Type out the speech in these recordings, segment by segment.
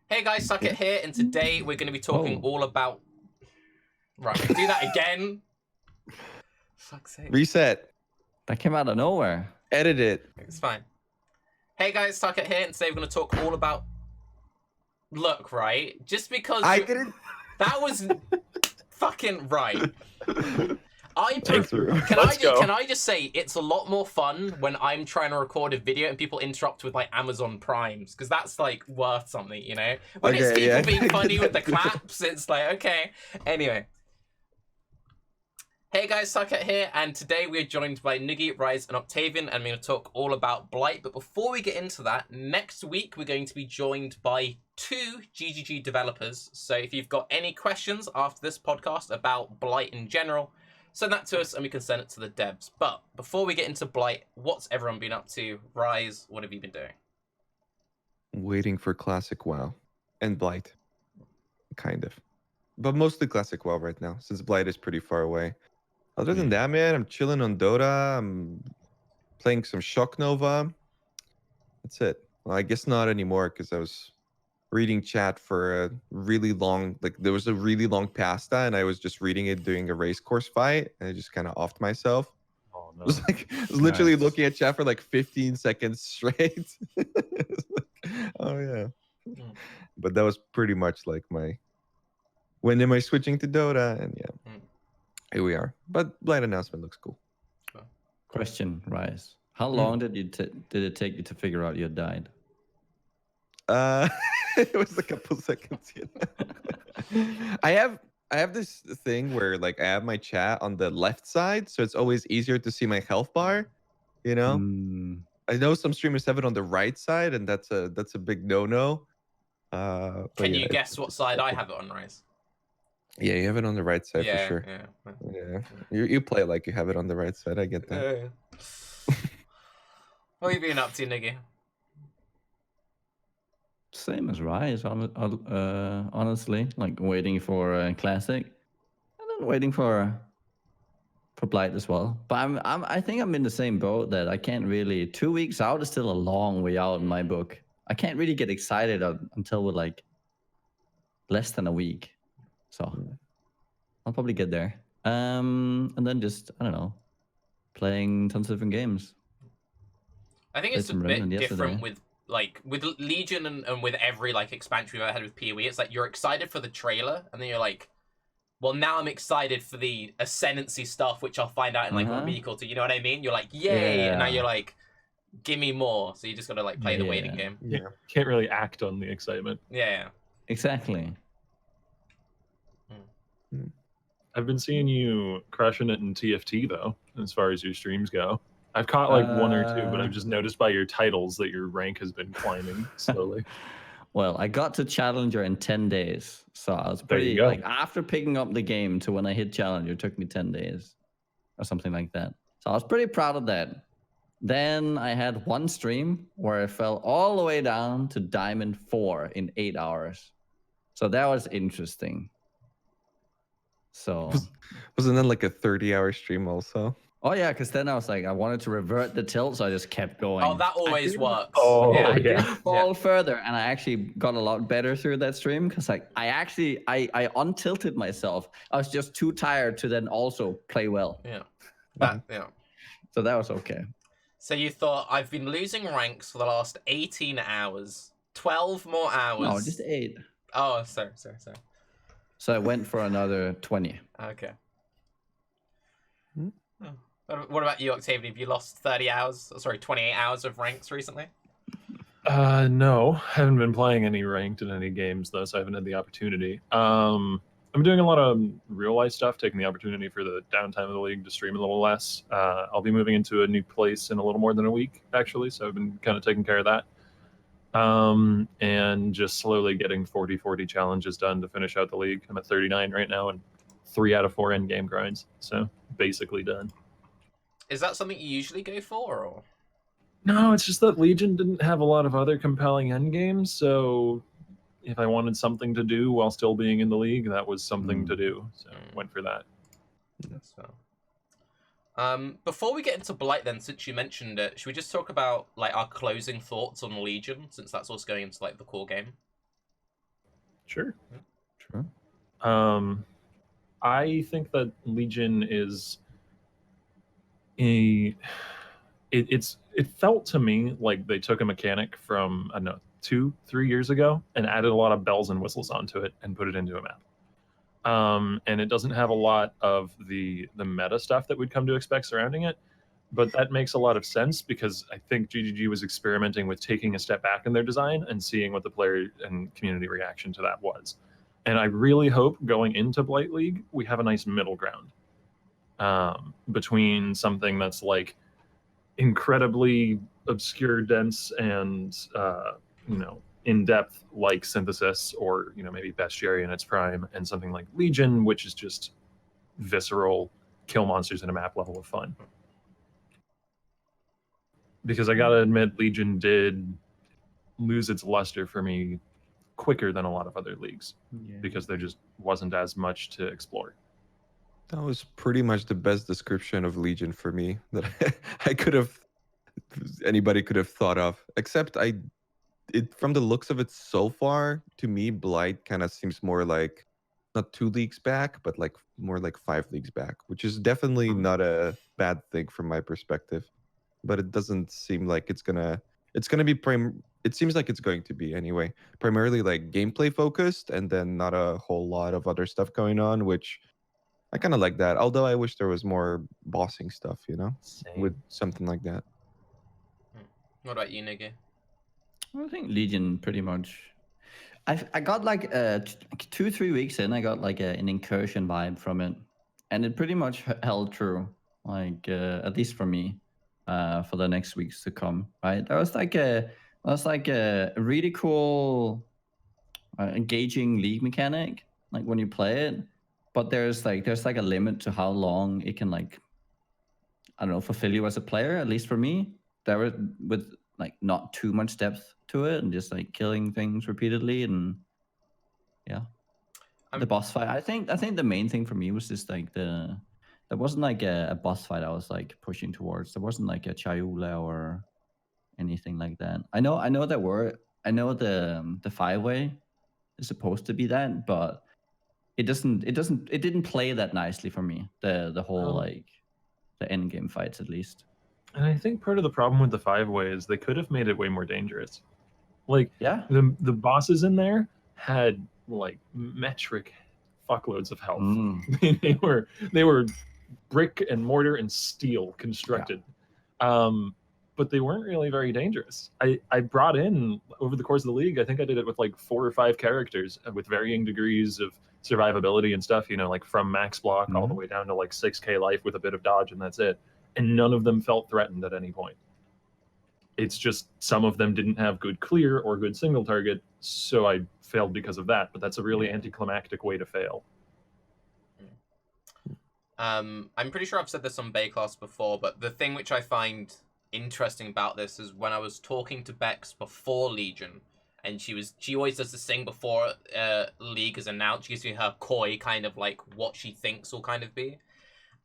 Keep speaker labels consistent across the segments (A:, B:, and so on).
A: Hey guys, Suck It here, and today we're going to be talking all about... Right, do that again. Fuck's sake.
B: Reset.
C: That came out of nowhere.
B: Edit it.
A: It's fine. Hey guys, Suck It here, and today we're going to talk all about... Look, right? Just because...
B: I didn't...
A: That was fucking right. Can I just say it's a lot more fun when I'm trying to record a video and people interrupt with like Amazon Primes, because that's like worth something, you know? When it's people being funny with the claps, it's like, okay. Anyway. Hey guys, Suck It here, and today we're joined by Noogie, Raiz, and Octavian, and we're going to talk all about Blight. But before we get into that, next week we're going to be joined by 2 GGG developers. So if you've got any questions after this podcast about Blight in general, send that to us and we can send it to the devs. But before we get into Blight, what's everyone been up to? Raiz, what have you been doing?
B: Waiting for Classic WoW. And Blight. Kind of. But mostly Classic WoW right now, since Blight is pretty far away. Other than that, man, I'm chilling on Dota. I'm playing some Shock Nova. That's it. Well, I guess not anymore, because I was reading chat for a really long, like there was a really long pasta, and I was just reading it during a race course fight, and I just kind of offed myself.
D: Oh no!
B: I was literally looking at chat for like 15 seconds straight. Oh yeah. But that was pretty much like my... When am I switching to Dota? And yeah, here we are. But Blight announcement looks cool.
C: Question, Raiz. How long did it take you to figure out you died?
B: It was a couple seconds. I have this thing where like I have my chat on the left side, so it's always easier to see my health bar. You know, I know some streamers have it on the right side, and that's a big no-no.
A: Can you guess what side I have it on, Raiz?
B: Yeah, you have it on the right side for sure.
A: Yeah.
B: You play like you have it on the right side. I get that.
A: What have you been up to, Niggy?
C: Same as Raiz, honestly. Like waiting for Classic, and then waiting for Blight as well. But I think I'm in the same boat that I can't really. 2 weeks out is still a long way out in my book. I can't really get excited until we're like less than a week. So I'll probably get there. And then just, I don't know, playing tons of different games.
A: I think it's a bit different with Legion and with every like expansion we've ever had with PoE. It's like you're excited for the trailer, and then you're like, well, now I'm excited for the Ascendancy stuff, which I'll find out in like a week or two. You know what I mean? You're like, yay! Yeah. And now you're like, give me more. So you just gotta like play the waiting game.
D: Yeah, can't really act on the excitement.
A: Yeah.
C: Exactly.
D: I've been seeing you crushing it in TFT though, as far as your streams go. I've caught like 1 or 2, but I've just noticed by your titles that your rank has been climbing slowly.
C: Well, I got to Challenger in 10 days. So I was pretty, like, after picking up the game to when I hit Challenger, it took me 10 days or something like that. So I was pretty proud of that. Then I had one stream where I fell all the way down to Diamond 4 in 8 hours. So that was interesting. So
B: wasn't that like a 30-hour stream also?
C: Oh yeah, because then I was like, I wanted to revert the tilt, so I just kept going.
A: Oh, that always works.
D: Oh
C: yeah, I did fall further, and I actually got a lot better through that stream because like I untilted myself. I was just too tired to then also play well.
A: Yeah.
C: So that was okay.
A: So you thought, I've been losing ranks for the last 18 hours. 12 more hours.
C: No, just 8.
A: Oh, sorry.
C: So I went for another 20.
A: Okay. What about you, Octavian? Have you lost 28 hours of ranks recently?
D: No, haven't been playing any ranked in any games though, so I haven't had the opportunity. I'm doing a lot of real life stuff, taking the opportunity for the downtime of the league to stream a little less. I'll be moving into a new place in a little more than a week, actually, so I've been kind of taking care of that. And just slowly getting 40-40 challenges done to finish out the league. I'm at 39 right now, and 3 out of 4 end game grinds, so basically done.
A: Is that something you usually go for, or?
D: No, it's just that Legion didn't have a lot of other compelling end games, so if I wanted something to do while still being in the league, that was something to do, so went for that.
A: That's fair. Before we get into Blight then, since you mentioned it, should we just talk about like our closing thoughts on Legion, since that's also going into like the core game?
D: Sure.
C: True.
D: I think that Legion is it felt to me like they took a mechanic from, I don't know, 2-3 years ago and added a lot of bells and whistles onto it and put it into a map. And it doesn't have a lot of the meta stuff that we'd come to expect surrounding it, but that makes a lot of sense because I think GGG was experimenting with taking a step back in their design and seeing what the player and community reaction to that was. And I really hope going into Blight League we have a nice middle ground between something that's like incredibly obscure, dense, and in-depth like Synthesis, or maybe Bestiary in its prime, and something like Legion, which is just visceral, kill monsters in a map level of fun. Because I gotta admit, Legion did lose its luster for me quicker than a lot of other leagues because there just wasn't as much to explore.
B: That was pretty much the best description of Legion for me that I could have, anybody could have thought of. Except from the looks of it so far, to me, Blight kind of seems more like not 2 leagues back, but like more like 5 leagues back, which is definitely not a bad thing from my perspective. But it doesn't seem like it's gonna be it seems like it's going to be anyway, primarily like gameplay focused, and then not a whole lot of other stuff going on, which I kind of like that. Although I wish there was more bossing stuff, with something like that.
A: What about you, Niggy?
C: I think Legion pretty much. I got like 2-3 weeks in, I got like an incursion vibe from it, and it pretty much held true. Like at least for me, for the next weeks to come. Right, that was like a really cool, engaging league mechanic. Like when you play it, but there's like a limit to how long it can, like, I don't know, fulfill you as a player. At least for me, there was with like not too much depth to it and just like killing things repeatedly, and the boss fight. I think the main thing for me was just like there wasn't like a boss fight I was like pushing towards. There wasn't like a Chayula or anything like that. I know the 5-way is supposed to be that, but it didn't play that nicely for me. The whole like the end game fights, at least.
D: And I think part of the problem with the 5-way is they could have made it way more dangerous. Like, the bosses in there had like metric fuckloads of health. They were brick and mortar and steel constructed. But they weren't really very dangerous. I brought in, over the course of the league, I think I did it with like 4 or 5 characters with varying degrees of survivability and stuff, like from max block all the way down to like 6k life with a bit of dodge, and that's it. And none of them felt threatened at any point. It's just some of them didn't have good clear or good single target, so I failed because of that. But that's a really anticlimactic way to fail.
A: I'm pretty sure I've said this on Baeclast before, but the thing which I find interesting about this is when I was talking to Bex before Legion, and she always does this thing before League is announced. She gives me her coy kind of like what she thinks will kind of be.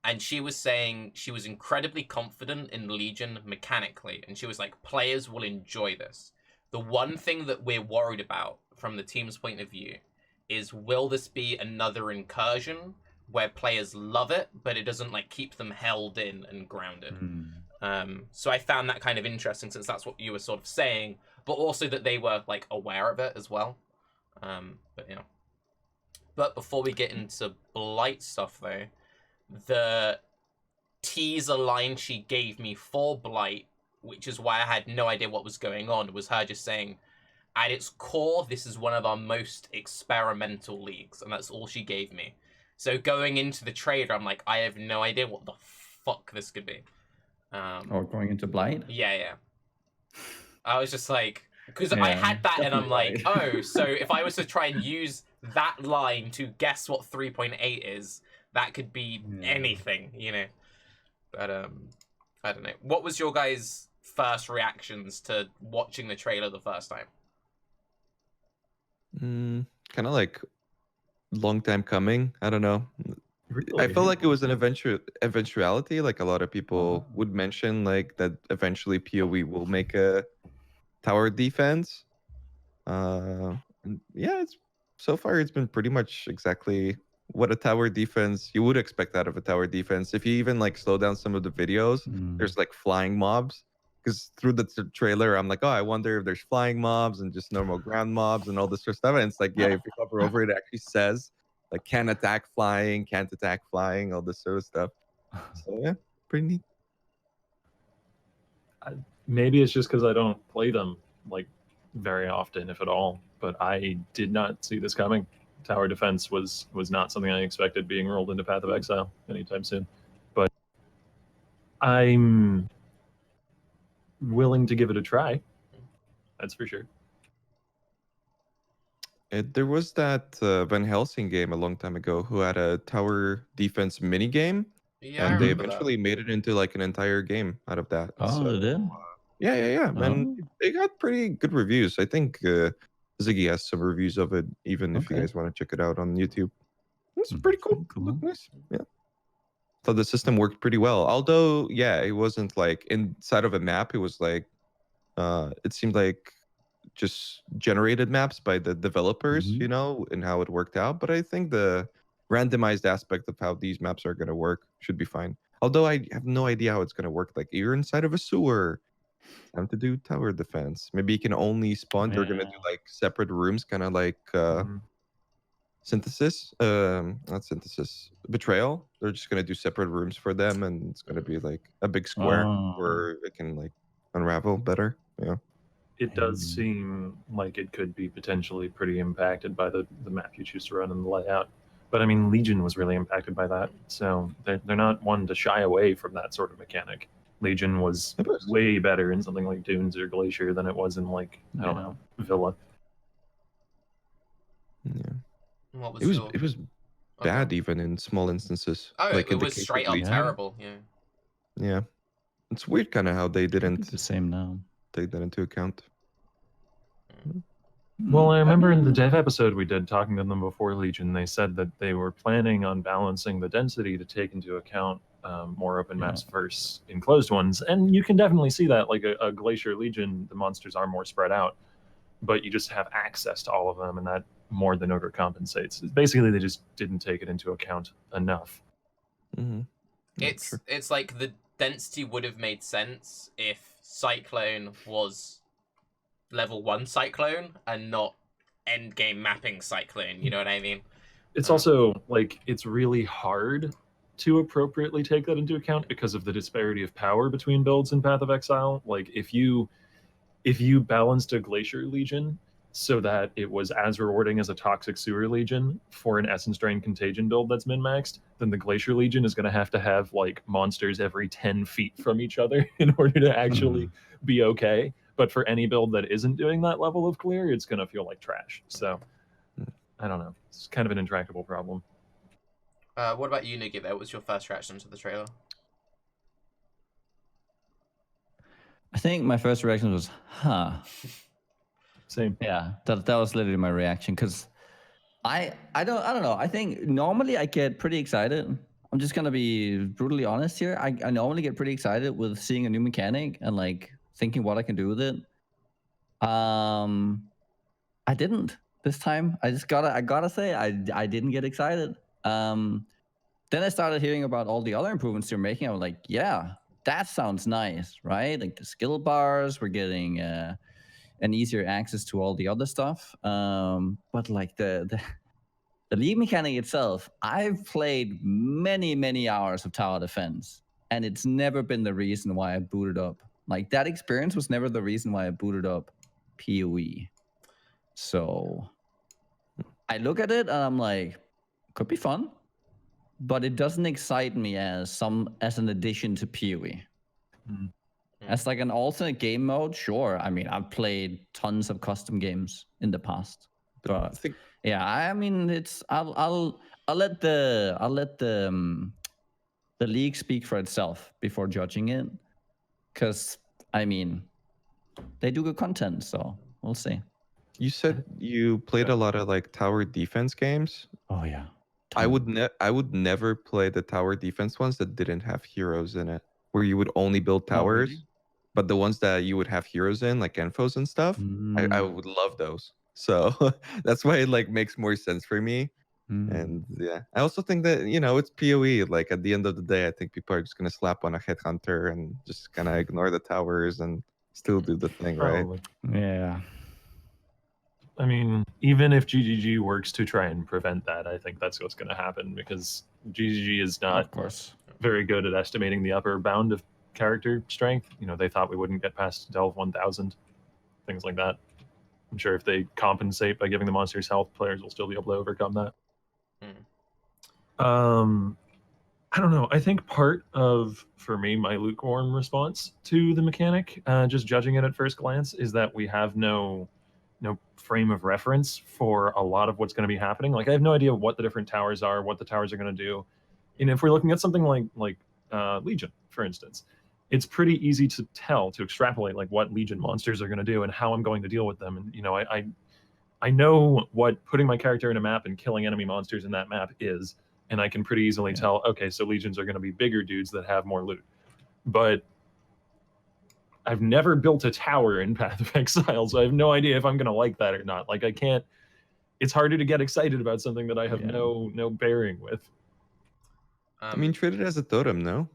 A: And she was saying she was incredibly confident in Legion mechanically. And she was like, players will enjoy this. The one thing that we're worried about from the team's point of view is, will this be another incursion where players love it, but it doesn't like keep them held in and grounded? So I found that kind of interesting, since that's what you were sort of saying, but also that they were like aware of it as well. But before we get into Blight stuff though, the teaser line she gave me for Blight, which is why I had no idea what was going on, was her just saying, at its core, this is one of our most experimental leagues, and that's all she gave me. So going into the trailer, I'm like, I have no idea what the fuck this could be.
C: Or going into Blight?
A: Yeah. I was just like, because I had that and I'm like, oh, so if I was to try and use that line to guess what 3.8 is, that could be anything, But I don't know. What was your guys' first reactions to watching the trailer the first time?
B: Kind of like long time coming. I don't know.
D: Really?
B: I felt like it was an eventuality. Like a lot of people would mention, like that eventually PoE will make a tower defense. It's so far it's been pretty much exactly what a tower defense you would expect out of a tower defense. If you even like slow down some of the videos, there's like flying mobs. Because through the trailer, I'm like, oh, I wonder if there's flying mobs and just normal ground mobs and all this sort of stuff. And it's like, yeah, if you hover over it, it actually says like can attack flying, can't attack flying, all this sort of stuff. So yeah, pretty neat.
D: Maybe it's just because I don't play them like very often, if at all. But I did not see this coming. Tower defense was not something I expected being rolled into Path of Exile anytime soon. But I'm willing to give it a try. That's for sure.
B: There was that Van Helsing game a long time ago who had a tower defense mini game,
A: Yeah, I
B: and they
A: remember that.
B: eventually made it into like an entire game out of that.
C: Oh,
B: So,
C: they did?
B: yeah. And
C: Oh.
B: they got pretty good reviews. I think Ziggy has some reviews of it, even if you
C: Okay.
B: guys want to check it out on YouTube. It's
C: Mm,
B: pretty cool.
C: pretty cool.
B: Looked nice. Yeah. So the system worked pretty well. Although, yeah, it wasn't like inside of a map. It was like, it seemed like just generated maps by the developers,
C: Mhm.
B: you know, and how it worked out. But I think the randomized aspect of how these maps are going to work should be fine. Although I have no idea how it's going to work. Like you're inside of a sewer, time to do tower defense. Maybe you can only spawn. They're going to do
C: Yeah.
B: like separate rooms, kind of like synthesis. Not synthesis. Betrayal. They're just going to do separate rooms for them, and it's going to be like a big square
C: Oh.
B: where it can like unravel better. Yeah.
D: It does seem like it could be potentially pretty impacted by the map you choose to run and the layout. But I mean, Legion was really impacted by that. So they're not one to shy away from that sort of mechanic. Legion was
B: It was.
D: way better in something like Dunes or Glacier than it was in like, I don't
C: Yeah.
D: know, Villa.
B: Yeah.
A: What was
B: It was
A: your...
B: it was
A: Okay.
B: bad even in small instances.
A: Oh,
B: like
A: it
B: in the
A: was
B: case of
A: straight up
B: Legion.
A: terrible. Yeah.
B: Yeah. It's weird kind of how they
C: Could be
B: didn't
C: the same now.
B: take that into account.
D: Well, I remember in the dev episode we did talking to them before Legion, they said that they were planning on balancing the density to take into account more open maps versus enclosed ones. And you can definitely see that, like a Glacier Legion, the monsters are more spread out, but you just have access to all of them, and that more than overcompensates. Basically, they just didn't take it into account enough.
B: Mm-hmm.
A: It's like the density would have made sense if Cyclone was level 1 Cyclone and not end game mapping Cyclone, you know what I mean?
D: It's also like it's really hard to appropriately take that into account because of the disparity of power between builds in Path of Exile. Like if you balanced a Glacier Legion so that it was as rewarding as a Toxic Sewer Legion for an Essence Drain Contagion build that's min-maxed, then the Glacier Legion is going to have like monsters every 10 feet from each other in order to actually be okay. But for any build that isn't doing that level of clear, it's going to feel like trash. So, I don't know. It's kind of an intractable problem.
A: What about you, Niggy? What was your first reaction to the trailer?
C: I think my first reaction was, huh.
D: Same.
C: Yeah, that was literally my reaction because I don't know. I think normally I get pretty excited. I'm just gonna be brutally honest here. I normally get pretty excited with seeing a new mechanic and like thinking what I can do with it. I didn't this time. I gotta say I didn't get excited. Then I started hearing about all the other improvements they're making. I was like, yeah, that sounds nice, right? Like the skill bars, we're getting an easier access to all the other stuff. But like the league mechanic itself, I've played many hours of tower defense, and it's never been the reason why I booted up. Like that experience was never the reason why I booted up PoE. So I look at it and I'm like, could be fun, but it doesn't excite me as an addition to PoE. As like an alternate game mode, sure. I mean, I've played tons of custom games in the past, but yeah, I mean, it's I'll let the league speak for itself before judging it, because I mean, they do good content, so we'll see.
B: You said you played a lot of like tower defense games.
C: Oh yeah.
B: I would never play the tower defense ones that didn't have heroes in it, where you would only build towers.
C: Really?
B: But the ones that you would have heroes in, like Enfos and stuff, I would love those. So that's why it like makes more sense for me.
C: Mm.
B: And yeah, I also think that, you know, it's PoE. Like at the end of the day, I think people are just gonna slap on a headhunter and just kind of ignore the towers and still do the thing, right?
D: Probably.
C: Yeah.
D: I mean, even if GGG works to try and prevent that, I think that's what's going to happen because GGG is not
C: Of course.
D: very good at estimating the upper bound of character strength. You know, they thought we wouldn't get past Delve 1000, things like that. I'm sure if they compensate by giving the monsters health, players will still be able to overcome that. I don't know. I think part of, for me, my lukewarm response to the mechanic, just judging it at first glance, is that we have no frame of reference for a lot of what's going to be happening. Like I have no idea what the different towers are, what the towers are going to do. And if we're looking at something like Legion, for instance, it's pretty easy to tell, to extrapolate like what Legion monsters are going to do and how I'm going to deal with them. And you know, I know what putting my character in a map and killing enemy monsters in that map is, and I can pretty easily tell, okay, so Legions are going to be bigger dudes that have more loot. But I've never built a tower in Path of Exile, so I have no idea if I'm going to like that or not. Like I can't. It's harder to get excited about something that I have no bearing with.
B: I mean, treat it as a totem, no?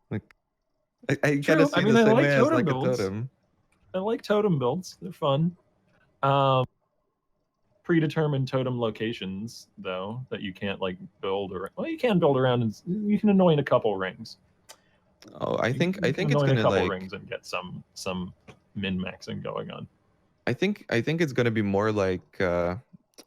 B: Like, I
D: True.
B: gotta see
D: I mean,
B: the
D: I
B: same
D: like
B: way as
D: totem
B: like
D: builds.
B: a totem.
D: I like totem builds. They're fun. Predetermined totem locations, though, that you can't like build or well, you can build around and you can anoint a couple rings.
B: Oh, I think
D: You
B: it's
D: can anoint
B: gonna
D: a couple
B: like
D: rings and get some min maxing going on.
B: I think it's gonna be more like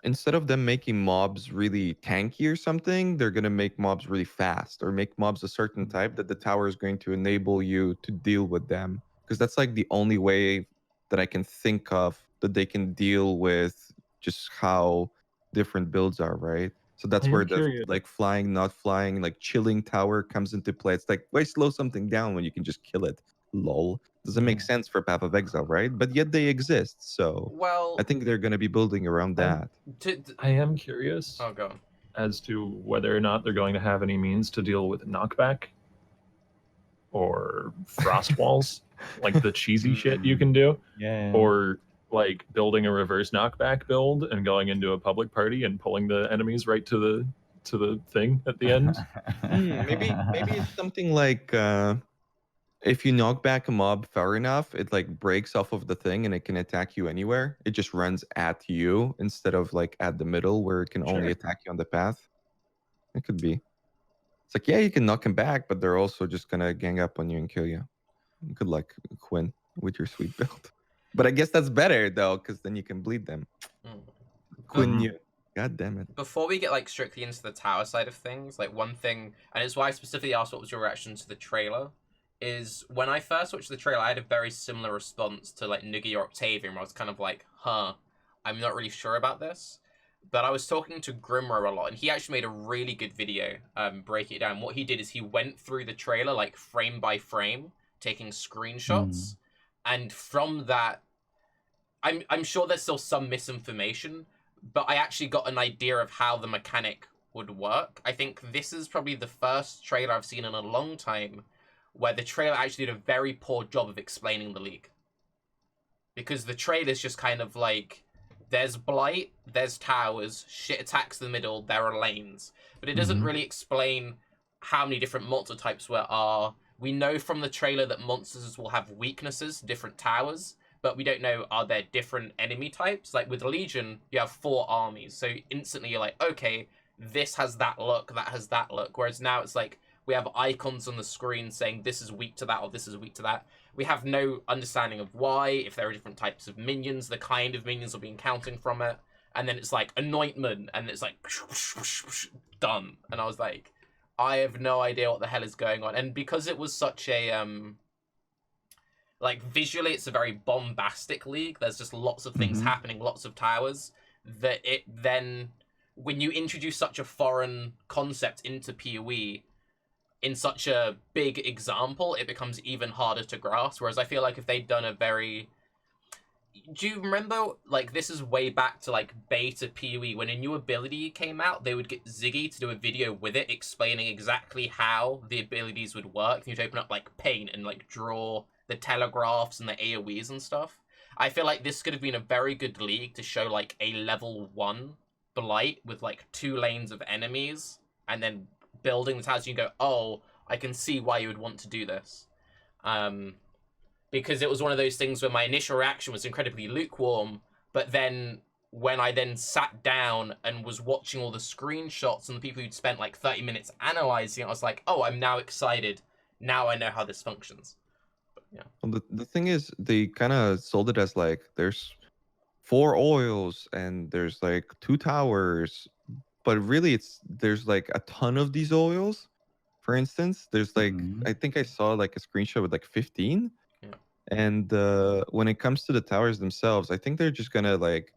B: instead of them making mobs really tanky or something, they're gonna make mobs really fast or make mobs a certain type that the tower is going to enable you to deal with them. Because that's like the only way that I can think of that they can deal with just how different builds are, right? So that's
D: I
B: where
D: am
B: the
D: curious.
B: like flying, not flying, like chilling tower comes into play. It's like, why slow something down when you can just kill it? Lol. Doesn't make sense for Path of Exile, right? But yet they exist. So
A: Well,
B: I think they're going to be building around that.
D: I am curious
A: Oh, go on.
D: as to whether or not they're going to have any means to deal with knockback or frost walls, like the cheesy shit you can do, or like building a reverse knockback build and going into a public party and pulling the enemies right to the thing at the end.
B: Maybe it's something like if you knock back a mob far enough, it like breaks off of the thing and it can attack you anywhere. It just runs at you instead of like at the middle where it can only attack you on the path. It could be. It's like, yeah, you can knock him back, but they're also just gonna gang up on you and kill you. Good luck, Quinn, with your sweet build. But I guess that's better though, because then you can bleed them. Quinn, you. God damn it.
A: Before we get like strictly into the tower side of things, like one thing, and it's why I specifically asked what was your reaction to the trailer, is when I first watched the trailer, I had a very similar response to like Noogie or Octavian, where I was kind of like, I'm not really sure about this. But I was talking to Grimro a lot, and he actually made a really good video breaking it down. What he did is he went through the trailer like frame by frame, taking screenshots, and from that, I'm sure there's still some misinformation, but I actually got an idea of how the mechanic would work. I think this is probably the first trailer I've seen in a long time where the trailer actually did a very poor job of explaining the league. Because the trailer's just kind of like, there's Blight, there's towers, shit attacks the middle, there are lanes. But it doesn't really explain how many different monster types there are. We know from the trailer that monsters will have weaknesses, different towers, but we don't know, are there different enemy types? Like with Legion, you have 4 armies, so instantly you're like, okay, this has that look, that has that look. Whereas now it's like, we have icons on the screen saying this is weak to that or this is weak to that. We have no understanding of why, if there are different types of minions, the kind of minions will be encountering from it. And then it's like anointment, and it's like done. And I was like, I have no idea what the hell is going on. And because it was such a like visually it's a very bombastic league, there's just lots of things happening, lots of towers, that it then, when you introduce such a foreign concept into PoE in such a big example, it becomes even harder to grasp. Whereas I feel like if they'd done a very... Do you remember, like, this is way back to, like, beta PoE, when a new ability came out, they would get Ziggy to do a video with it explaining exactly how the abilities would work. And you'd open up, like, Paint and, like, draw the telegraphs and the AoEs and stuff. I feel like this could have been a very good league to show like a level 1 Blight with like 2 lanes of enemies, and then building the towers. You go, oh, I can see why you would want to do this. Because it was one of those things where my initial reaction was incredibly lukewarm, but then when I then sat down and was watching all the screenshots and the people who'd spent like 30 minutes analyzing it, I was like, oh, I'm now excited. Now I know how this functions. But, yeah.
B: Well, the thing is, they kind of sold it as like there's 4 oils and there's like 2 towers, but really there's like a ton of these oils. For instance, there's like I think I saw like a screenshot with like 15.
A: Yeah.
B: And when it comes to the towers themselves, I think they're just gonna like,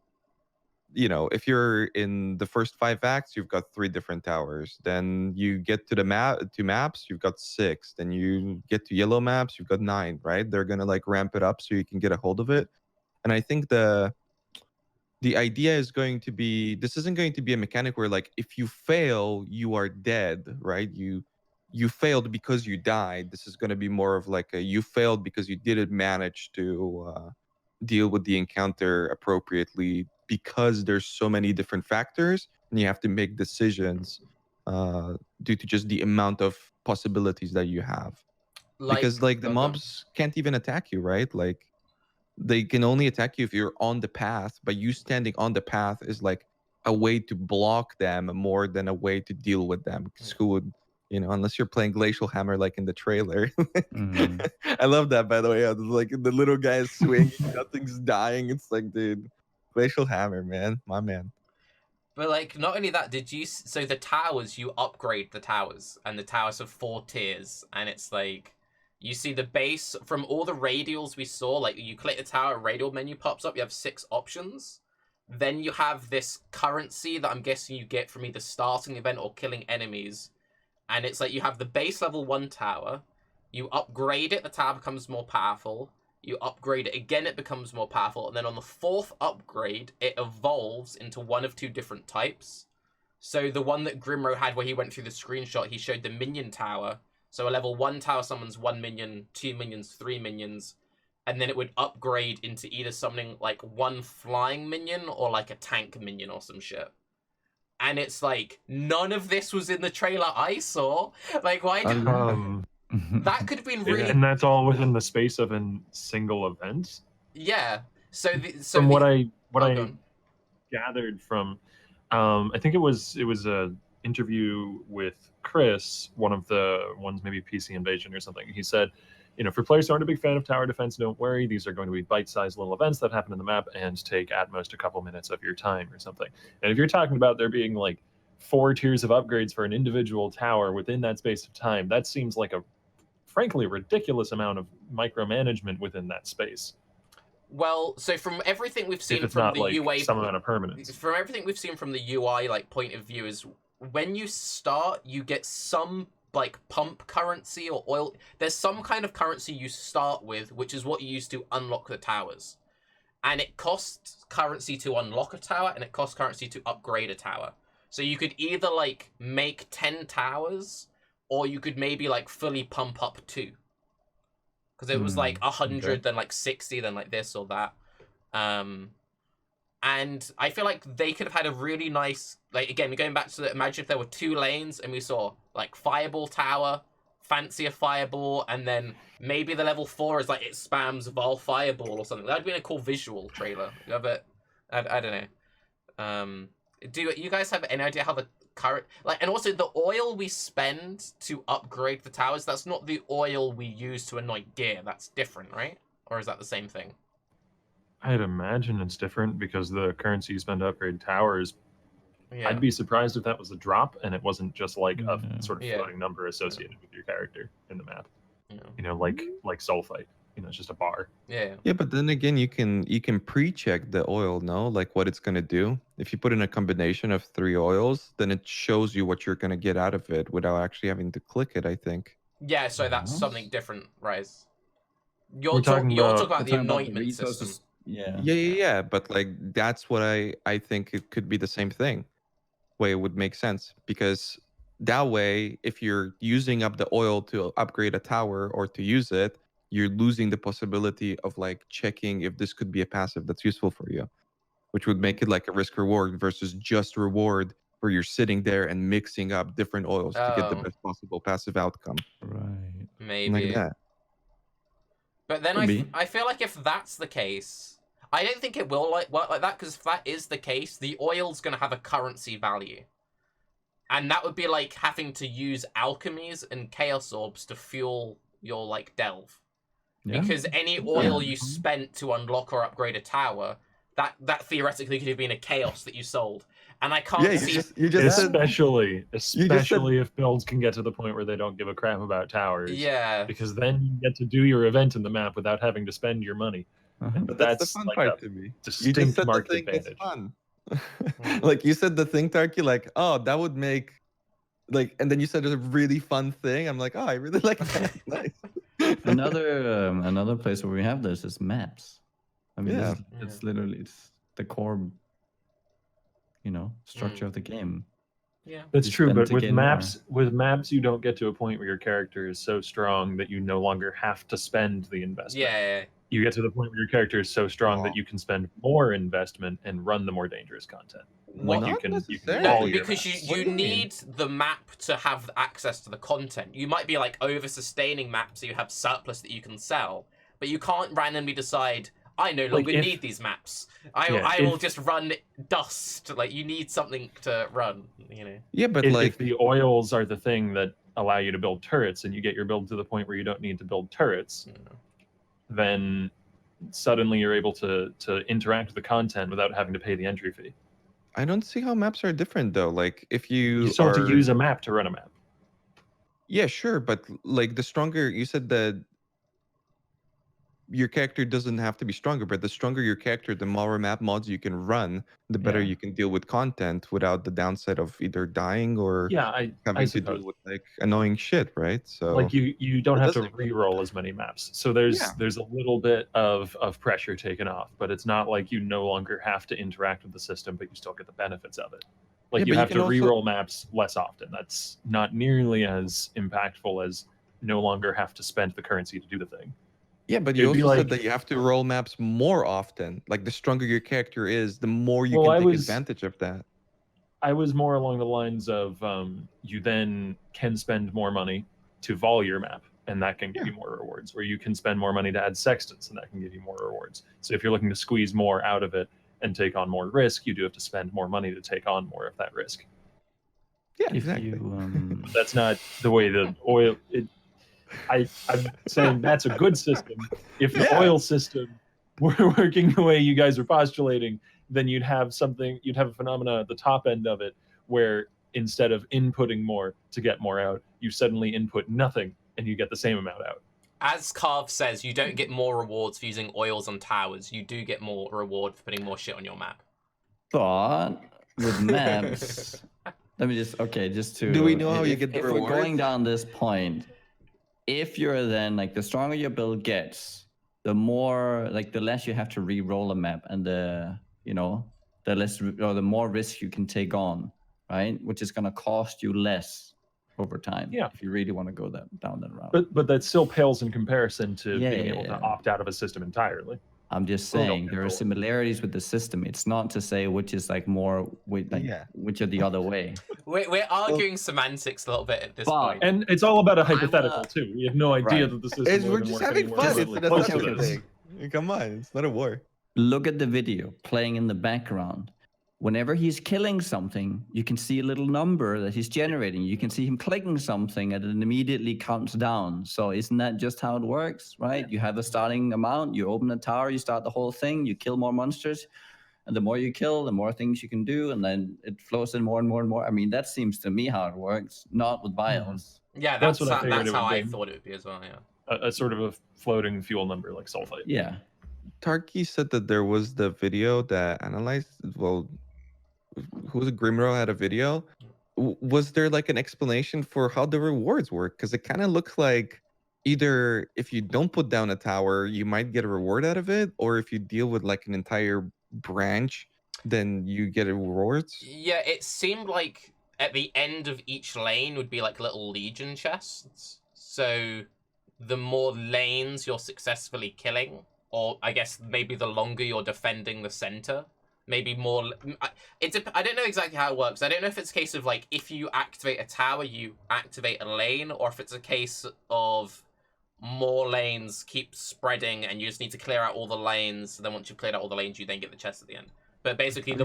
B: if you're in the first 5 acts, you've got 3 different towers. Then you get to the maps, you've got 6. Then you get to yellow maps, you've got 9, right? They're gonna like ramp it up so you can get a hold of it. And I think the idea is going to be, this isn't going to be a mechanic where like if you fail, you are dead, right? You failed because you died. This is going to be more of like you failed because you didn't manage to deal with the encounter appropriately, because there's so many different factors and you have to make decisions due to just the amount of possibilities that you have. Because like the mobs can't even attack you, right? Like they can only attack you if you're on the path, but you standing on the path is like a way to block them more than a way to deal with them. Because who would, unless you're playing Glacial Hammer like in the trailer. I love that, by the way. Like the little guy is swinging, nothing's dying. It's like, dude, Glacial Hammer, man, my man.
A: But like, not only that, so the towers, you upgrade the towers, and the towers have 4 tiers, and it's like, you see the base from all the radials we saw, like you click the tower, a radial menu pops up, you have 6 options. Then you have this currency that I'm guessing you get from either starting the event or killing enemies. And it's like you have the base level 1 tower, you upgrade it, the tower becomes more powerful, you upgrade it again, it becomes more powerful, and then on the 4th upgrade, it evolves into one of 2 different types. So the one that Grimro had where he went through the screenshot, he showed the minion tower. So a level 1 tower summons 1 minion, 2 minions, 3 minions, and then it would upgrade into either summoning like 1 flying minion or like a tank minion or some shit. And it's like, none of this was in the trailer I saw. Like, why did that could have been really...
D: And that's all within the space of a single event?
A: Yeah.
D: From what I gathered from, I think it was a interview with Chris, one of the ones, maybe PC Invasion or something. He said, for players who aren't a big fan of tower defense, don't worry. These are going to be bite-sized little events that happen in the map and take at most a couple minutes of your time or something. And if you're talking about there being like 4 tiers of upgrades for an individual tower within that space of time, that seems like a frankly ridiculous amount of micromanagement within that space.
A: Well, so from everything we've seen from the
D: like
A: UA,
D: some amount of permanence.
A: From everything we've seen from the UI like point of view, is when you start, you get some like pump currency or oil. There's some kind of currency you start with, which is what you use to unlock the towers, and it costs currency to unlock a tower, and it costs currency to upgrade a tower. So you could either like make 10 towers, or you could maybe like fully pump up 2. Because it was like 100, okay, then like 60, then like this or that. And I feel like they could have had a really nice, like, again, going back to the, imagine if there were 2 lanes and we saw like Fireball Tower, fancier Fireball, and then maybe the level 4 is like it spams Vol Fireball or something. That would be a cool visual trailer. You have it? I don't know. Do you guys have any idea how the current, like, and also the oil we spend to upgrade the towers, that's not the oil we use to anoint gear. That's different, right? Or is that the same thing?
D: I'd imagine it's different because the currency you spend to upgrade towers,
A: yeah,
D: I'd be surprised if that was a drop and it wasn't just like a sort of floating number associated with your character in the map. Like Soulfight. It's just a bar.
A: Yeah,
B: but then again, you can pre-check the oil, no? Like what it's going to do. If you put in a combination of 3 oils, then it shows you what you're going to get out of it without actually having to click it, I think.
A: Yeah, so that's something different, Raiz. You're talking about the anointment system.
B: Yeah, but like that's what I think it could be the same thing. Way it would make sense, because that way, if you're using up the oil to upgrade a tower or to use it, you're losing the possibility of like checking if this could be a passive that's useful for you, which would make it like a risk reward versus just reward where you're sitting there and mixing up different oils to get the
A: Oh.
B: best possible passive outcome.
C: Right.
A: Maybe.
B: Like that.
A: But then
C: Could be.
A: I feel like if that's the case, I don't think it will work like that, because if that is the case, the oil's going to have a currency value. And that would be like having to use alchemies and chaos orbs to fuel your like delve.
C: Yeah.
A: Because any oil you spent to unlock or upgrade a tower, that theoretically could have been a chaos that you sold. And I can't
B: Yeah,
A: see...
B: you just said,
D: Especially
B: said-
D: if builds can get to the point where they don't give a crap about towers.
A: Yeah.
D: Because then you get to do your event in the map without having to spend your money. And
B: but that's the fun
D: like
B: part
D: a
B: to me. You
D: distinct
B: just said the
D: market
B: thing that's
D: advantage.
B: fun. Like you said the thing, Tarke, like, oh, that would make like, and then you said it's a really fun thing. I'm like, oh, I really like that. Nice.
C: Another place where we have this is maps. I mean,
B: Yeah.
C: it's literally the core, structure of the game.
A: Yeah.
D: That's
C: You
D: true,
C: spend
D: but
C: to
D: with
C: gain
D: maps, you don't get to a point where your character is so strong that you no longer have to spend the investment.
A: Yeah.
D: You get to the point where your character is so strong
B: Aw.
D: that you can spend more investment and run the more dangerous content.
A: What-
D: Like you
B: Not
D: can
B: necessarily.
A: No,
D: call your
A: because
D: maps.
B: What
A: you
B: do you mean?
A: need the map to have access to the content. You might be like over-sustaining maps so you have surplus that you can sell, but you can't randomly decide, I no longer
D: if-
A: need these maps. I
D: Yeah,
A: will
D: if-
A: just run dust. Like, you need something to run,
B: Yeah, but
D: if
B: like,
D: the oils are the thing that allow you to build turrets and you get your build to the point where you don't need to build turrets, then suddenly you're able to interact with the content without having to pay the entry fee.
B: I don't see how maps are different though. Like if you
D: You still have
B: are,
D: to use a map to run a map.
B: yeah, sure, but like the stronger you said that your character doesn't have to be stronger, but the stronger your character, the more map mods you can run, the better
C: Yeah.
B: you can deal with content without the downside of either dying or
D: Yeah, I
B: having to
D: suppose.
B: deal with like annoying shit, right? So
D: Like you don't
B: It
D: have to
B: doesn't-
D: re-roll as many maps, so there's
B: Yeah.
D: there's a little bit of pressure taken off, but it's not like you no longer have to interact with the system, but you still get the benefits of it. Like
B: Yeah,
D: you
B: but you
D: have
B: can
D: to
B: also-
D: re-roll maps less often. That's not nearly as impactful as no longer have to spend the currency to do the thing.
B: yeah, but you
D: It'd be
B: also said
D: like-
B: that you have to roll maps more often. Like the stronger your character is, the more you
D: Well, I
B: can take
D: was-
B: advantage of that.
D: I was more along the lines of you then can spend more money to vol your map, and that can give you more rewards. Or you can spend more money to add sextants, and that can give you more rewards. So if you're looking to squeeze more out of it and take on more risk, you do have to spend more money to take on more of that risk.
B: Yeah,
C: If
B: exactly.
C: you
D: That's not the way the oil. I'm saying that's a good system. If the
B: Yeah.
D: oil system were working the way you guys are postulating, then you'd have a phenomena at the top end of it where instead of inputting more to get more out, you suddenly input nothing and you get the same amount out.
A: As Carv says, you don't get more rewards for using oils on towers. You do get more reward for putting more shit on your map.
C: thought with maps. Let me just to.
B: Do we know how you get the
C: if we're going
B: rewards?
C: down this point, if you're then like the stronger your build gets, the more like the less you have to re-roll a map, and the less or the more risk you can take on, right? Which is gonna cost you less over time.
D: Yeah.
C: If you really want to go down that route.
D: But that still pales in comparison to
C: Yeah,
D: being
C: yeah,
D: able
C: yeah.
D: to opt out of a system entirely.
C: I'm just
D: Oh, no,
C: saying there are
D: control.
C: similarities with the system. It's not to say which is like more
B: Yeah.
C: which are the other way.
A: We're arguing semantics a little bit at this
C: But-
A: point.
D: And it's all about a hypothetical too. We have no idea
C: Right.
D: that the system
B: It's,
D: will
B: we're
D: even
B: just
D: work
B: having
D: anywhere
B: fun. It's
D: remotely
B: an
D: close to
B: assumption
D: this.
B: thing. Come on, it's not a war.
C: Look at the video playing in the background. Whenever he's killing something, you can see a little number that he's generating. You can see him clicking something and it immediately counts down. So isn't that just how it works, right? You have a starting amount, you open a tower, you start the whole thing, you kill more monsters. And the more you kill, the more things you can do. And then it flows in more and more and more. I mean, that seems to me how it works, not with bios.
A: Yeah,
D: That's
A: that's
D: what I figured
A: that's
D: it
A: how
D: would
A: I
D: be.
A: thought it would be as well, yeah.
D: A sort of a floating fuel number like sulfite.
C: Yeah.
B: Tarke said that there was the video that analyzed. Well, who was it? Grimro had a video. Was there like an explanation for how the rewards work? Because it kind of looks like either if you don't put down a tower, you might get a reward out of it, or if you deal with like an entire branch, then you get a rewards.
A: Yeah, it seemed like at the end of each lane would be like little legion chests. So the more lanes you're successfully killing, or I guess maybe the longer you're defending the center. Maybe more. I don't know exactly how it works. I don't know if it's a case of like if you activate a tower, you activate a lane, or if it's a case of more lanes keep spreading and you just need to clear out all the lanes. Then once you've cleared out all the lanes, you then get the chest at the end. But basically,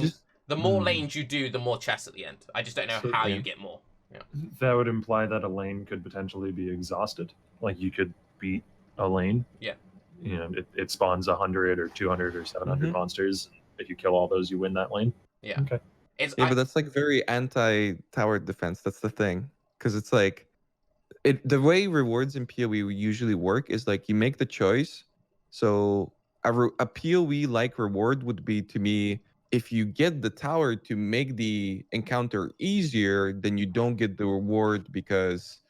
A: the more lanes you do, the more chests at the end. I just don't know
D: So-
A: how
B: yeah.
A: you get more. Yeah.
D: That would imply that a lane could potentially be exhausted. Like you could beat a lane.
A: Yeah.
D: You know, it spawns 100 or 200 or 700
B: Mhm.
D: monsters. If you kill all those, you win that lane.
A: Yeah.
D: Okay.
A: It's
B: Yeah, but that's like very anti-tower defense. That's the thing, because it's like the way rewards in PoE usually work is like you make the choice. So a PoE like reward would be, to me, if you get the tower to make the encounter easier, then you don't get the reward because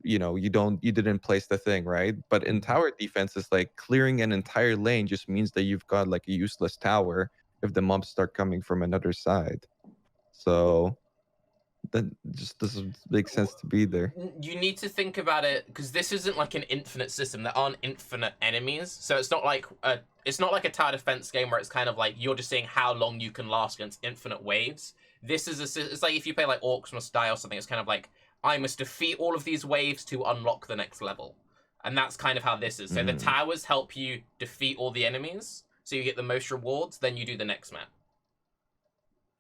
B: you didn't place the thing right. But in tower defense, it's like clearing an entire lane just means that you've got like a useless tower if the mobs start coming from another side. So that just doesn't make sense to be there.
A: you need to think about it because this isn't like an infinite system. There aren't infinite enemies, so it's not like a tower defense game where it's kind of like you're just seeing how long you can last against infinite waves. This is it's like if you play like Orcs Must Die or something. It's kind of like I must defeat all of these waves to unlock the next level, and that's kind of how this is. So the towers help you defeat all the enemies, so you get the most rewards. Then you do the next map.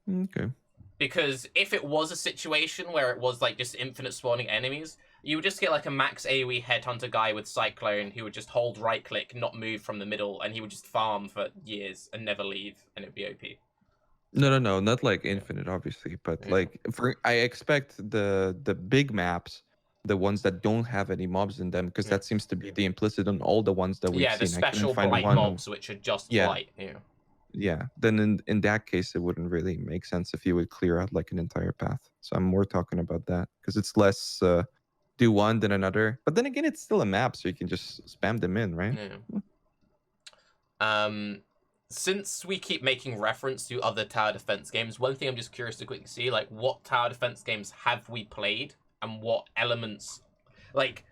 B: Okay.
A: Because if it was a situation where it was like just infinite spawning enemies, you would just get like a max AoE headhunter guy with Cyclone who would just hold right click, not move from the middle, and he would just farm for years and never leave, and it'd be OP.
B: No, not like infinite, obviously, but
A: Yeah.
B: like I expect the big maps, the ones that don't have any mobs in them, because
A: Yeah.
B: that seems to be the implicit on all the ones that we've
A: Yeah, the
B: seen. I couldn't
A: special
B: find
A: blight
B: one.
A: mobs which are just
B: Yeah.
A: blight. Yeah.
B: Yeah, then in that case, it wouldn't really make sense if you would clear out like an entire path. So I'm more talking about that because it's less do one than another. But then again, it's still a map, so you can just spam them in, right?
A: Yeah. Since we keep making reference to other tower defense games, one thing I'm just curious to quickly see, like, what tower defense games have we played and what elements, like,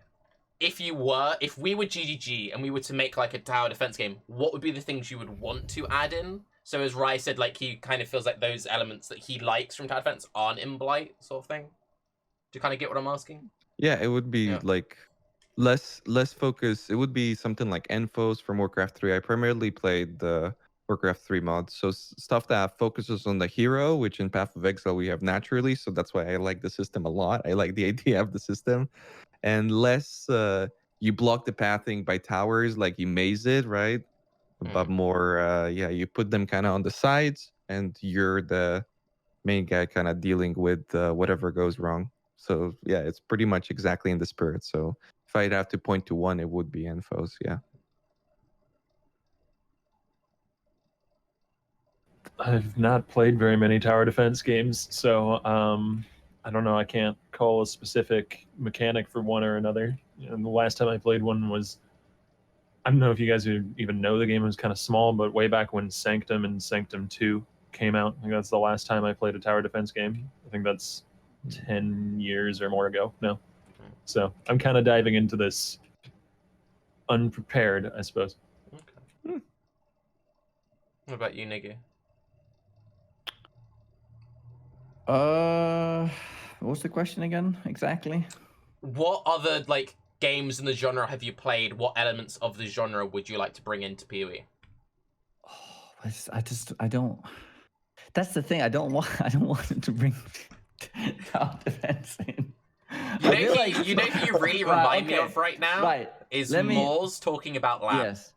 A: if we were GGG and we were to make like a tower defense game, what would be the things you would want to add in? So as Raiz said, like he kind of feels like those elements that he likes from tower defense aren't in Blight, sort of thing. Do you kind of get what I'm asking?
B: Yeah, it would be like less focus. It would be something like Enfos from Warcraft 3. I primarily played the Warcraft 3 mods, so stuff that focuses on the hero, which in Path of Exile we have naturally. So that's why I like the system a lot. I like the idea of the system. And less you block the pathing by towers, like you maze it, right? But more, you put them kind of on the sides, and you're the main guy kind of dealing with whatever goes wrong. So yeah, it's pretty much exactly in the spirit. So if I'd have to point to one, it would be Enfos, yeah.
D: I've not played very many tower defense games, so I don't know. I can't call a specific mechanic for one or another. And the last time I played one was, I don't know if you guys even know the game. It was kind of small, but way back when Sanctum and Sanctum 2 came out, I think that's the last time I played a tower defense game. I think that's 10 years or more ago now. So I'm kind of diving into this unprepared, I suppose.
A: Okay. What about you, Niggy?
C: What was the question again exactly?
A: What other like games in the genre have you played? What elements of the genre would you like to bring into PoE?
C: Oh, I don't. That's the thing. I don't want it to bring tower defense in.
A: You know who you really remind me of right now?
C: Right.
A: Is Moors talking about lab.
C: Yes.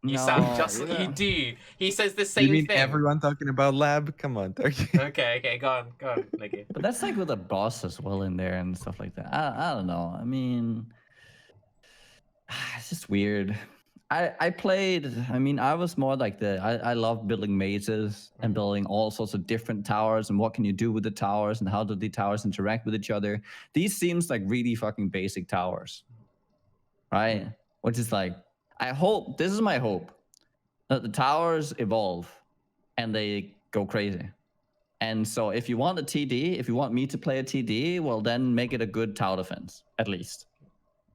A: You sound just like you do. He says the same
B: You mean
A: thing.
B: everyone talking about lab? Come on, Tarke.
A: Okay, go on, Nicky.
C: But that's like with a boss as well in there and stuff like that. I don't know. I mean, it's just weird. I played. I mean, I was more like I love building mazes and building all sorts of different towers and what can you do with the towers and how do the towers interact with each other. These seems like really fucking basic towers, right? Which is like, this is my hope, that the towers evolve and they go crazy. And so if you want a TD, if you want me to play a TD, well then make it a good tower defense, at least.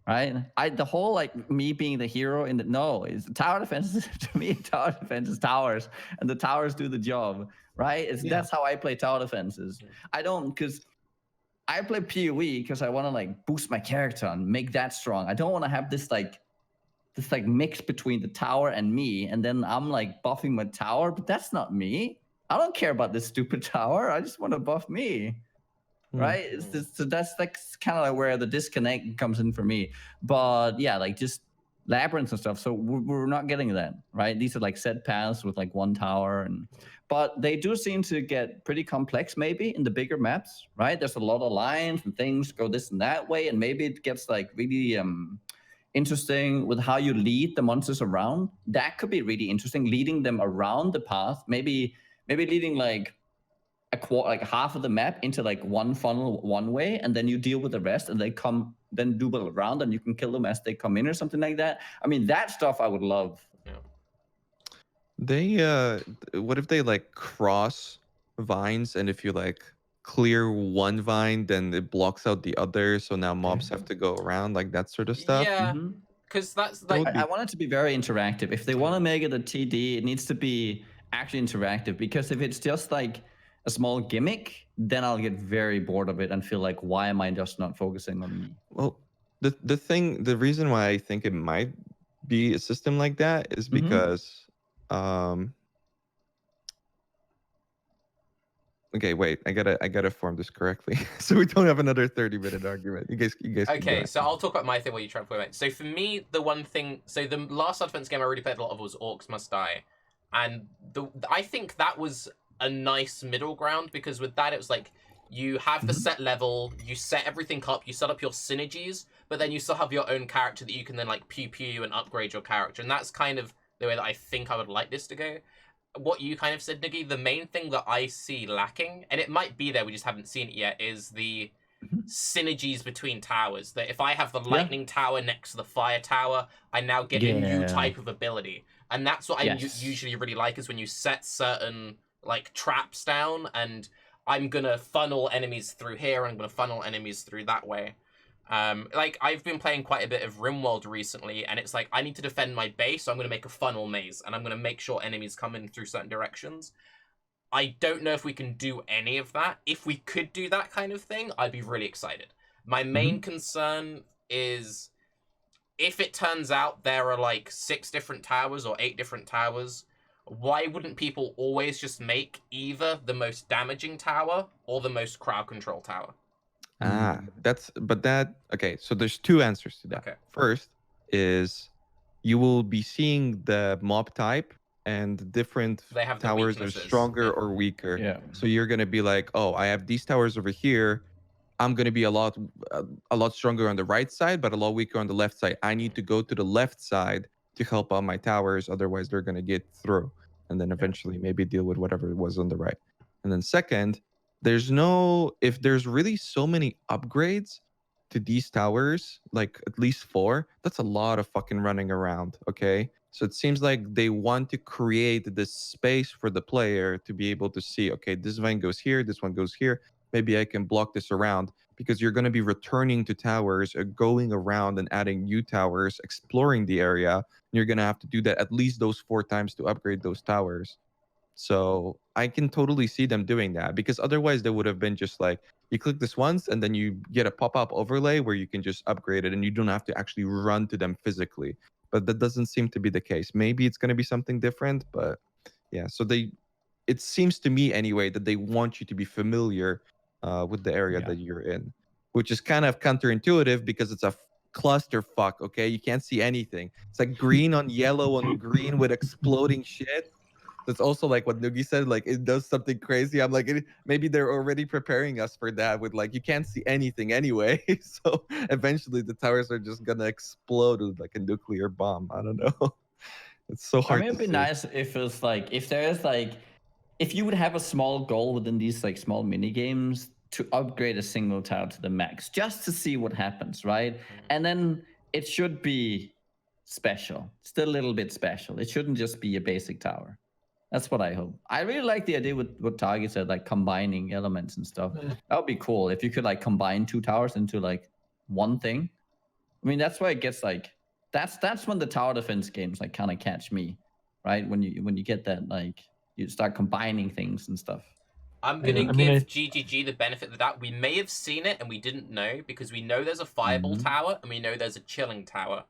C: right? The whole like me being the hero in the no is tower defense to me. Tower defense is towers, and the towers do the job, right? That's how I play tower defenses. I don't because I play PoE because I want to like boost my character and make that strong. I don't want to have this like mix between the tower and me, and then I'm like buffing my tower, but that's not me. I don't care about this stupid tower. I just want to buff me. Right? It's just, so that's like kind of like where the disconnect comes in for me. But yeah, like just labyrinths and stuff. So we're not getting that, right? These are like set paths with like one tower, but they do seem to get pretty complex maybe in the bigger maps, right? There's a lot of lines and things go this and that way, and maybe it gets like really interesting with how you lead the monsters around. That could be really interesting, leading them around the path. Maybe leading like like half of the map into like one funnel one way, and then you deal with the rest, and they come then double around, and you can kill them as they come in or something like that. I mean, that stuff I would love.
A: Yeah.
B: They what if they like cross vines, and if you like clear one vine, then it blocks out the other, so now mobs have to go around, like that sort of stuff?
A: Yeah, because that's like
B: would be-
C: I want it to be very interactive. If they want to make it a TD, it needs to be actually interactive, because if it's just like a small gimmick, then I'll get very bored of it and feel like, why am I just not focusing on me?
B: Well, the reason why I think it might be a system like that is because okay, wait, I gotta form this correctly so we don't have another 30-minute argument. You guys
A: okay, so I'll talk about my thing while you try to point out. So for me, the one thing, so the last Advance game I really played a lot of was Orcs Must Die, and I think that was a nice middle ground, because with that it was like you have the set level, you set everything up, you set up your synergies, but then you still have your own character that you can then like pew and upgrade your character, and that's kind of the way that I think I would like this to go. What you kind of said, Niggy, the main thing that I see lacking, and it might be there, we just haven't seen it yet, is the synergies between towers. That if I have the lightning tower next to the fire tower, I now get a new type of ability, and that's what I usually really like, is when you set certain like traps down, and I'm gonna funnel enemies through here, and I'm gonna funnel enemies through that way. Like I've been playing quite a bit of RimWorld recently, and it's like I need to defend my base, so I'm gonna make a funnel maze, and I'm gonna make sure enemies come in through certain directions. I don't know if we can do any of that. If we could do that kind of thing, I'd be really excited. My main concern is if it turns out there are like 6 different towers or 8 different towers, why wouldn't people always just make either the most damaging tower or the most crowd control tower?
B: Okay, so there's 2 answers to that.
A: Okay.
B: First is you will be seeing the mob type, and different towers are stronger or weaker.
C: Yeah.
B: So you're gonna be like, oh, I have these towers over here. I'm gonna be a lot stronger on the right side, but a lot weaker on the left side. I need to go to the left side to help out my towers, otherwise they're gonna get through, and then eventually maybe deal with whatever was on the right. And then second, if there's really so many upgrades to these towers, like at least 4, that's a lot of fucking running around. Okay, so it seems like they want to create this space for the player to be able to see, okay, this vine goes here, this one goes here, maybe I can block this around, because you're going to be returning to towers, going around and adding new towers, exploring the area, and you're going to have to do that at least those 4 times to upgrade those towers. So I can totally see them doing that, because otherwise they would have been just like, you click this once and then you get a pop-up overlay where you can just upgrade it and you don't have to actually run to them physically. But that doesn't seem to be the case. Maybe it's going to be something different, but yeah. So it seems to me anyway that they want you to be familiar with the area that you're in, which is kind of counterintuitive because it's a clusterfuck. Okay, you can't see anything. It's like green on yellow on green with exploding shit. That's also like what Noogie said, like it does something crazy. I'm like, maybe they're already preparing us for that with like, you can't see anything anyway. So eventually the towers are just gonna explode with like a nuclear bomb. I don't know. It's so hard.
C: I mean, it'd be nice if it's like, if you would have a small goal within these like small mini games to upgrade a single tower to the max, just to see what happens, right? And then it should be special, still a little bit special. It shouldn't just be a basic tower. That's what I hope. I really like the idea with what Tarke said, like combining elements and stuff. That would be cool if you could like combine 2 towers into like one thing. I mean, that's why it gets like that's when the tower defense games like kind of catch me, right? When you get that like you start combining things and stuff.
A: I'm gonna give GGG the benefit of the doubt. We may have seen it and we didn't know because we know there's a fireball tower and we know there's a chilling tower.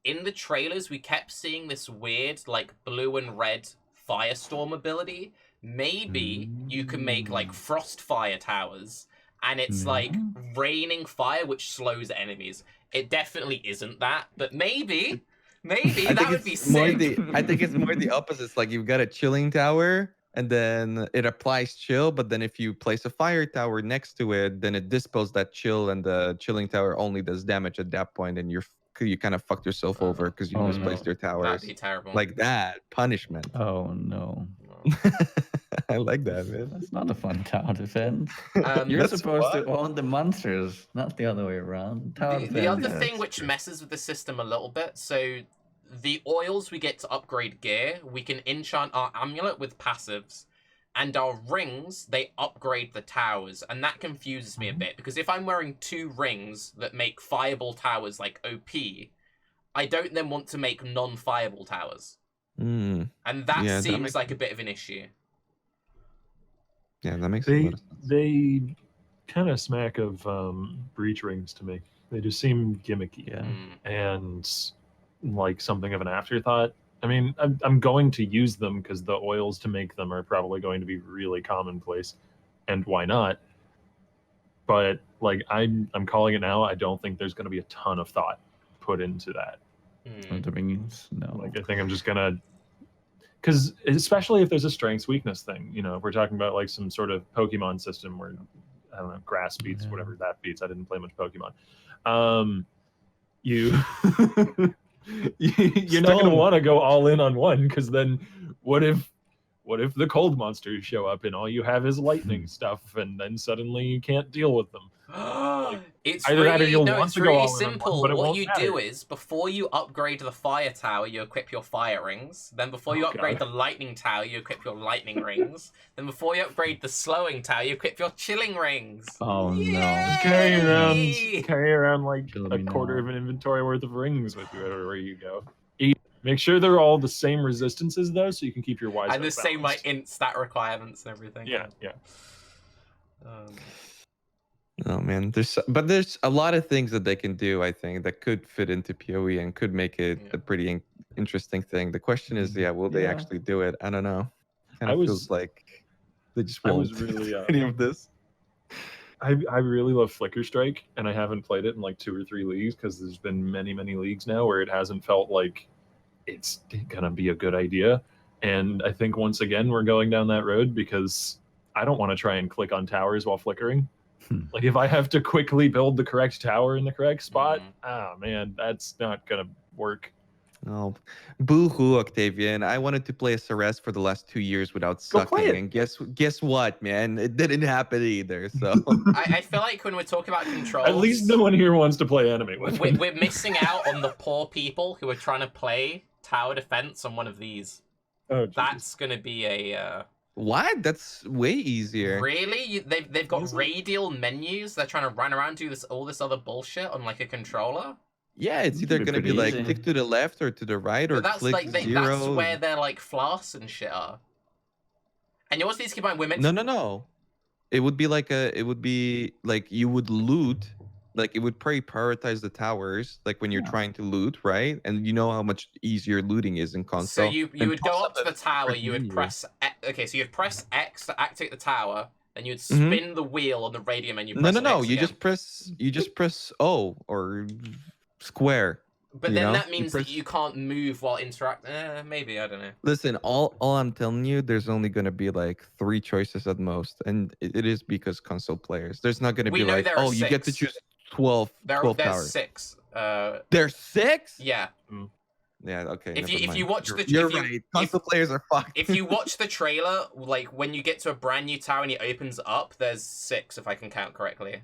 A: In the trailers, we kept seeing this weird like blue and red firestorm ability. Maybe you can make like frost fire towers and it's like raining fire which slows enemies. It definitely isn't that, but maybe that would be sick.
B: I think it's more the opposite. It's like you've got a chilling tower and then it applies chill, but then if you place a fire tower next to it, then it dispels that chill and the chilling tower only does damage at that point and you kind of fucked yourself over because you misplaced your towers.
A: That'd be terrible.
B: Like that. Punishment.
C: Oh no.
B: I like that, man.
C: That's not a fun tower defense. You're supposed to own the monsters, not the other way around.
A: The other thing which messes with the system a little bit, so the oils we get to upgrade gear, we can enchant our amulet with passives, and our rings, they upgrade the towers, and that confuses me a bit, because if I'm wearing 2 rings that make fireball towers like OP, I don't then want to make non-fireball towers. And that seems like a bit of an issue.
B: Yeah, that makes a lot of sense.
D: They kind of smack of breach rings to me. They just seem gimmicky and like something of an afterthought. I mean, I'm going to use them because the oils to make them are probably going to be really commonplace, and why not? But like I'm calling it now. I don't think there's going to be a ton of thought put into that.
C: The rings, no.
D: Like I think I'm just gonna, because especially if there's a strengths weakness thing, you know, if we're talking about like some sort of Pokemon system where I don't know, grass beats whatever that beats. I didn't play much Pokemon. You're not going to want to go all in on one, because then what if the cold monsters show up and all you have is lightning stuff, and then suddenly you can't deal with them?
A: It's really simple. What you do is, before you upgrade the fire tower, you equip your fire rings. Then before you upgrade the lightning tower, you equip your lightning rings. Then before you upgrade the slowing tower, you equip your chilling rings.
C: Oh no!
D: Just carry around like a quarter of an inventory worth of rings with you everywhere you go. Make sure they're all the same resistances though, so you can keep your wise.
A: And the same like int stat requirements and everything.
D: Yeah.
B: Oh man, there's a lot of things that they can do, I think, that could fit into PoE and could make it a pretty interesting thing. The question is, will they actually do it? I don't know. Kind of feels like they just won't really any of this.
D: I really love Flicker Strike, and I haven't played it in like 2 or 3 leagues because there's been many leagues now where it hasn't felt like it's gonna be a good idea. And I think once again we're going down that road because I don't want to try and click on towers while flickering. Like if I have to quickly build the correct tower in the correct spot, man, that's not gonna work.
B: Oh, boo-hoo, Octavian. I wanted to play a Ceres for the last 2 years without sucking, and guess what, man? It didn't happen either. So
A: I feel like when we're talking about controls,
D: at least no one here wants to play anime with me.
A: We're missing out on the poor people who are trying to play tower defense on one of these.
D: Oh,
A: that's gonna be a.
B: What? That's way easier.
A: Really? They've got radial menus. They're trying to run around, do all this other bullshit on like a controller.
B: Yeah, it's either gonna be like click to the left or to the right, or
A: that's
B: click
A: like
B: 0.
A: That's where their like flasks and shit are. And you also need to keep in mind we're meant to...
B: No. It would be like you would loot. Like it would probably prioritize the towers, like when you're trying to loot, right? And you know how much easier looting is in console.
A: So you would go up to the tower, you would press so you'd press X to activate the tower, then you'd spin the wheel on the radio menu.
B: No. You just press O or square.
A: But then that means that you can't move while interacting. Maybe, I don't know.
B: Listen, all I'm telling you, there's only going to be like 3 choices at most. And it is because console players. There's not going to be like, oh, you get to choose 12 towers.
A: There's 6.
B: There's 6?
A: Yeah.
B: Yeah, okay.
A: If you watch
B: you're right. Console players are fucked.
A: If you watch the trailer, like when you get to a brand new tower and it opens up, there's 6 if I can count correctly.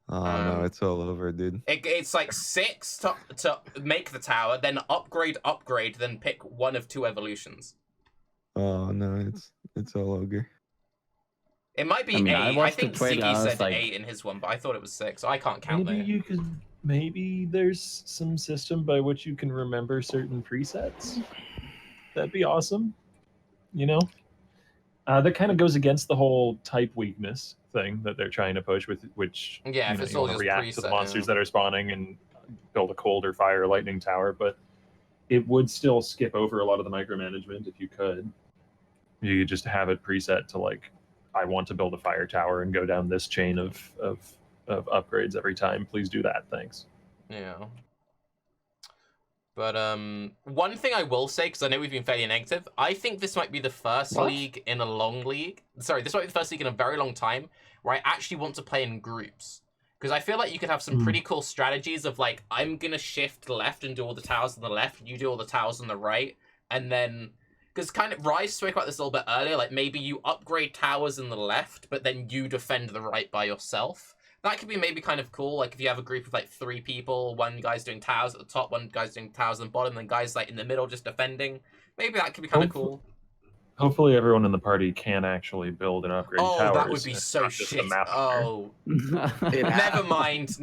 B: Oh no, it's all over, dude.
A: It's like 6 to make the tower, then upgrade, then pick one of 2 evolutions.
B: Oh no, it's all ogre.
A: It might be 8. I think Ziggy said 8 in his one, but I thought it was 6. So I can't count that.
D: maybe there's some system by which you can remember certain presets. That'd be awesome. You know, that kind of goes against the whole type weakness thing that they're trying to push with, which
A: Yeah, if
D: you
A: it's
D: know,
A: all
D: you want
A: just
D: to react to the
A: preset,
D: monsters
A: yeah.
D: that are spawning and build a cold or fire or lightning tower, but it would still skip over a lot of the micromanagement if you could. You could just have it preset to like, I want to build a fire tower and go down this chain of upgrades every time. Please do that. Thanks.
A: Yeah. But one thing I will say, because I know we've been fairly negative, I think this might be the first league in a long league. Sorry, this might be the first league in a very long time where I actually want to play in groups. Because I feel like you could have some pretty cool strategies of like, I'm going to shift left and do all the towers on the left, you do all the towers on the right, and then... Because kind of, Raiz spoke about this a little bit earlier, like maybe you upgrade towers in the left, but then you defend the right by yourself. That could be maybe kind of cool, like if you have a group of like 3 people, one guy's doing towers at the top, one guy's doing towers on the bottom, then guys like in the middle just defending. Maybe that could be kind of cool.
D: Hopefully everyone in the party can actually build and upgrade towers.
A: Oh, that would be so shit. Oh. Never mind.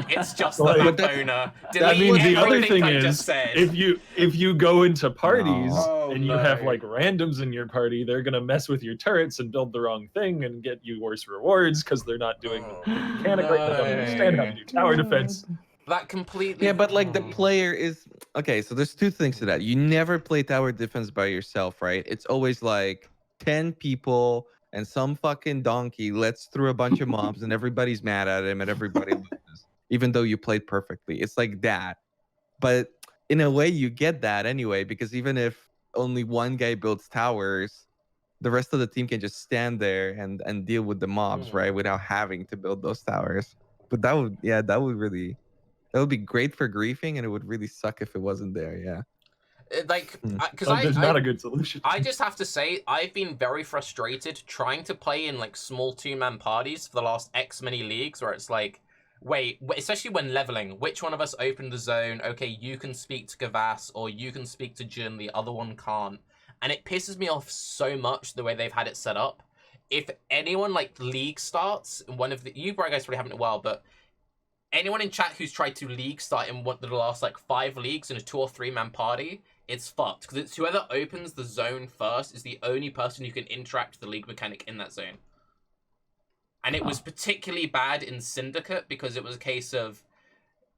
A: It's just the
D: Like,
A: map owner.
D: That means
A: Delete
D: the other
A: everything
D: thing
A: I
D: is,
A: just said.
D: if you go into parties and you have
A: no.
D: like randoms in your party, they're gonna mess with your turrets and build the wrong thing and get you worse rewards because they're not doing the mechanic right. They don't understand how to do tower defense.
A: That completely...
B: Yeah, but like the player is okay. So there's 2 things to that. You never play tower defense by yourself, right? It's always like 10 people and some fucking donkey lets through a bunch of mobs and everybody's mad at him and everybody loses, even though you played perfectly. It's like that. But in a way, you get that anyway, because even if only one guy builds towers, the rest of the team can just stand there and deal with the mobs, right? Without having to build those towers. But that would be great for griefing, and it would really suck if it wasn't there. Yeah.
A: Like, because
D: There's not a good solution.
A: I just have to say, I've been very frustrated trying to play in like small 2-man parties for the last X many leagues where it's like, wait, especially when leveling, which one of us opened the zone? Okay, you can speak to Gavas or you can speak to Jin, the other one can't. And it pisses me off so much the way they've had it set up. If anyone like league starts, one of the, you guys probably haven't in a while, but anyone in chat who's tried to league start in one of the last like 5 leagues in a 2 or 3-man party, it's fucked. Because it's whoever opens the zone first is the only person who can interact with the league mechanic in that zone. And it was particularly bad in Syndicate because it was a case of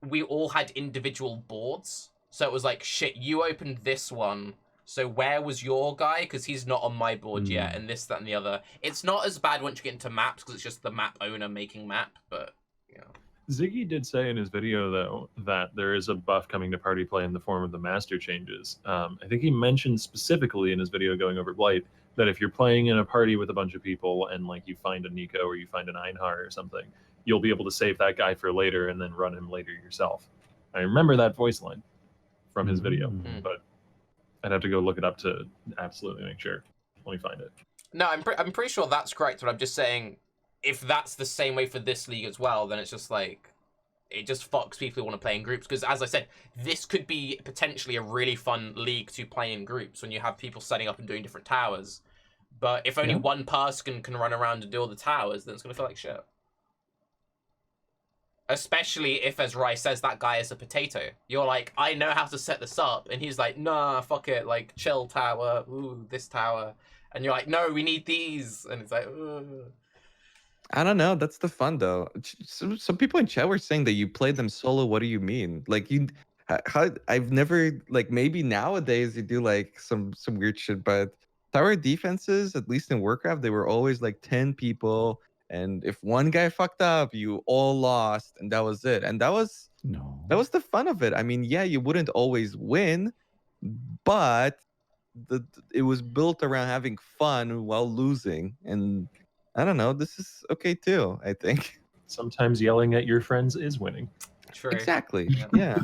A: we all had individual boards. So it was like, shit, you opened this one. So where was your guy? Because he's not on my board yet. And this, that, and the other. It's not as bad once you get into maps because it's just the map owner making map. But, yeah.
D: Ziggy did say in his video, though, that there is a buff coming to party play in the form of the master changes. I think he mentioned specifically in his video going over Blight that if you're playing in a party with a bunch of people and like you find a Nico or you find an Einhar or something, you'll be able to save that guy for later and then run him later yourself. I remember that voice line from his video, but I'd have to go look it up to absolutely make sure. Let me find it.
A: No, I'm pretty sure that's correct, but I'm just saying, if that's the same way for this league as well, then it's just like, it just fucks people who want to play in groups. Because as I said, this could be potentially a really fun league to play in groups when you have people setting up and doing different towers. But if only one person can run around and do all the towers, then it's going to feel like shit. Especially if, as Raiz says, that guy is a potato. You're like, I know how to set this up. And he's like, nah, fuck it. Like, chill tower. Ooh, this tower. And you're like, no, we need these. And it's like, ugh.
B: I don't know. That's the fun, though. Some people in chat were saying that you played them solo. What do you mean? Like, I've never, like, maybe nowadays you do, like, some weird shit, but tower defenses, at least in Warcraft, they were always, like, 10 people. And if one guy fucked up, you all lost, and that was it. And that was the fun of it. I mean, yeah, you wouldn't always win, but it was built around having fun while losing. And I don't know, this is okay too, I think.
D: Sometimes yelling at your friends is winning.
A: True.
B: Exactly. Yeah.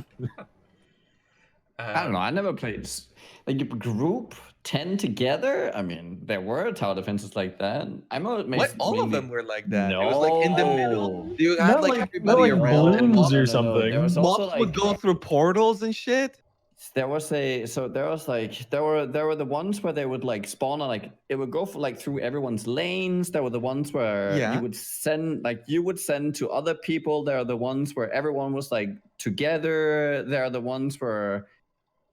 C: I don't know. I never played like a group 10 together. I mean, there were tower defenses like that.
B: All of them were like that.
C: No.
B: It was like in the middle. You had
D: Not
B: like
D: like
B: everybody around.
D: balloons or
C: There
D: something.
C: was also
B: Mobs would go through portals and shit.
C: There was the ones where they would like spawn on, like it would go for like through everyone's lanes. There were the ones where
B: Yeah.
C: you would send to other people. There are the ones where everyone was like together. There are the ones where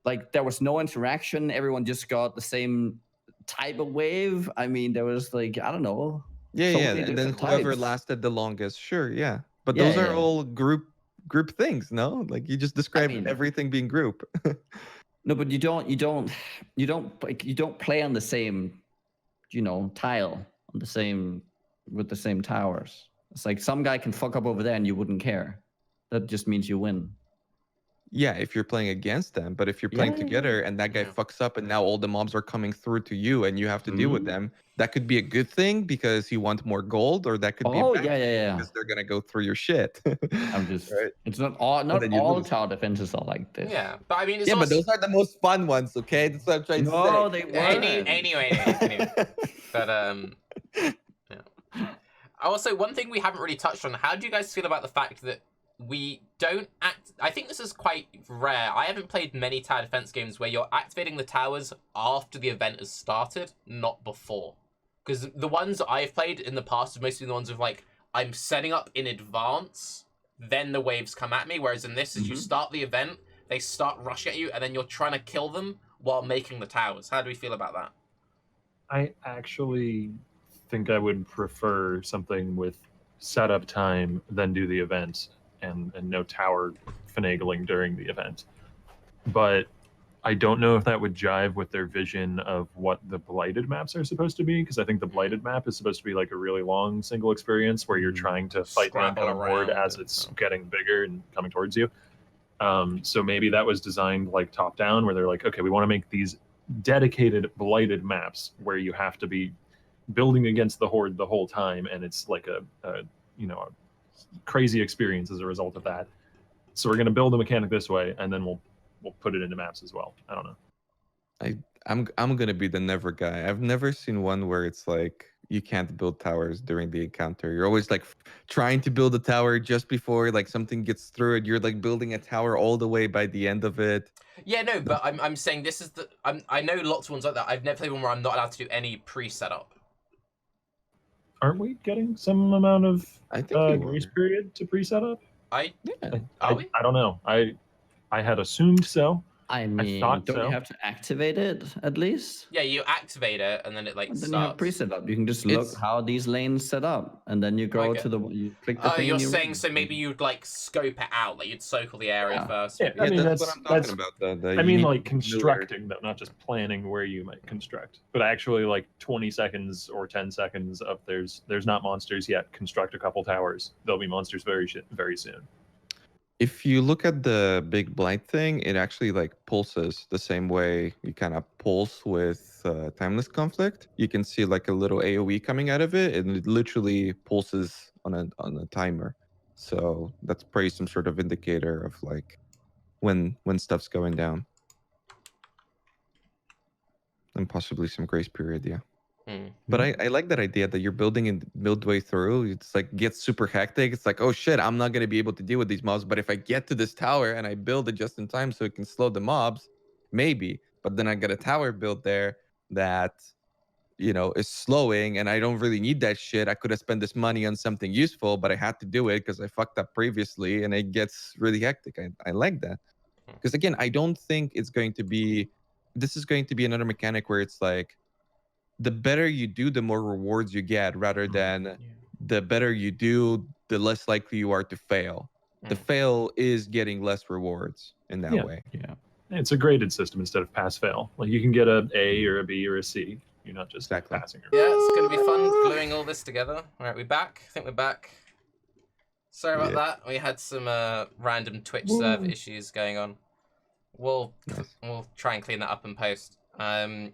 C: like there was no interaction. Everyone just got the same type of wave. I mean, there was like, I don't know.
B: Yeah,
C: so
B: yeah.
C: many
B: And then
C: different
B: whoever
C: types.
B: lasted the longest, sure, yeah. But
C: Yeah,
B: those are
C: yeah.
B: all group things, no? Like you just described
C: mean-
B: everything being group.
C: No, but you don't play on the same, tile on the same with the same towers. It's like some guy can fuck up over there and you wouldn't care. That just means you win.
B: Yeah, if you're playing against them, but if you're playing
C: Yeah.
B: together and that guy
A: Yeah.
B: fucks up and now all the mobs are coming through to you and you have to deal with them, that could be a good thing because you want more gold, or that could be
C: Oh
B: bad
C: yeah.
B: because they're gonna go through your shit.
C: I'm just.
B: Right.
C: It's not all. Not
B: then you
C: all
B: lose.
C: tower defenses are like this.
A: Yeah, but I mean, it's
B: Yeah,
A: also...
B: but those are the most fun ones, okay? That's what I'm trying to say.
C: No, they weren't.
A: Anyway. But yeah. Also, one thing we haven't really touched on: how do you guys feel about the fact that we don't act? I think this is quite rare. I haven't played many tower defense games where you're activating the towers after the event has started, not before. Because the ones that I've played in the past have mostly been the ones of like, I'm setting up in advance, then the waves come at me. Whereas in this, is you start the event, they start rushing at you, and then you're trying to kill them while making the towers. How do we feel about that?
D: I actually think I would prefer something with setup time than do the event and no tower finagling during the event. But I don't know if that would jive with their vision of what the Blighted maps are supposed to be, because I think the Blighted map is supposed to be like a really long single experience where you're trying to fight the
A: Scramble
D: oncoming horde
A: around
D: as it's getting bigger and coming towards you. So maybe that was designed like top down, where they're like, okay, we want to make these dedicated Blighted maps where you have to be building against the horde the whole time, and it's like a crazy experience as a result of that. So we're going to build the mechanic this way, and then we'll put it into maps as well. I don't know.
B: I'm gonna be the never guy. I've never seen one where it's like you can't build towers during the encounter. You're always like trying to build a tower just before like something gets through it. You're like building a tower all the way by the end of it.
A: Yeah, no, but I'm saying this is the... I know lots of ones like that. I've never played one where I'm not allowed to do any pre-setup.
D: Aren't we getting some amount of
B: I think
D: grace period to pre-setup?
A: I
D: I don't know. I had assumed so.
C: I mean,
D: thought
C: don't
D: so.
C: you have to activate it at least?
A: Yeah, you activate it and then it like
C: And then
A: starts.
C: you have pre-set up. You can just look
B: It's-
C: how these lanes set up, and then you go
A: Okay.
C: to you click the
A: Oh,
C: thing.
A: you're
C: and you
A: saying
C: run.
A: so maybe you'd like scope it out, like you'd circle the area
C: Yeah.
A: first.
D: Yeah,
B: Yeah,
D: I mean,
B: that's what I'm talking
D: that's
B: about.
D: I
B: you
D: mean,
B: need
D: like
B: to know where-
D: constructing though, not just planning where you might construct, but actually like 20 seconds or 10 seconds of there's not monsters yet. Construct a couple towers. There'll be monsters very soon.
B: If you look at the big Blight thing, it actually like pulses the same way you kind of pulse with Timeless Conflict. You can see like a little AoE coming out of it, and it literally pulses on a timer. So that's probably some sort of indicator of like when stuff's going down, and possibly some grace period. Yeah. But I like that idea that you're building in midway through. It's like gets super hectic. It's like, oh shit, I'm not gonna be able to deal with these mobs. But if I get to this tower and I build it just in time so it can slow the mobs, maybe. But then I got a tower built there that is slowing, and I don't really need that shit. I could have spent this money on something useful, but I had to do it because I fucked up previously, and it gets really hectic. I like that. Because again, I don't think it's going to be. This is going to be another mechanic where it's like, the better you do, the more rewards you get, rather than the better you do, the less likely you are to fail. The fail is getting less rewards in that way.
C: Yeah.
D: It's a graded system instead of pass fail. Like you can get a A or a B or a C. You're not just
B: Exactly.
D: passing.
A: Yeah, it's gonna be fun gluing all this together. All right, we're back. I think we're back. Sorry about that. We had some random Twitch server issues going on. We'll try and clean that up in post. Yeah.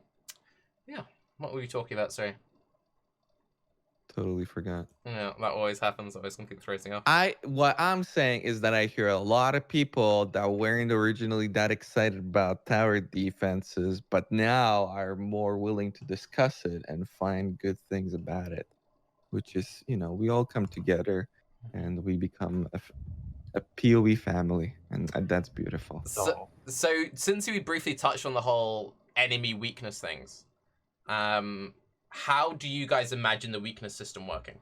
A: What were we talking about? Sorry.
B: Totally forgot.
A: Yeah, that always happens. I always can keep throwing off.
B: What I'm saying is that I hear a lot of people that weren't originally that excited about tower defenses, but now are more willing to discuss it and find good things about it. Which is, we all come together and we become a PoE family, and that's beautiful.
A: So, So since we briefly touched on the whole enemy weakness things, how do you guys imagine the weakness system working?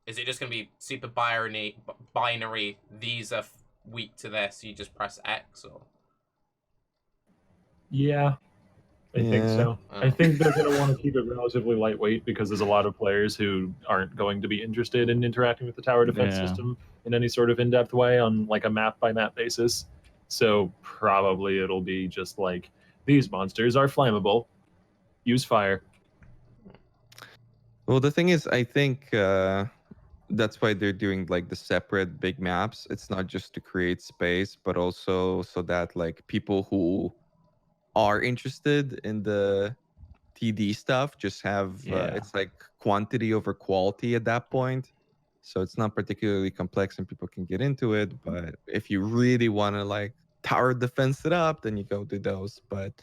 A: Is it just going to be super binary? These are weak to this. You just press X, or
D: Yeah, I think so. I
A: Oh.
D: think they're going to want to keep it relatively lightweight because there's a lot of players who aren't going to be interested in interacting with the tower defense
C: Yeah.
D: system in any sort of in-depth way on like a map by map basis. So probably it'll be just like, these monsters are flammable. Use fire.
B: Well, the thing is, I think that's why they're doing like the separate big maps. It's not just to create space, but also so that like people who are interested in the TD stuff just have
C: Yeah.
B: it's like quantity over quality at that point. So it's not particularly complex and people can get into it. But if you really want to like tower defense it up, then you go do those. But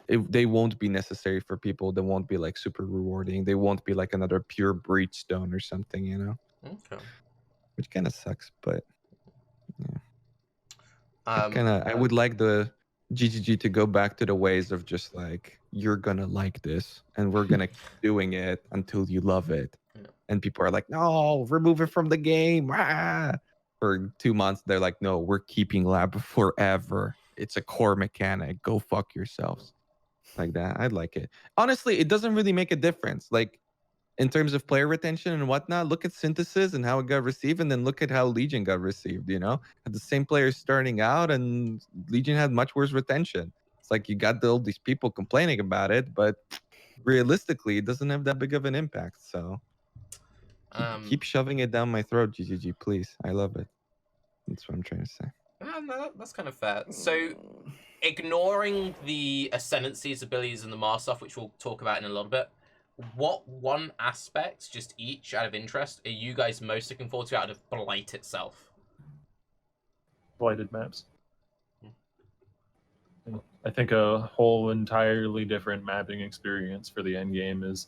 B: they won't be necessary for people. They won't be like super rewarding. They won't be like another pure breachstone or something, you know?
A: Okay.
B: Which kind of sucks, but yeah.
A: Um,
B: I would like the GGG to go back to the ways of just like, you're gonna like this and we're gonna keep doing it until you love it.
A: Yeah.
B: And people are like, no, remove it from the game. Ah! For 2 months, they're like, no, we're keeping lab forever. It's a core mechanic. Go fuck yourselves. Like that. I'd like it. Honestly, it doesn't really make a difference. Like, in terms of player retention and whatnot, look at Synthesis and how it got received, and then look at how Legion got received, you know? Had the same players starting out, and Legion had much worse retention. It's like you got all these people complaining about it, but realistically, it doesn't have that big of an impact. So keep shoving it down my throat, GGG, please. I love it. That's what I'm trying to say.
A: no, that's kind of fair. So, ignoring the Ascendancy's abilities and the Mars stuff, which we'll talk about in a little bit, what one aspect, just each out of interest, are you guys most looking forward to out of Blight itself?
D: Blighted maps. I think a whole entirely different mapping experience for the end game is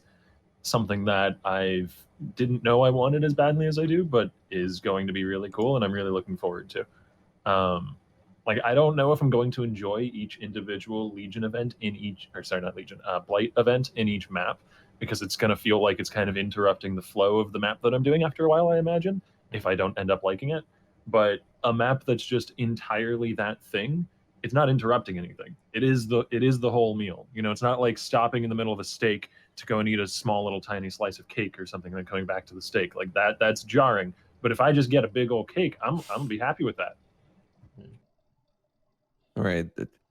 D: something that I didn't know I wanted as badly as I do, but is going to be really cool, and I'm really looking forward to. Like, I don't know if I'm going to enjoy each individual Legion event in each, or sorry, not Legion, Blight event in each map, because it's going to feel like it's kind of interrupting the flow of the map that I'm doing after a while, I imagine, if I don't end up liking it. But a map that's just entirely that thing, it's not interrupting anything. It is the whole meal. You know, it's not like stopping in the middle of a steak to go and eat a small little tiny slice of cake or something, and then coming back to the steak. Like that's jarring. But if I just get a big old cake, I'm gonna be happy with that.
B: All right.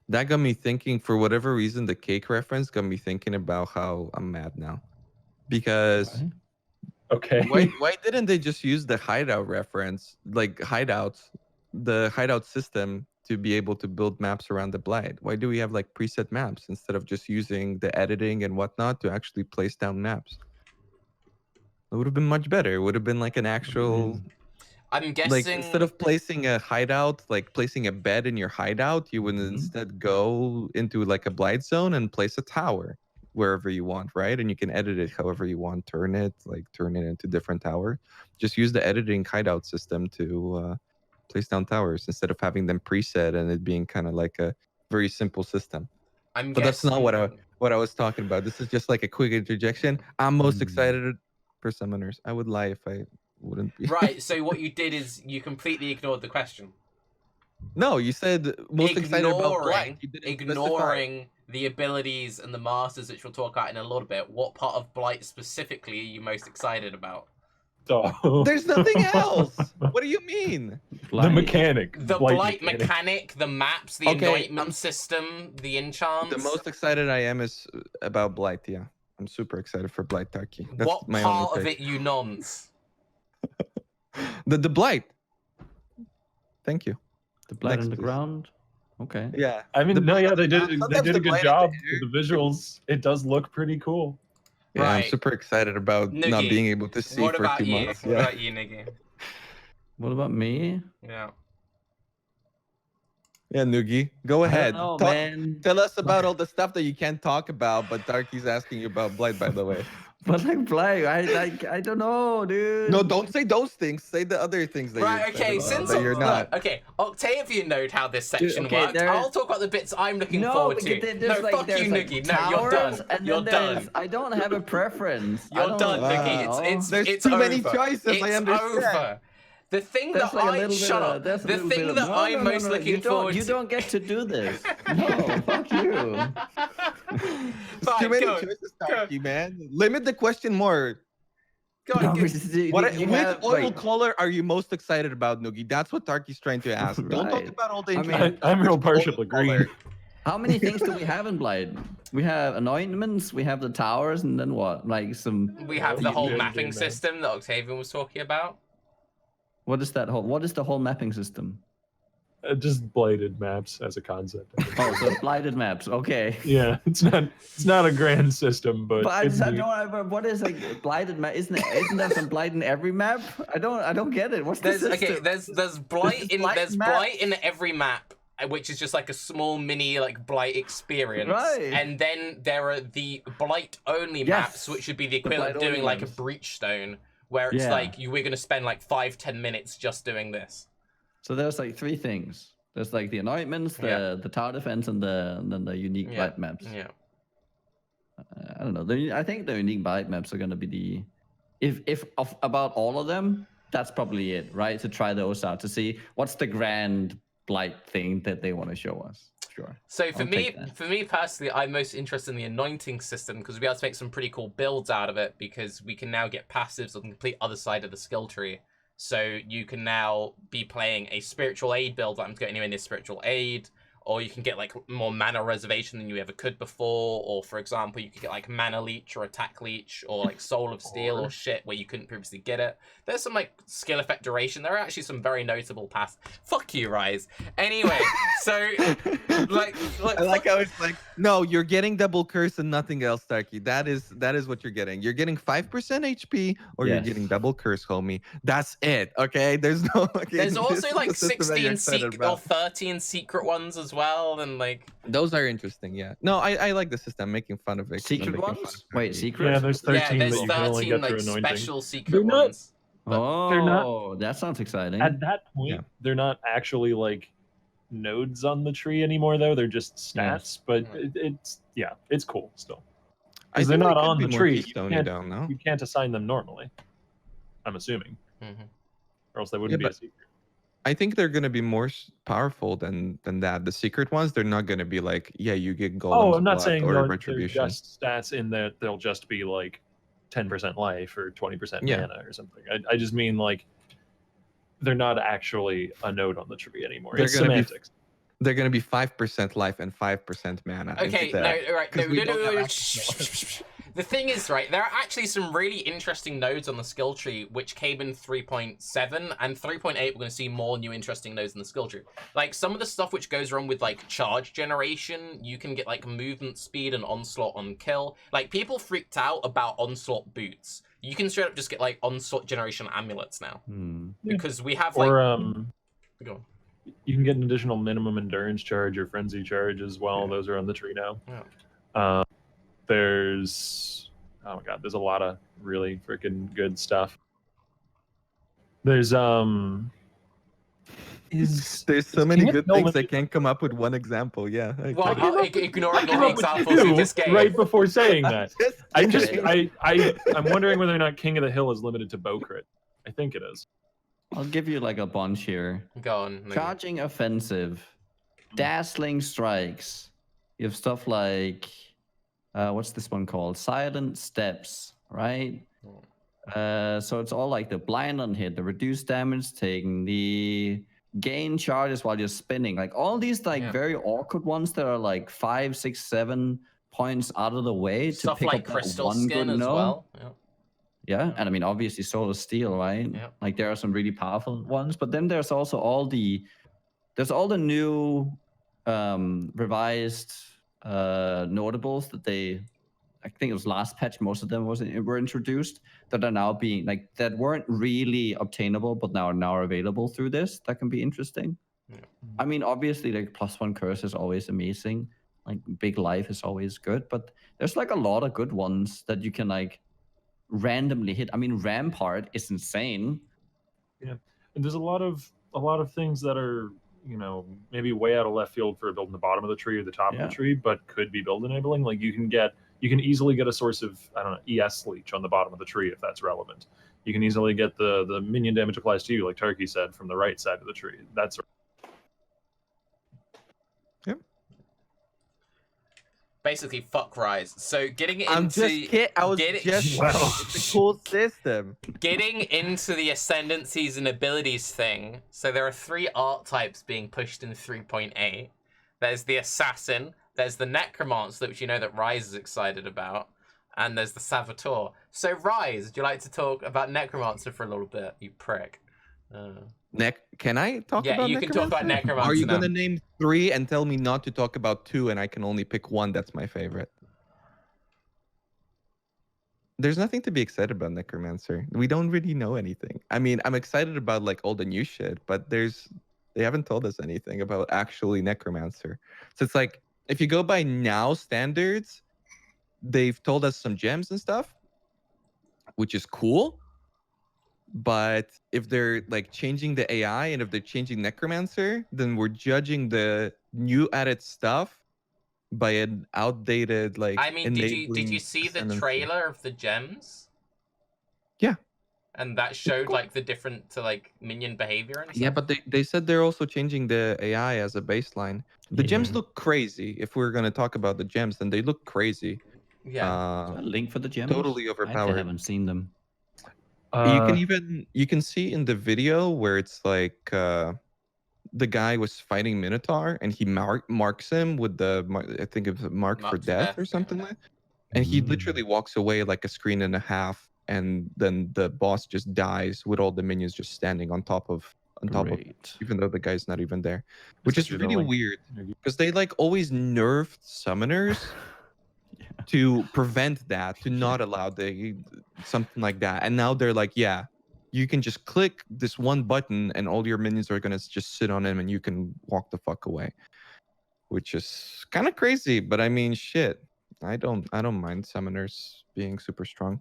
B: That got me thinking, for whatever reason, the cake reference got me thinking about how I'm mad now. Because
C: Right.
D: Okay.
B: why didn't they just use the hideout reference, like hideouts, the hideout system to be able to build maps around the Blight? Why do we have like preset maps instead of just using the editing and whatnot to actually place down maps? It would have been much better. It would have been like an actual,
A: I'm guessing,
B: like, instead of placing a hideout, like placing a bed in your hideout, you would instead go into like a Blight zone and place a tower wherever you want, right? And you can edit it however you want, turn it into different tower. Just use the editing hideout system to place down towers instead of having them preset and it being kind of like a very simple system. But that's not what I was talking about. This is just like a quick interjection. I'm most excited for summoners. I would lie if I wouldn't be.
A: Right, so what you did is you completely ignored the question.
B: No, you said most excited about Blight. You didn't
A: Ignoring the abilities and the masters, which we'll talk about in a little bit. What part of Blight specifically are you most excited about?
D: Oh.
B: There's nothing else. What do you mean?
D: The mechanic.
A: The Blight mechanic, the maps, the anointment system, the enchants.
B: The most excited I am is about Blight, yeah. I'm super excited for Blight, Tarke. That's
A: what
B: my
A: part
B: only
A: of
B: take.
A: it you nons?
B: The Blight. Thank you.
C: The Blight
B: Next,
C: on the
B: please.
C: ground. Okay.
B: Yeah.
D: I mean, they did a good job with the
B: visuals.
D: visuals. It does look pretty cool.
B: Yeah,
A: Right.
B: I'm super excited about
A: Nuggy,
B: not being able to see
A: what
B: for
A: about
B: 2
A: you?
B: months.
A: What about you, Niggy?
C: What about me?
A: Yeah.
B: Yeah, Noogie, go ahead.
C: I don't know, man.
B: Tell us about all the stuff that you can't talk about, but Tarke's asking you about Blight, by the way.
C: But like Blight, I don't know, dude.
B: No, don't say those things. Say the other things that
A: Right,
B: you're
A: okay,
B: excited about,
A: since
B: that you're not.
A: look, okay, Octavian knowed how this section
C: okay,
A: worked.
C: there-
A: I'll talk about the bits I'm looking
C: No,
A: forward
C: because
A: to.
C: there's
A: No,
C: like,
A: fuck
C: there's
A: you,
C: like
A: Noogie. No, you're
C: towers,
A: done.
C: And
A: You're
C: then there's-
A: done.
C: I don't have a preference. I
A: You're
C: don't-
A: done, Noogie.
C: oh.
A: It's
B: There's
A: it's
B: too many
A: over.
B: choices, I
A: It's
B: understand.
A: over. The thing
C: There's
A: that
C: like a
A: I
C: little bit
A: shut
C: of-
A: up.
C: there's a
A: The
C: little
A: thing
C: bit of-
A: that
C: no,
A: I'm
C: no,
A: most
C: no, no,
A: looking forward
C: You
A: to.
C: don't get to do this. No, fuck you.
B: There's too many
A: go on.
B: choices, Tarke, man. Limit the question more.
A: Go on,
C: No,
A: go-
B: Which oil color are you most excited about, Noogie? That's what Tarke's trying to ask. Don't talk
C: Right.
B: about all the
C: I mean,
B: interesting
D: I'm real
B: oil
D: partial to green.
B: color.
C: How many things do we have in Blight? We have anointments, we have the towers, and then what? Like some.
A: We have the whole
D: Yeah,
A: mapping
D: man.
A: system that Octavian was talking about.
C: What is the whole mapping system?
D: Just blighted maps as a concept.
C: Oh, so blighted maps. Okay.
D: Yeah, it's not a grand system, but
C: But I
D: it's
C: just
D: neat.
C: don't. What is like blighted map? Isn't there some blight in every map? I don't get it. What's the
A: There's
C: system?
A: okay. There's blight in
C: Blight
A: there's
C: maps.
A: blight in every map, which is just like a small mini like blight experience.
C: Right.
A: And then there are the blight only
C: Yes.
A: maps, which would be the equivalent of
C: blight
A: doing
C: only
A: like a
C: ones.
A: breachstone, where it's
C: Yeah.
A: like we're gonna spend like 5-10 minutes just doing this.
C: So there's like three things. There's like the anointments, the tower defense, and then the unique
A: Yeah.
C: blight maps.
A: Yeah.
C: I don't know. I think the unique blight maps are gonna be the, if of about all of them, that's probably it, right? To try those out to see what's the grand blight thing that they want to show us. Sure.
A: So for
C: I'll take that.
A: for me personally, I'm most interested in the anointing system because we'll be able to make some pretty cool builds out of it because we can now get passives on the complete other side of the skill tree. So you can now be playing a spiritual aid build that I'm getting anywhere near spiritual aid, or you can get like more mana reservation than you ever could before, or for example, you could get like mana leech or attack leech or like soul of steel or shit where you couldn't previously get it. There's some like skill effect duration. There are actually some very notable paths. Fuck you, Raiz. Anyway, so like
B: I like how it's like, no, you're getting double curse and nothing else, Tarke. That is what you're getting. You're getting 5% HP or you're
C: Yes.
B: getting double curse, homie. That's it. Okay. There's no. Okay,
A: there's
B: this
A: also
B: is
A: like
B: the system that you're
A: 16
B: excited
A: or
B: about.
A: 13 secret ones as well, and like
B: Those are interesting. Yeah. No, I like the system. I'm making fun of it. 'cause I'm
C: Secret
B: making fun
C: ones?
B: of
C: Wait,
B: Tarke.
C: secret?
D: Yeah, there's 13
A: yeah, there's
D: that you can only
A: 13
D: get
A: like
D: through anointing.
A: special secret
D: They're not-
A: ones.
D: they're not-
C: Oh, that sounds exciting.
D: At that point,
B: Yeah.
D: they're not actually like nodes on the tree anymore, though. They're just stats, but it's cool still.
B: I
D: Because they're
B: think
D: not
B: they could
D: on
B: be
D: the
B: more
D: tree. You
B: keystone-y
D: can't,
B: down, no?
D: you can't assign them normally. I'm assuming,
A: Mhm.
D: or else they wouldn't
B: Yeah,
D: be a secret.
B: I think they're gonna be more powerful than that. The secret ones, they're not gonna be like, yeah, you get golems
D: Oh, I'm not
B: blood
D: saying
B: or
D: they're
B: retribution.
D: just stats in that they'll just be like 10% life or 20%
B: Yeah.
D: mana or something. I just mean like they're not actually a node on the tree anymore.
B: They're
D: It's
B: gonna be
D: semantics.
B: They're gonna be 5% life and 5% mana.
A: Okay,
B: instead.
A: no, right, no,
B: 'Cause we
A: no,
B: don't
A: no,
B: have
A: no,
B: access
A: The thing is, right, there are actually some really interesting nodes on the skill tree which came in 3.7 and 3.8. We're going to see more new interesting nodes in the skill tree. Like some of the stuff which goes wrong with like charge generation, you can get like movement speed and onslaught on kill. Like people freaked out about onslaught boots. You can straight up just get like onslaught generation amulets now
C: Hmm.
D: Yeah.
A: because we have like.
D: Or
A: Go on.
D: you can get an additional minimum endurance charge or frenzy charge as well.
B: Yeah.
D: Those are on the tree now.
A: Yeah.
D: There's oh my god, there's a lot of really freaking good stuff. There's
B: There's so many
D: King of
B: good
D: Hell
B: things. I
D: maybe-
B: can't come up with one example. Yeah.
A: Well, ignoring all
D: came
A: the
D: up with
A: examples you
D: two
A: just gave.
D: right before saying that. I'm
B: kidding.
D: wondering whether or not King of the Hill is limited to bow crit. I think it is.
C: I'll give you like a bunch here.
A: Go on. Noogie.
C: Charging offensive, dazzling strikes. You have stuff like, what's this one called? Silent steps, right? So it's all like the blind on hit, the reduced damage taken, the gain charges while you're spinning. Like all these like
A: Yeah.
C: very awkward ones that are like 5, 6, 7 points out of the way to
A: Stuff
C: pick
A: like
C: up that
A: crystal
C: one
A: skin
C: good
A: as
C: no.
A: well. Yeah.
C: Yeah, and I mean obviously Soul of Steel, right?
A: Yeah.
C: Like there are some really powerful ones, but then there's also all the new revised notables that I think it was last patch, most of them were introduced that are now being like that weren't really obtainable, but now are available through this. That can be interesting.
A: Yeah.
C: I mean, obviously, like +1 curse is always amazing. Like big life is always good, but there's like a lot of good ones that you can like randomly hit. I mean, Rampart is insane.
D: And there's a lot of things that are, maybe way out of left field for building the bottom of the tree or the top of the tree, but could be build enabling. Like you can easily get a source of, I don't know, ES leech on the bottom of the tree if that's relevant. You can easily get the minion damage applies to you, like Tarke said, from the right side of the tree. That's
A: basically fuck Raiz. So getting into
B: I'm just kidding. I was just it's a cool system.
A: Getting into the ascendancies and abilities thing. So there are 3 archetypes being pushed in 3.8. There's the assassin, there's the necromancer, which you know that Raiz is excited about, and there's the saboteur. So Raiz, would you like to talk about necromancer for a little bit, you prick?
B: Can I talk about Necromancer?
A: Yeah, you can talk about necromancer.
B: Are you
A: now.
B: gonna name 3 and tell me not to talk about 2 and I can only pick 1 that's my favorite? There's nothing to be excited about Necromancer. We don't really know anything. I mean, I'm excited about like all the new shit, but they haven't told us anything about actually Necromancer. So it's like, if you go by now standards, they've told us some gems and stuff, which is cool. But if they're like changing the AI and if they're changing Necromancer, then we're judging the new added stuff by an outdated like.
A: I mean, did you see the trailer of the gems?
B: Yeah.
A: And that showed like the different to like minion behavior and stuff?
B: Yeah, but they said they're also changing the AI as a baseline. The gems look crazy. If we're gonna talk about the gems, then they look crazy.
A: Yeah.
C: A link for the gems?
B: Totally overpowered.
C: I haven't seen them.
B: You can see in the video where it's like the guy was fighting Minotaur and he marks him with the I think it's mark for death or something like. And he literally walks away like a screen and a half, and then the boss just dies with all the minions just standing on top of even though the guy's not even there, which is really weird because they like always nerfed summoners to prevent that, to not allow something like that. And now they're like, yeah, you can just click this one button and all your minions are gonna just sit on him and you can walk the fuck away, which is kind of crazy. But I mean, shit, I don't mind summoners being super strong.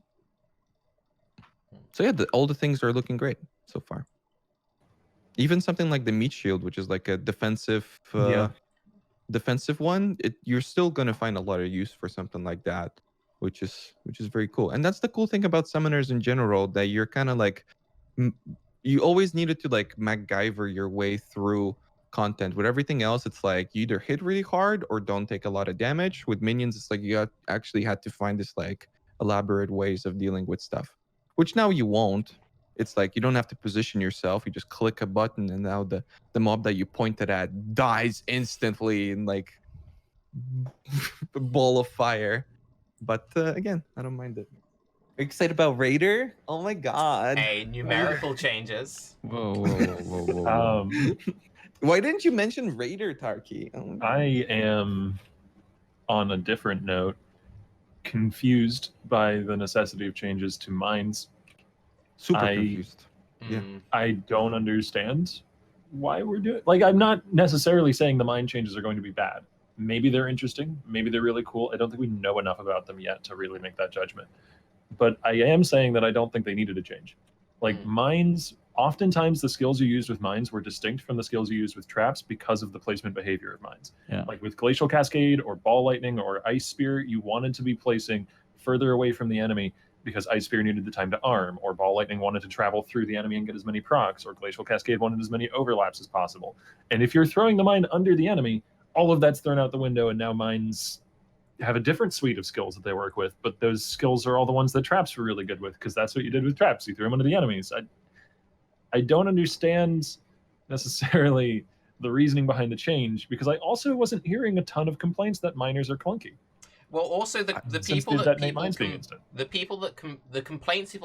B: So yeah, all the things are looking great so far. Even something like the meat shield, which is like a defensive one, you're still gonna find a lot of use for something like that, which is very cool. And that's the cool thing about summoners in general, that you're kind of like, you always needed to like MacGyver your way through content. With everything else, it's like you either hit really hard or don't take a lot of damage. With minions, it's like you actually had to find this like elaborate ways of dealing with stuff, which now you won't. It's like you don't have to position yourself. You just click a button, and now the mob that you pointed at dies instantly in like a ball of fire. But again, I don't mind it. Are you excited about Raider? Oh my god!
A: Hey, numerical changes.
C: Whoa.
B: Why didn't you mention Raider, Tarke? Oh
D: I am, on a different note, confused by the necessity of changes to mines.
B: Super confused. Yeah.
D: I don't understand why we're doing. Like, I'm not necessarily saying the mine changes are going to be bad. Maybe they're interesting. Maybe they're really cool. I don't think we know enough about them yet to really make that judgment. But I am saying that I don't think they needed to change. Like mines, oftentimes the skills you used with mines were distinct from the skills you used with traps because of the placement behavior of mines.
C: Yeah.
D: Like with Glacial Cascade or Ball Lightning or Ice Spear, you wanted to be placing further away from the enemy because Ice Spear needed the time to arm, or Ball Lightning wanted to travel through the enemy and get as many procs, or Glacial Cascade wanted as many overlaps as possible. And if you're throwing the mine under the enemy, all of that's thrown out the window, and now mines have a different suite of skills that they work with, but those skills are all the ones that traps were really good with, because that's what you did with traps. You threw them under the enemies. I don't understand necessarily the reasoning behind the change, because I also wasn't hearing a ton of complaints that miners are clunky.
A: Well, also the complaints people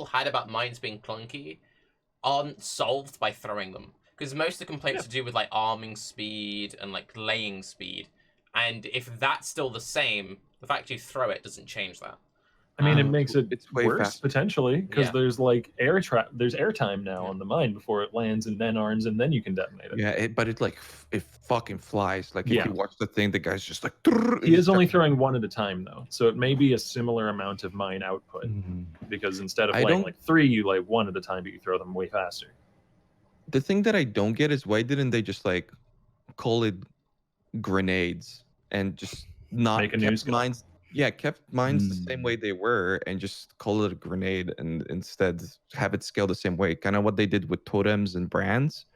A: had about mines being clunky aren't solved by throwing them, because most of the complaints are to do with like arming speed and like laying speed, and if that's still the same, the fact you throw it doesn't change that.
D: I mean, it makes it
B: it's way
D: worse
B: faster.
D: potentially because
A: Yeah.
D: there's like there's airtime now
A: Yeah.
D: on the mine before it lands and then arms and then you can detonate it.
B: Yeah, but it like it fucking flies. Like if
D: Yeah.
B: you watch the thing, the guy's just like.
D: He is only throwing one at a time though, so it may be a similar amount of mine output because instead of
B: I
D: laying
B: don't-
D: like 3, you lay 1 at a time, but you throw them way faster.
B: The thing that I don't get is why didn't they just like call it grenades and just not
D: Make a new
B: kept
D: skill.
B: mines? Yeah, kept mines the same way they were and just call it a grenade and instead have it scale the same way. Kind of what they did with totems and brands.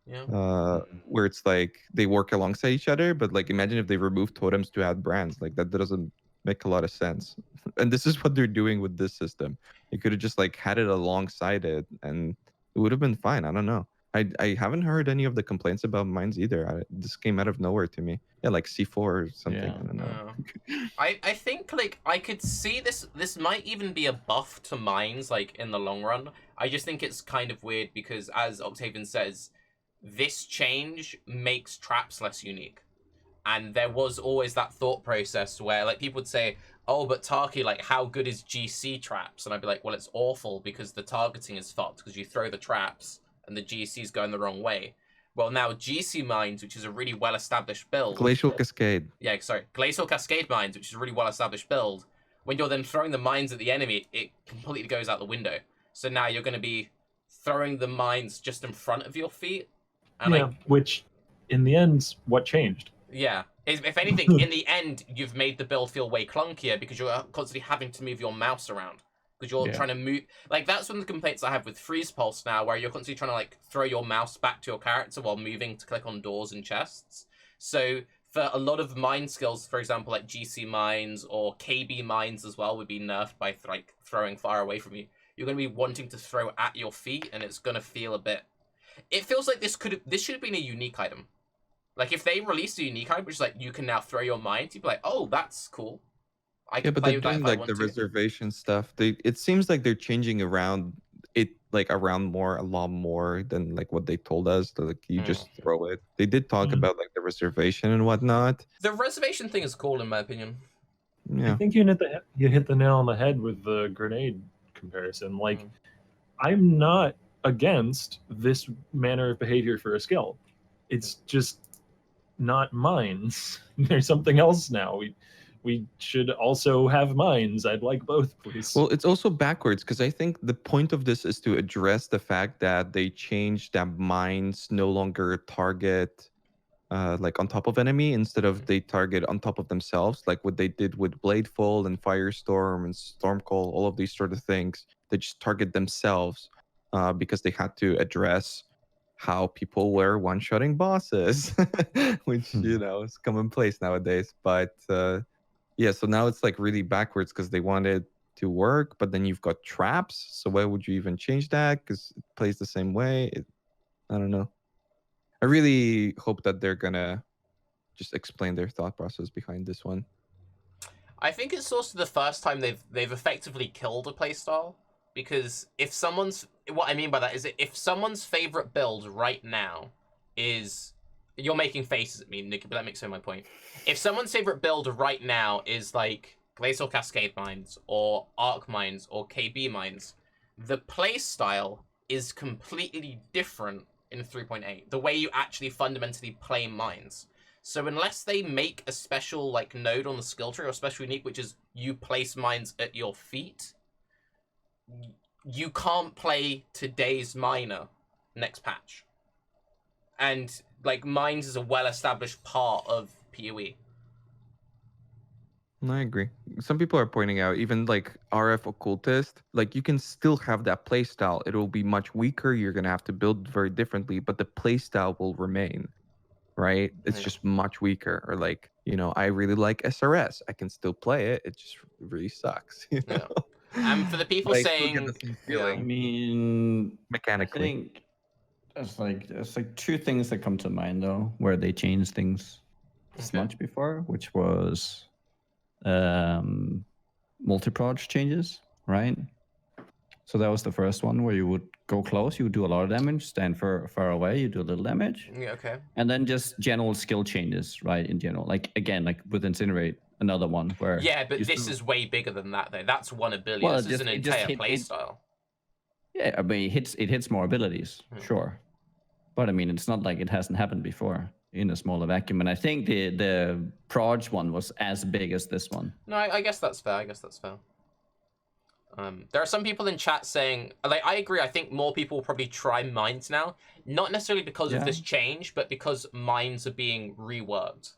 A: Yeah.
B: Where it's like they work alongside each other, but like imagine if they remove totems to add brands. Like that doesn't make a lot of sense. And this is what they're doing with this system. You could have just like had it alongside it and it would have been fine. I don't know. I haven't heard any of the complaints about mines either. This came out of nowhere to me. Yeah, like C4 or something.
C: Yeah.
B: I don't know.
A: I think like I could see this might even be a buff to mines like in the long run. I just think it's kind of weird because as Octavian says, this change makes traps less unique. And there was always that thought process where like people would say, oh, but Tarke, like how good is GC traps? And I'd be like, well, it's awful because the targeting is fucked because you throw the traps and the GC's going the wrong way. Well, now GC mines, which is a really well-established build.
B: Glacial Cascade.
A: Yeah, sorry. Glacial Cascade mines, which is a really well-established build. When you're then throwing the mines at the enemy, it completely goes out the window. So now you're going to be throwing the mines just in front of your feet. And
D: yeah, which in the end, what changed?
A: Yeah. If anything, in the end, you've made the build feel way clunkier because you're constantly having to move your mouse around. Because you're trying to move... Like, that's one of the complaints I have with Freeze Pulse now, where you're constantly trying to, like, throw your mouse back to your character while moving to click on doors and chests. So, for a lot of mine skills, for example, like GC mines or KB mines as well would be nerfed by, like, throwing far away from you. You're going to be wanting to throw at your feet, and it's going to feel a bit... It feels like this should have been a unique item. Like, if they released a unique item, which is like, you can now throw your mines, you'd be like, oh, that's cool. I can
B: But
A: play
B: they're
A: with that
B: doing
A: if I
B: like
A: want
B: the
A: to.
B: reservation stuff. It seems like they're changing around it like around a lot more than like what they told us. Like you just throw it. They did talk about like the reservation and whatnot.
A: The reservation thing is cool, in my opinion.
B: Yeah.
D: I think you hit the nail on the head with the grenade comparison. Like, I'm not against this manner of behavior for a skill. It's just not mines. There's something else now. We should also have mines. I'd like both, please.
B: Well, it's also backwards because I think the point of this is to address the fact that they changed that mines no longer target like on top of enemy instead of they target on top of themselves, like what they did with Bladefall and Firestorm and Stormcall, all of these sort of things. They just target themselves because they had to address how people were one-shotting bosses, which you know is commonplace nowadays. But yeah, so now it's like really backwards because they want it to work, but then you've got traps. So why would you even change that? Because it plays the same way. I don't know. I really hope that they're gonna just explain their thought process behind this one.
A: I think it's also the first time they've effectively killed a playstyle. Because if someone's... What I mean by that is if someone's favorite build right now is... You're making faces at me, Nikki, but that makes my point. If someone's favorite build right now is like Glacial Cascade Mines or Arc Mines or KB Mines, the playstyle is completely different in 3.8. The way you actually fundamentally play mines. So unless they make a special like node on the skill tree or special unique, which is you place mines at your feet, you can't play today's miner next patch. And like mines is a well-established part of PoE.
B: I agree. Some people are pointing out even like RF Occultist, like you can still have that playstyle. It will be much weaker. You're gonna have to build very differently, but the playstyle will remain, right? It's just much weaker. Or like, you know, I really like SRS. I can still play it. It just really sucks. You know?
A: And for the people
B: But I still get
A: saying,
B: the same feeling
C: I mean,
B: mechanically.
C: I think there's like two things that come to mind though, where they changed things this much before, which was multi-proj changes, right? So that was the first one where you would go close, you would do a lot of damage, stand far away, you do a little damage.
A: Yeah, okay.
C: And then just general skill changes, right? In general, like again, like with Incinerate, another one where
A: Yeah, but
C: you
A: this
C: still-
A: is way bigger than that, though. That's one ability.
C: Well,
A: this
C: it
A: is
C: just-
A: an
C: it just
A: entire
C: hit-
A: play
C: it-
A: style.
C: yeah, I mean it hits more abilities,
A: Hmm.
C: sure, but I mean it's not like it hasn't happened before in a smaller vacuum. And I think the Proj one was as big as this one.
A: No, I guess that's fair. There are some people in chat saying, like, I agree. I think more people will probably try mines now, not necessarily because of
C: Yeah.
A: this change, but because mines are being reworked.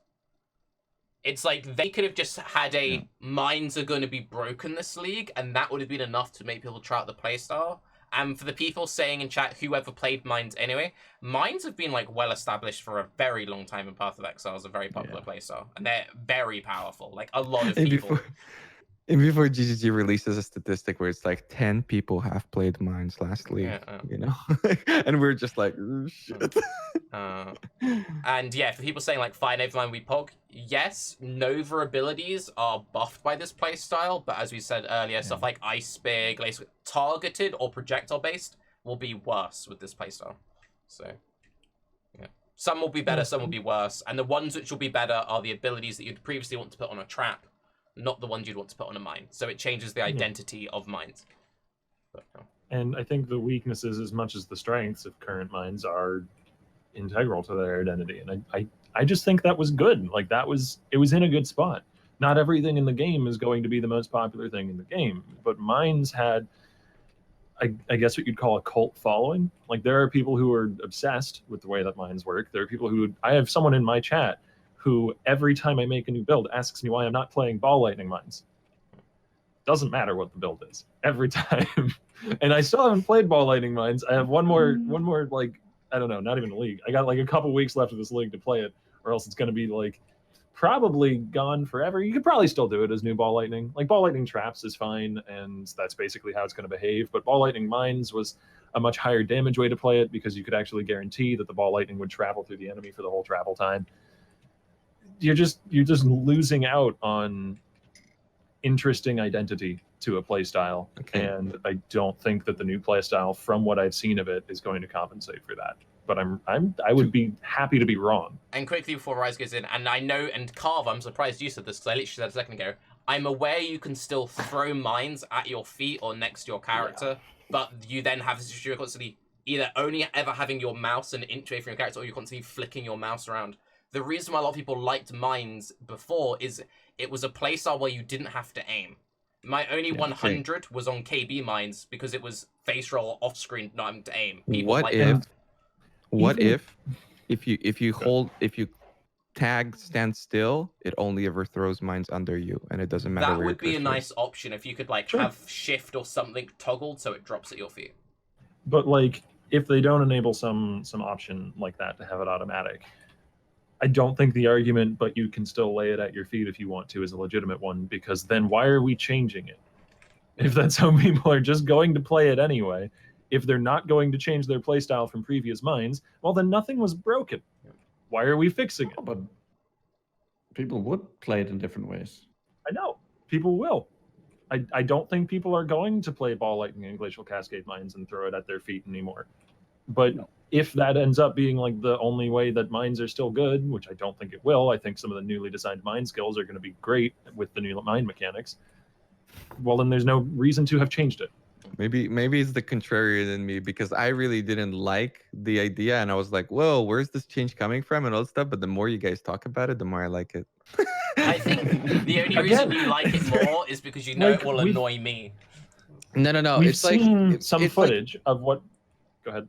A: It's like they could have just had a mines are going to be broken this league, and that would have been enough to make people try out the playstyle. And for the people saying in chat, whoever played mines anyway, mines have been like well established for a very long time in Path of Exile as a very popular playstyle, and they're very powerful. Like a lot of
B: And
A: people.
B: before GGG releases a statistic where it's like 10 people have played mines last league, you know, and we're just like, "Ooh, shit."
A: And yeah, for people saying like Fire Nova Line we pog, yes, Nova abilities are buffed by this playstyle, but as we said earlier, stuff like Ice Spear, Glaze, targeted or projectile based will be worse with this playstyle. So yeah, some will be better, some will be worse, and the ones which will be better are the abilities that you'd previously want to put on a trap, not the ones you'd want to put on a mine. So it changes the identity of mines. But,
D: And I think the weaknesses, as much as the strengths of current mines, are integral to their identity. And I just think that was good. Like it was in a good spot. Not everything in the game is going to be the most popular thing in the game, but mines had, I guess what you'd call a cult following. Like there are people who are obsessed with the way that mines work. There are people who, I have someone in my chat who every time I make a new build asks me why I'm not playing ball lightning mines. Doesn't matter what the build is every time. And I still haven't played ball lightning mines. I have one more like, I don't know, not even a league. I got like a couple weeks left of this league to play it, or else it's going to be like probably gone forever. You could probably still do it as new ball lightning. Like ball lightning traps is fine, and that's basically how it's going to behave. But ball lightning mines was a much higher damage way to play it because you could actually guarantee that the ball lightning would travel through the enemy for the whole travel time. You're just losing out on interesting identity to a play style, and I don't think that the new play style, from what I've seen of it, is going to compensate for that. But I would be happy to be wrong.
A: And quickly before Raiz goes in, and I know, and Carve, I'm surprised you said this because I literally said a second ago. I'm aware you can still throw mines at your feet or next to your character, but you then have this issue of constantly either only ever having your mouse an inch away from your character, or you're constantly flicking your mouse around. The reason why a lot of people liked mines before is it was a playstyle where you didn't have to aim. My only 100 was on KB mines because it was face roll off screen, not having to aim. People
B: What if you tag stand still, it only ever throws mines under you, and it doesn't matter
A: that
B: where
A: would be a
B: cursor
A: nice
B: is.
A: option if you could like have shift or something toggled so it drops at your feet.
D: But like if they don't enable some option like that to have it automatic, I don't think the argument, but you can still lay it at your feet if you want to, is a legitimate one, because then why are we changing it? If that's how people are just going to play it anyway, if they're not going to change their playstyle from previous mines, well, then nothing was broken. Why are we fixing it?
C: But people would play it in different ways.
D: I know. People will. I don't think people are going to play Ball Lightning and Glacial Cascade mines and throw it at their feet anymore. But if that ends up being like the only way that mines are still good, which I don't think it will, I think some of the newly designed mine skills are going to be great with the new mine mechanics, well, then there's no reason to have changed it.
B: Maybe it's the contrarian in me, because I really didn't like the idea, and I was like, whoa, where's this change coming from and all that stuff, but the more you guys talk about it, the more I like it.
A: I think the only reason you like it more is because you know
D: Like,
A: it will annoy me.
B: No.
D: We've
B: It's
D: seen
B: like
D: some footage of what. Go ahead.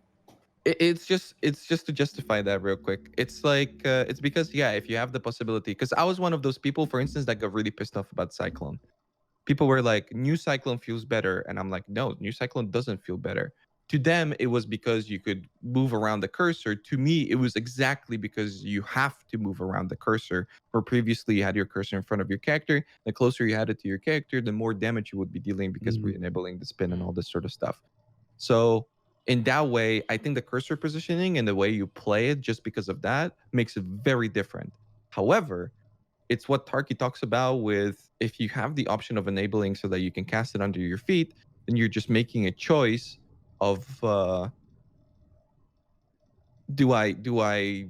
B: It's just to justify that real quick. It's like it's because if you have the possibility, because I was one of those people, for instance, that got really pissed off about Cyclone. People were like, new Cyclone feels better, and I'm like, no, new Cyclone doesn't feel better. To them, it was because you could move around the cursor. To me, it was exactly because you have to move around the cursor. Where previously you had your cursor in front of your character. The closer you had it to your character, the more damage you would be dealing, because we're enabling the spin and all this sort of stuff. So in that way, I think the cursor positioning and the way you play it, just because of that, makes it very different. However, it's what Tarke talks about with, if you have the option of enabling so that you can cast it under your feet, then you're just making a choice of do I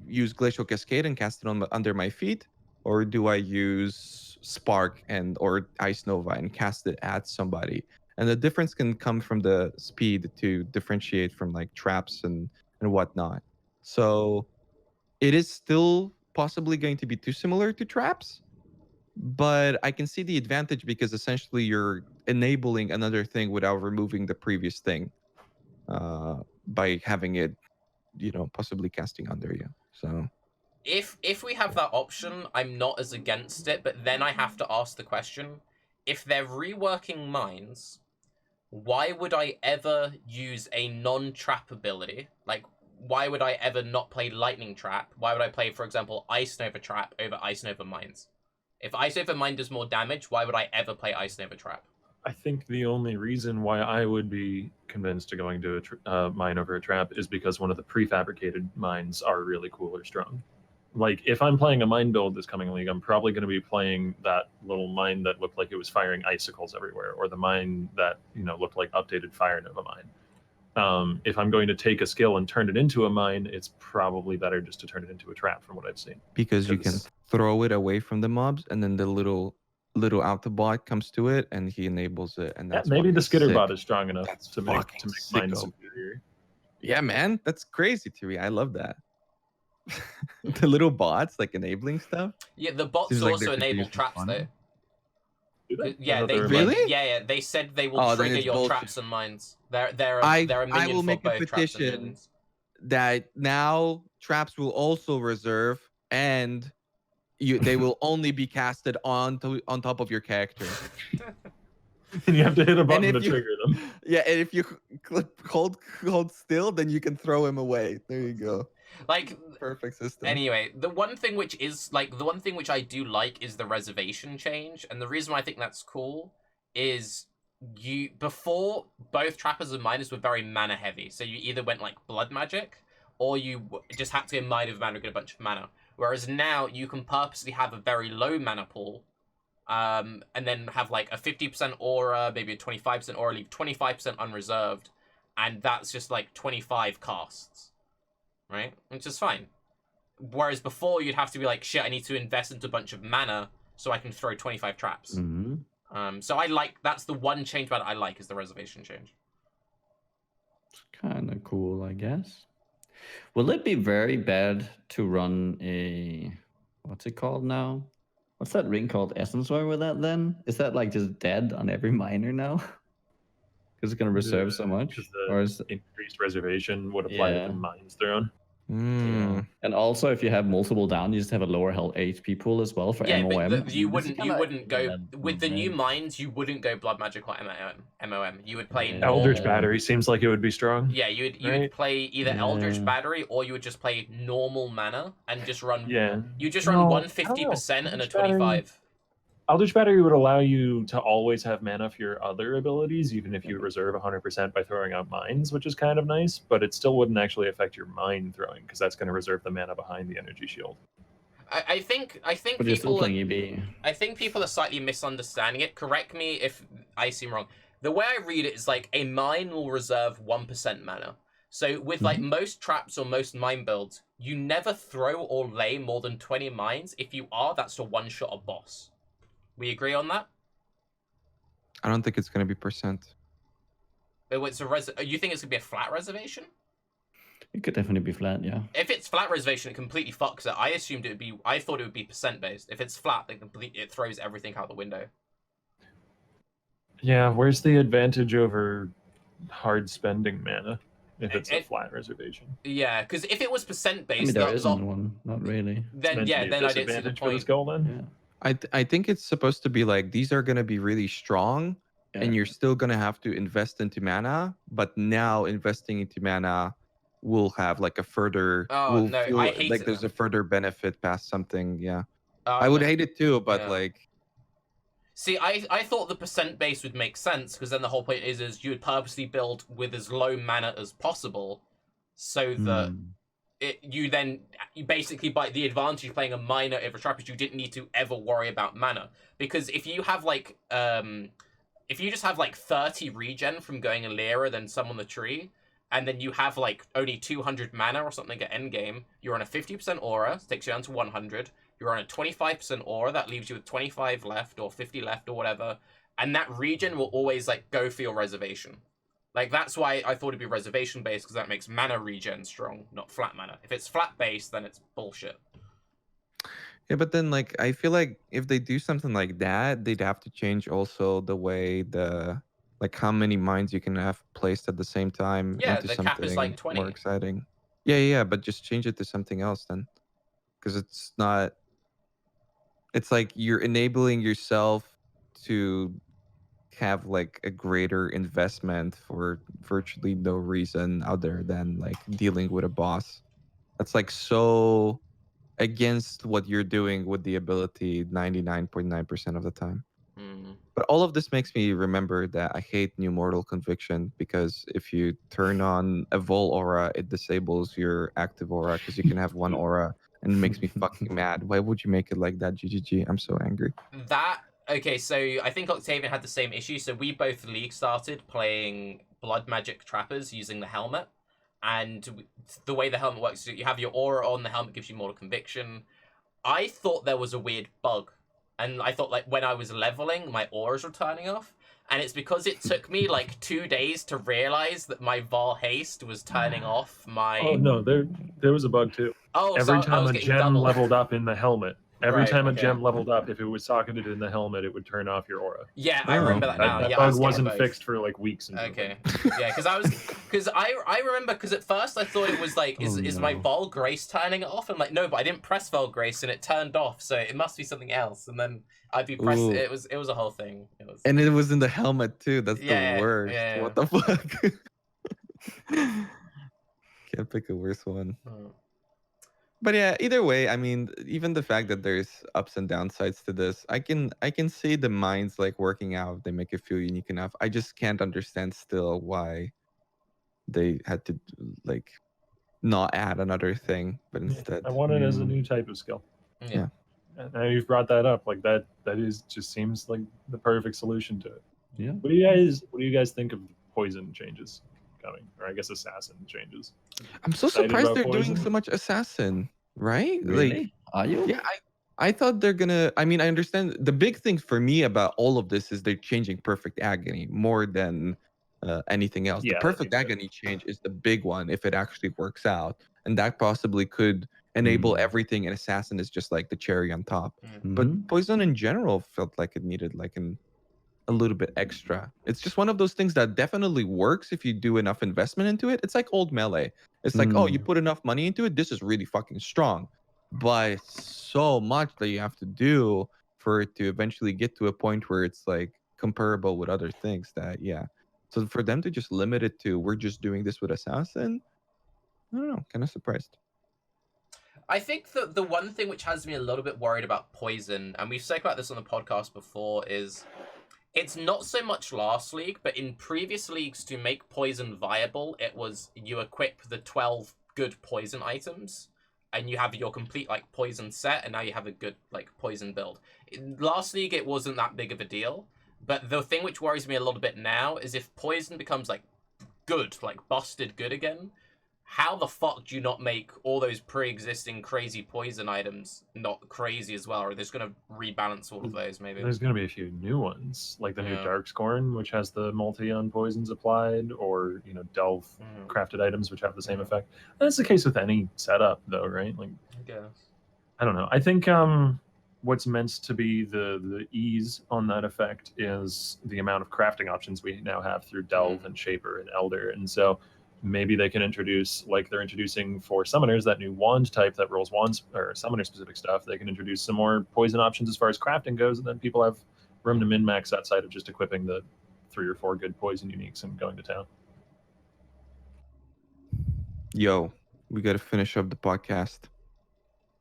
B: use Glacial Cascade and cast it under my feet, or do I use spark or ice nova and cast it at somebody. And the difference can come from the speed to differentiate from like traps and whatnot. So it is still possibly going to be too similar to traps, but I can see the advantage because essentially you're enabling another thing without removing the previous thing by having it, possibly casting under you. So
A: If we have that option, I'm not as against it, but then I have to ask the question, if they're reworking mines, why would I ever use a non-trap ability? Like, why would I ever not play Lightning Trap? Why would I play, for example, Ice Nova Trap over Ice Nova Mines? If Ice Nova Mine does more damage, why would I ever play Ice Nova Trap?
D: I think the only reason why I would be convinced to going to a mine over a trap is because one of the prefabricated mines are really cool or strong. Like, if I'm playing a mine build this coming league, I'm probably going to be playing that little mine that looked like it was firing icicles everywhere, or the mine that, looked like updated Fire Nova mine. If I'm going to take a skill and turn it into a mine, it's probably better just to turn it into a trap from what I've seen.
B: Because you can throw it away from the mobs, and then the little Autobot comes to it, and he enables it. And that's
D: maybe the Skitterbot
B: sick.
D: is strong enough
B: That's
D: to make
B: fucking
D: mine
B: sicko.
D: superior.
B: Yeah, man, that's crazy to me. I love that. The little bots like enabling stuff.
A: Yeah, the bots
B: Seems like
A: also
B: there could be
A: enable
B: some
A: traps
B: fun.
A: though.
D: Do they?
A: Yeah,
D: I thought
A: they
D: were
B: Really?
D: mine.
A: Yeah, they said they will
B: Oh, then
A: trigger
B: it's
A: your
B: bullshit.
A: traps and mines. They're a
B: I
A: minion
B: will
A: for
B: make a
A: both traps and
B: petition
A: minions.
B: that now traps will also reserve, and they will only be casted on top of your character.
D: And you have to hit a button
B: if
D: to
B: you-
D: trigger them.
B: Yeah, and if you hold still, then you can throw him away. There you go.
A: Like,
B: Perfect system.
A: anyway, the one thing which I do like is the reservation change, and the reason why I think that's cool is before both trappers and miners were very mana heavy, so you either went like blood magic or you just had to get mine of mana to get a bunch of mana. Whereas now you can purposely have a very low mana pool, and then have like a 50% aura, maybe a 25% aura, leave 25% unreserved, and that's just like 25 casts, right? Which is fine. Whereas before you'd have to be like, shit, I need to invest into a bunch of mana so I can throw 25 traps.
C: Mm-hmm.
A: So that's the one change about it I like, is the reservation change.
C: It's kind of cool, I guess. Will it be very bad to run a, what's it called now? What's that ring called? Essence War with that then? Is that like just dead on every miner now? Because it's going to reserve so much?
D: Because
C: Or
D: the
C: is
D: increased reservation would apply to
C: Yeah.
D: the mines thrown.
B: Mm.
C: And also, if you have multiple down, you just have a lower health HP pool as well for
A: Yeah,
C: MOM.
A: but you
C: This is
A: wouldn't go
C: kinda
A: with the new
C: bad.
A: mines. You wouldn't go blood magic or MOM. You would play
C: Yeah.
D: Eldritch
A: normal.
D: Battery seems like it would be strong.
A: Yeah, you would
D: Right?
A: play either Eldritch
C: Yeah.
A: Battery or you would just play normal mana and just run.
D: Yeah.
A: You just run
D: No,
A: one
D: I don't know.
A: 50% and a
D: Eldritch Battery-
A: 25.
D: Eldritch Battery would allow you to always have mana for your other abilities, even if you reserve 100% by throwing out mines, which is kind of nice, but it still wouldn't actually affect your mine throwing, because that's going to reserve the mana behind the energy shield.
A: I think
C: But you're still
A: people.
C: playing EB.
A: I think people are slightly misunderstanding it. Correct me if I seem wrong. The way I read it is like a mine will reserve 1% mana. So with like most traps or most mine builds, you never throw or lay more than 20 mines. If you are, that's to one-shot a boss. We agree on that?
B: I don't think it's gonna be percent.
A: It's you think it's gonna be a flat reservation?
C: It could definitely be flat, yeah.
A: If it's flat reservation, it completely fucks it. I thought it would be percent based. If it's flat, it throws everything out the window.
D: Yeah, where's the advantage over hard spending mana if it's a flat reservation?
A: Yeah, because if it was percent based,
C: I mean, there isn't one. Not really.
A: then
D: Meant to
A: yeah,
D: be a
A: then I didn't see the
D: disadvantage for
A: point.
D: this goal then?
C: Yeah.
B: I think it's supposed to be like these are gonna be really strong, and you're still gonna have to invest into mana. But now investing into mana will have like a further.
A: Oh,
B: will
A: no,
B: feel
A: I hate
B: like
A: it
B: there's
A: then.
B: a further benefit past something. Yeah, I would
A: No.
B: hate it too, but
A: Yeah.
B: like
A: See, I thought the percent base would make sense, because then the whole point is you would purposely build with as low mana as possible, so that you basically, by the advantage of playing a miner over trappers, you didn't need to ever worry about mana. Because if you have like if you just have like 30 regen from going Alira, then summon the tree, and then you have like only 200 mana or something at endgame, you're on a 50% aura, takes you down to 100. you're on a 25% aura. That leaves you with 25 left or 50 left or whatever. And that regen will always like go for your reservation. Like, that's why I thought it'd be reservation based, because that makes mana regen strong, not flat mana. If it's flat based, then it's bullshit.
B: Yeah, but then like I feel like if they do something like that, they'd have to change also the way like how many mines you can have placed at the same time
A: Yeah,
B: into
A: the cap is like
B: something
A: 20.
B: more exciting. Yeah, but just change it to something else then, because it's not. It's like you're enabling yourself to have like a greater investment for virtually no reason other than like dealing with a boss. That's like so against what you're doing with the ability 99.9% of the time.
A: Mm.
B: But all of this makes me remember that I hate New Mortal Conviction, because if you turn on a Vol aura, it disables your active aura because you can have one aura, and it makes me fucking mad. Why would you make it like that, GGG? I'm so angry.
A: Okay, so I think Octavian had the same issue. So we both league started playing Blood Magic Trappers using the helmet. And the way the helmet works is you have your aura on, the helmet gives you Mortal Conviction. I thought there was a weird bug. And I thought, like, when I was leveling, my auras were turning off. And it's because it took me, like, 2 days to realize that my Vol Haste was turning off my...
D: Oh, no, there was a bug, too.
A: Oh,
D: Every
A: so I
D: time
A: was
D: a
A: getting
D: gem
A: double.
D: leveled up in the helmet, every
A: Right,
D: time a
A: okay.
D: gem leveled up, if it was socketed in the helmet, it would turn off your aura.
A: Yeah, I
B: Oh.
A: remember that now.
D: That
A: Yeah, I was
D: bug
A: getting
D: wasn't
A: both.
D: fixed for like weeks.
A: Okay. Yeah, because I remember, because at first I thought it was like, is my Vol Grace turning it off? I'm like, no, but I didn't press Vol Grace and it turned off, so it must be something else. And then I'd be pressing.
B: Ooh.
A: It was a whole thing. It was.
B: And it was in the helmet too. That's
A: Yeah,
B: the worst.
A: yeah.
B: What the fuck? Can't pick a worse one.
A: Hmm.
B: But yeah, either way, I mean, even the fact that there's ups and downsides to this, I can see the minds like working out. They make it feel unique enough. I just can't understand still why they had to like not add another thing, but instead.
D: I want it as a new type of skill.
A: Yeah.
D: And now you've brought that up, like that is just seems like the perfect solution to it.
C: Yeah.
D: What do you guys think of poison changes coming, or I guess assassin changes?
B: I'm so
D: Excited
B: surprised
D: about
B: they're doing
D: poison?
B: so much assassin, right?
C: Really?
B: Like,
C: Are you?
B: yeah, I thought they're gonna. I mean, I understand the big thing for me about all of this is they're changing Perfect Agony more than anything else.
D: Yeah,
B: The
D: that
B: Perfect
D: seems good.
B: Agony change is the big one if it actually works out, and that possibly could enable everything. And Assassin is just like the cherry on top. But
C: Mhm.
B: Poison in general felt like it needed like a little bit extra. It's just one of those things that definitely works if you do enough investment into it. It's like old Melee. It's like, oh, you put enough money into it, this is really fucking strong. But so much that you have to do for it to eventually get to a point where it's like comparable with other things that, yeah. So for them to just limit it to, we're just doing this with Assassin, I don't know, kind of surprised.
A: I think that the one thing which has me a little bit worried about Poison, and we've spoken about this on the podcast before, is it's not so much last league, but in previous leagues, to make Poison viable, it was you equip the 12 good Poison items, and you have your complete like Poison set, and now you have a good like Poison build. In last league, it wasn't that big of a deal, but the thing which worries me a little bit now is if Poison becomes like good, like busted good again, how the fuck do you not make all those pre-existing crazy poison items not crazy as well? Or are they just going to rebalance all of those, maybe?
D: There's going to be a few new ones, like the new
A: Yeah.
D: Darkscorn, which has the multi-on poisons applied, or Delve crafted items, which have the same effect. That's the case with any setup, though, right? Like,
A: I guess.
D: I don't know. I think what's meant to be the ease on that effect is the amount of crafting options we now have through Delve and Shaper and Elder, and so maybe they can introduce, like they're introducing for summoners, that new wand type that rolls wands or summoner specific stuff. They can introduce some more poison options as far as crafting goes, and then people have room to min max outside of just equipping the 3 or 4 good poison uniques and going to town.
B: Yo, we got to finish up the podcast.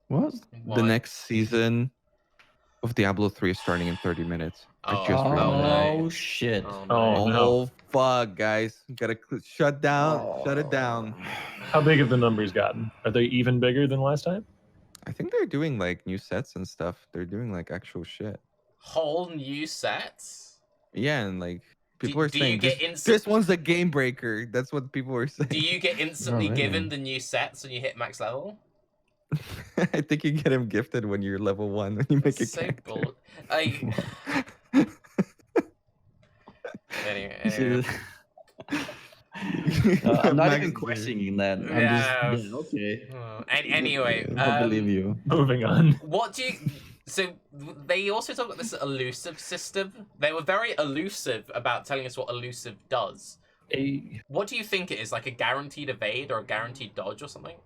C: What?
B: The next season of Diablo 3 is starting in 30 minutes. I just realized.
C: Oh shit!
D: Oh, no.
B: Fuck, guys! Gotta shut it down.
D: How big have the numbers gotten? Are they even bigger than last time?
B: I think they're doing like new sets and stuff. They're doing like actual shit.
A: Whole new sets?
B: Yeah, and like people are
A: do
B: saying
A: you get
B: this one's a game breaker. That's what people were saying.
A: Do you get instantly
C: really?
A: given the new sets when you hit max level?
B: I think you get him gifted when you're level 1 when you make a
A: It's so
B: character.
A: bull. Anyway.
C: This is- I'm not
B: Max
C: even
B: is here.
C: questioning that. I'm
A: Yeah.
C: just okay.
A: Anyway,
C: I believe you.
D: Moving on.
A: what do you? So they also talk about this elusive system. They were very elusive about telling us what elusive does. What do you think it is? Like a guaranteed evade or a guaranteed dodge or something?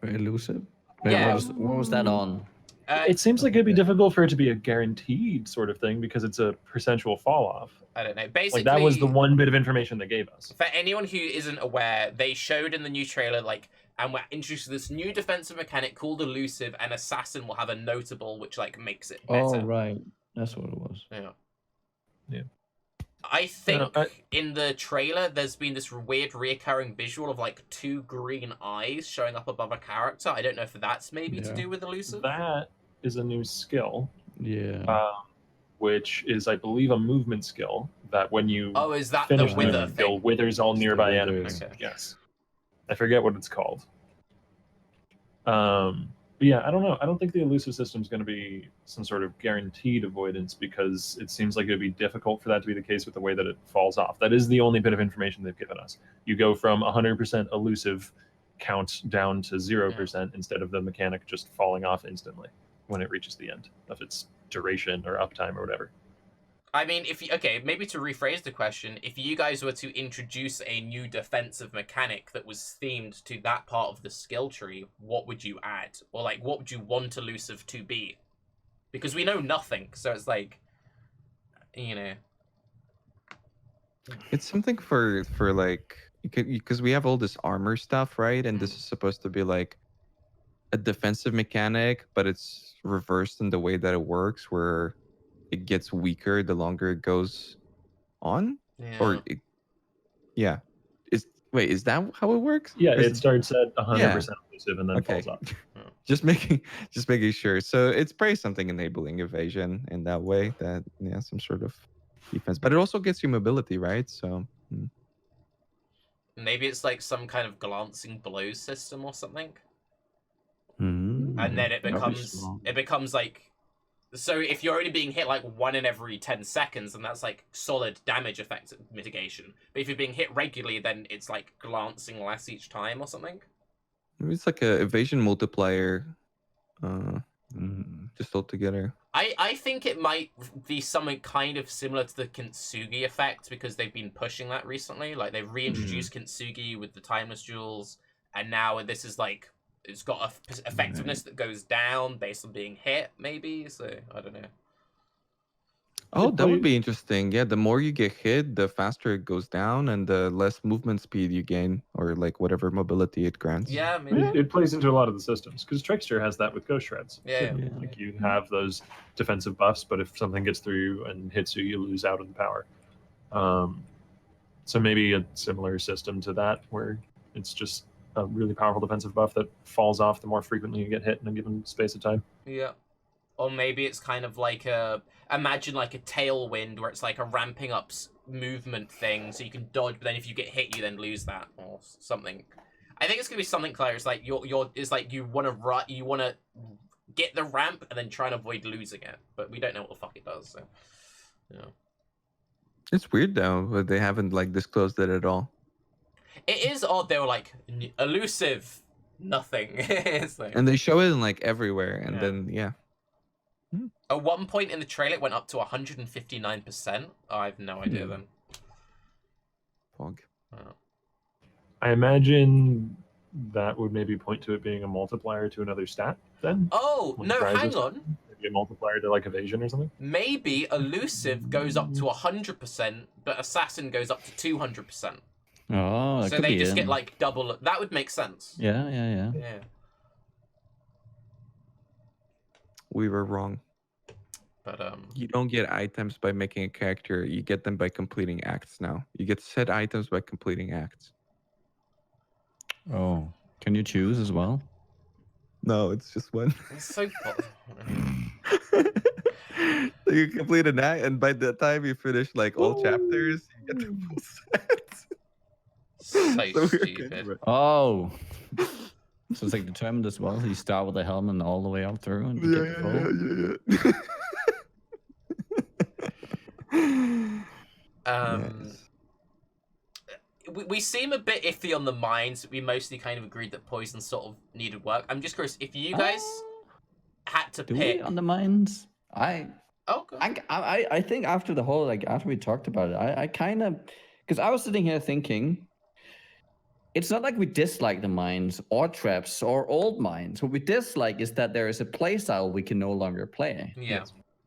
C: Very elusive. Wait,
A: Yeah.
C: what was that on?
D: It seems like it'd be difficult for it to be a guaranteed sort of thing because it's a percentual fall off.
A: I don't know. Basically,
D: Like that was the one bit of information they gave us.
A: For anyone who isn't aware, they showed in the new trailer, like, and we're introduced to this new defensive mechanic called elusive, and assassin will have a notable, which like makes it better.
C: Oh right, that's what it was.
A: Yeah.
D: Yeah.
A: I think
D: I-
A: in the trailer, there's been this weird reoccurring visual of like 2 green eyes showing up above a character. I don't know if that's maybe to
C: Yeah.
A: do with elusive.
D: That is a new skill,
C: Yeah.
D: which is, I believe, a movement skill that when you
A: Oh, is that the
D: finish
A: wither
D: the skill,
A: thing?
D: withers all
C: It's the
D: nearby
C: withers.
D: enemies.
A: Okay.
D: Yes. I forget what it's called. But yeah, I don't know. I don't think the elusive system is going to be some sort of guaranteed avoidance because it seems like it would be difficult for that to be the case with the way that it falls off. That is the only bit of information they've given us. You go from 100% elusive count down to 0% instead of the mechanic just falling off instantly when it reaches the end of its duration or uptime or whatever.
A: I mean, if you, okay, maybe to rephrase the question, if you guys were to introduce a new defensive mechanic that was themed to that part of the skill tree, what would you add? Or, like, what would you want elusive to be? Because we know nothing, so it's like, you know.
B: It's something for like because we have all this armor stuff, right? And this is supposed to be like a defensive mechanic, but it's reversed in the way that it works, where it gets weaker the longer it goes on.
A: Yeah.
B: Or yeah, is that how it works?
D: Yeah,
B: Or is
D: it starts at 100%
B: Yeah.
D: elusive and then
B: Okay.
D: falls off.
B: just making sure. So it's probably something enabling evasion in that way, that some sort of defense, but it also gets you mobility, right? So
A: Maybe it's like some kind of glancing blow system or something.
C: Hmm.
A: And then it
C: That'd be
A: becomes
C: smart.
A: like, so if you're only being hit like 1 in every 10 seconds, then that's like solid damage effect mitigation. But if you're being hit regularly, then it's like glancing less each time or something.
B: maybe it's like a evasion multiplier,
C: Mm.
B: just altogether.
A: I think it might be something kind of similar to the Kintsugi effect, because they've been pushing that recently. Like, they've reintroduced Kintsugi with the timeless jewels, and now this is like, it's got a effectiveness that goes down based on being hit, maybe. So I don't know.
B: Oh, that would
D: plays-
B: be interesting. Yeah, the more you get hit, the faster it goes down, and the less movement speed you gain, or like whatever mobility it grants.
A: Yeah, maybe.
D: It plays into a lot of the systems because Trickster has that with Ghost Shreds.
A: Yeah.
C: Yeah.
D: Like you have those defensive buffs, but if something gets through you and hits you, you lose out on the power. So maybe a similar system to that, where it's just a really powerful defensive buff that falls off the more frequently you get hit in a given space of time.
A: Yeah. Or maybe it's kind of like imagine like a tailwind, where it's like a ramping up movement thing, so you can dodge, but then if you get hit, you then lose that, or something. I think it's gonna be something clear. It's like it's like you want to get the ramp and then try and avoid losing it, but we don't know what the fuck it does. So, yeah.
B: It's weird though, but they haven't like disclosed it at all.
A: It is odd. They were like elusive, nothing. It's like,
B: And they show it in like everywhere, and
A: Yeah.
B: then
A: at one point in the trailer, it went up to 159%. I have no idea then.
B: fog.
D: I imagine that would maybe point to it being a multiplier to another stat then?
A: Oh,
D: Like
A: no,
D: Raiz or
A: hang
D: something?
A: on.
D: Maybe a multiplier to like evasion or something?
A: Maybe elusive goes up to 100%, but assassin goes up to 200%.
C: Oh, that
A: So
C: could
A: they
C: be
A: just
C: it.
A: get like double. That would make sense.
C: Yeah.
A: Yeah.
B: We were wrong.
A: But
B: You don't get items by making a character. You get them by completing acts now. You get set items by completing acts.
C: Oh, can you choose as well?
B: No, it's just one.
A: it's so.
B: So you complete an act, and by the time you finish like all chapters, you get the full set.
A: so
B: So we're good,
A: stupid.
B: bro.
C: Oh, So it's like determined as well. So you start with the helm and all the way up through, and you get the full.
B: Nice.
A: We seem a bit iffy on the mines. We mostly kind of agreed that poison sort of needed work. I'm just curious if you guys had to
C: Do
A: pick.
C: we on the mines?
A: Okay.
C: I think after the whole after we talked about it, I kind of, because I was sitting here thinking, it's not like we dislike the mines or traps or old mines. What we dislike is that there is a playstyle we can no longer play.
A: Yeah.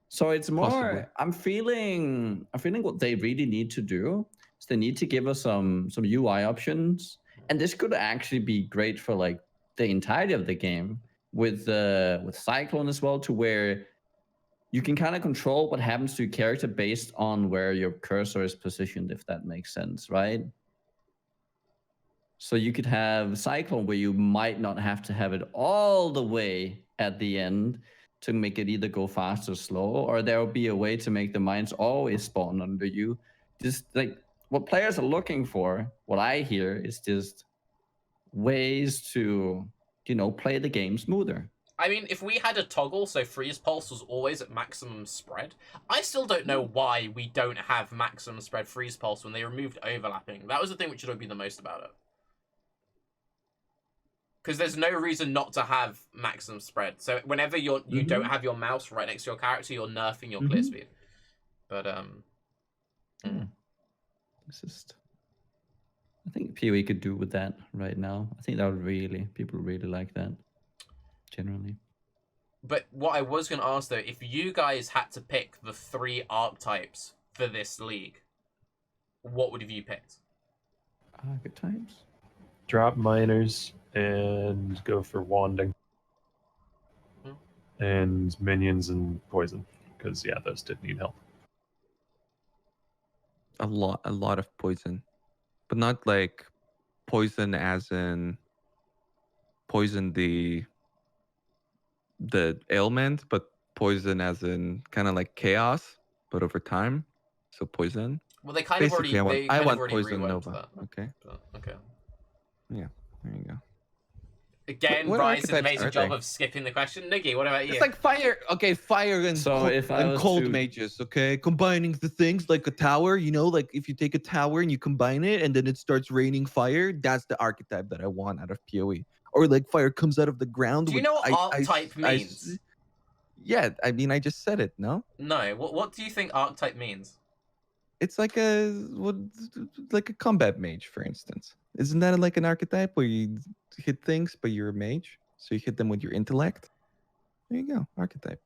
C: So it's more.
B: Possibly.
C: I'm feeling what they really need to do is they need to give us some UI options, and this could actually be great for like the entirety of the game with Cyclone as well, to where you can kind of control what happens to your character based on where your cursor is positioned, if that makes sense, right? So you could have Cyclone where you might not have to have it all the way at the end to make it either go fast or slow, or there will be a way to make the mines always spawn under you. Just like what players are looking for, what I hear is just ways to, play the game smoother.
A: I mean, if we had a toggle, so Freeze Pulse was always at maximum spread, I still don't know why we don't have maximum spread Freeze Pulse when they removed overlapping. That was the thing which annoyed me the most about it. Because there's no reason not to have maximum spread. So whenever you don't have your mouse right next to your character, you're nerfing your clear speed. But
C: It's just, I think PoE could do with that right now. I think that would people really like that. Generally.
A: But what I was going to ask, though, if you guys had to pick the 3 archetypes for this league, what would have you picked?
C: Archetypes?
D: Drop miners and go for wanding. And minions and poison. Because, yeah, those did need help.
B: A lot of poison. But not like poison as in poison the ailment, but poison as in kind of like chaos, but over time. So poison.
A: Well, they kind
B: Basically,
A: of already.
B: I want
A: already
B: poison
A: reworked
B: Nova.
A: that.
B: Okay.
A: Okay.
B: Yeah. There you go.
A: Again,
B: What
A: Raiz did an
B: archetypes
A: amazing
B: are
A: job
B: they?
A: of skipping the question. Niggy, what about you?
B: It's like fire. Okay, fire and
C: So if I was
B: cold
C: to-
B: mages. Okay, combining the things like a tower. Like if you take a tower and you combine it, and then it starts raining fire. That's the archetype that I want out of PoE. Or like fire comes out of the ground.
A: Do you know what archetype means?
B: Yeah, I mean, I just said it. No,
A: No. What do you think archetype means?
B: it's like a combat mage, for instance. Isn't that like an archetype where you hit things, but you're a mage, so you hit them with your intellect? There you go, archetype.